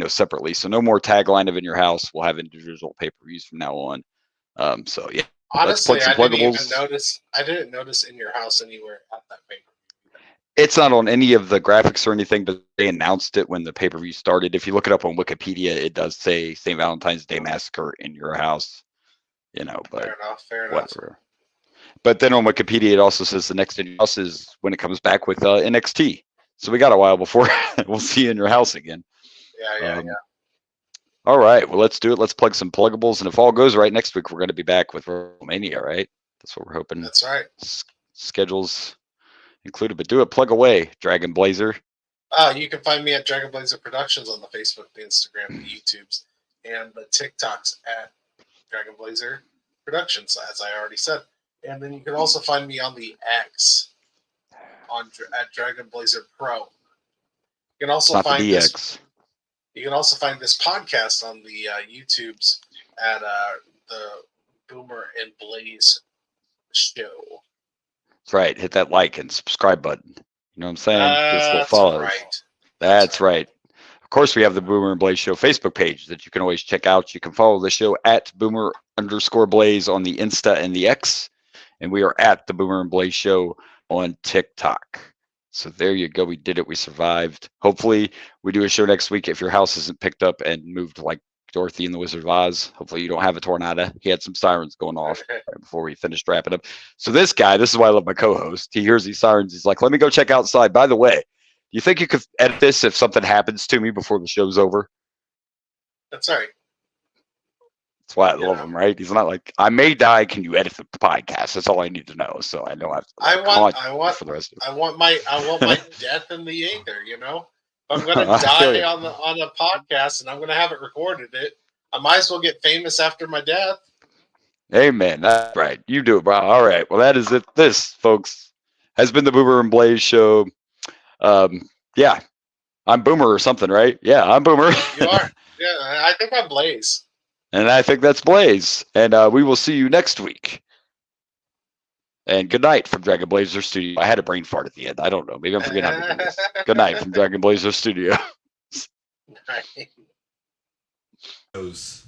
Speaker 3: separately. So no more tagline of in your house. We'll have individual pay-per-views from now on. So yeah.
Speaker 1: Honestly,
Speaker 3: let's plug some pluggables.
Speaker 1: I didn't notice in your house anywhere at that pay-per-view.
Speaker 3: It's not on any of the graphics or anything, but they announced it when the pay-per-view started. If you look it up on Wikipedia, it does say St. Valentine's Day Massacre in your house. But
Speaker 1: fair enough.
Speaker 3: Whatever. But then on Wikipedia, it also says the next in your house is when it comes back with NXT. So we got a while before we'll see you in your house again.
Speaker 1: Yeah.
Speaker 3: All right. Well, let's do it. Let's plug some pluggables. And if all goes right, next week, we're going to be back with WrestleMania, right? That's what we're hoping.
Speaker 1: That's right.
Speaker 3: Schedules included, but do it. Plug away, Dragon Blazer.
Speaker 1: You can find me at Dragon Blazer Productions on the Facebook, the Instagram, the YouTubes, and the TikToks at Dragon Blazer Productions, as I already said. And then you can also find me on the X at Dragon Blazer Pro. You can also find this. You can also find this podcast on the YouTubes at the Boomer and Blaze Show.
Speaker 3: That's right. Hit that like and subscribe button. You know what I'm saying?
Speaker 1: That's right.
Speaker 3: That's right. Of course, we have the Boomer and Blaze Show Facebook page that you can always check out. You can follow the show at Boomer_Blaze on the Insta and the X. And we are at the Boomer and Blaze Show on TikTok. So there you go. We did it. We survived. Hopefully, we do a show next week. If your house isn't picked up and moved like Dorothy and the Wizard of Oz, hopefully you don't have a tornado. He had some sirens going off right before we finished wrapping up. So this is why I love my co-host. He hears these sirens. He's like, let me go check outside. By the way, do you think you could edit this if something happens to me before the show's over?
Speaker 1: That's right.
Speaker 3: That's why I love him, right? He's not like, I may die. Can you edit the podcast? That's all I need to know. So I know I
Speaker 1: want my death in the aether. If I'm gonna die on the podcast and I'm gonna have it recorded, I might as well get famous after my death.
Speaker 3: Amen. That's right. You do it, bro. All right. Well, that is it. This, folks, has been the Boomer and Blaze Show. Yeah, I'm Boomer or something, right? Yeah, I'm Boomer.
Speaker 1: You are. Yeah, I think I'm Blaze.
Speaker 3: And I think that's Blaze. And we will see you next week. And good night from Dragon Blazer Studio. I had a brain fart at the end. I don't know. Maybe I'm forgetting how to do this. Good night from Dragon Blazer Studio.
Speaker 2: Those.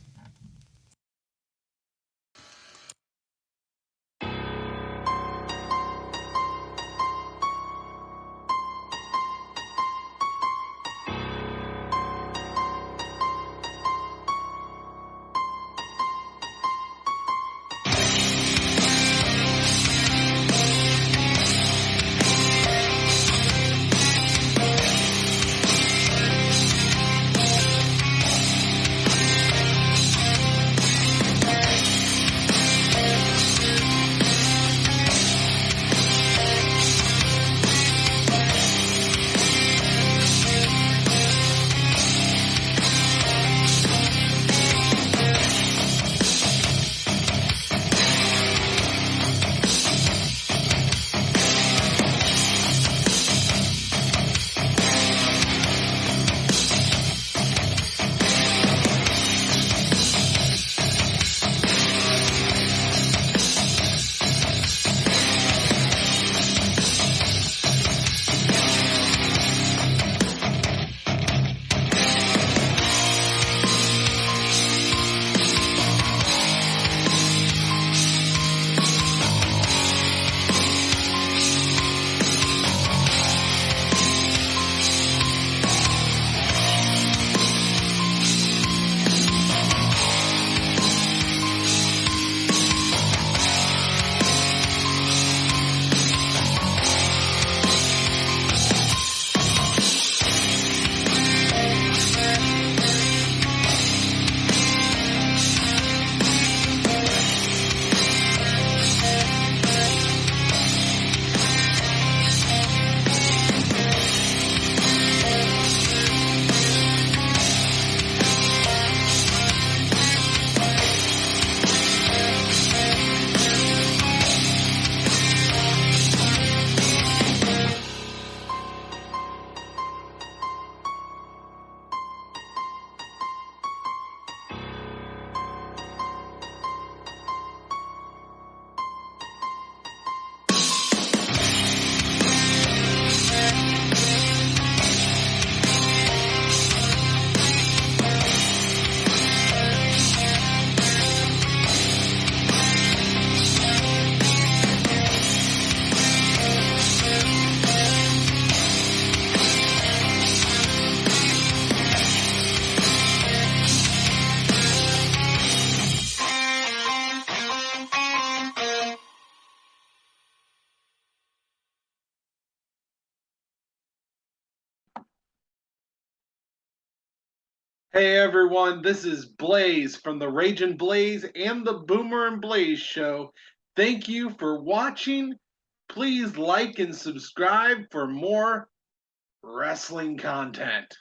Speaker 5: Hey everyone, this is Blaze from the Raging Blaze and the Boomer and Blaze show. Thank you for watching. Please like and subscribe for more wrestling content.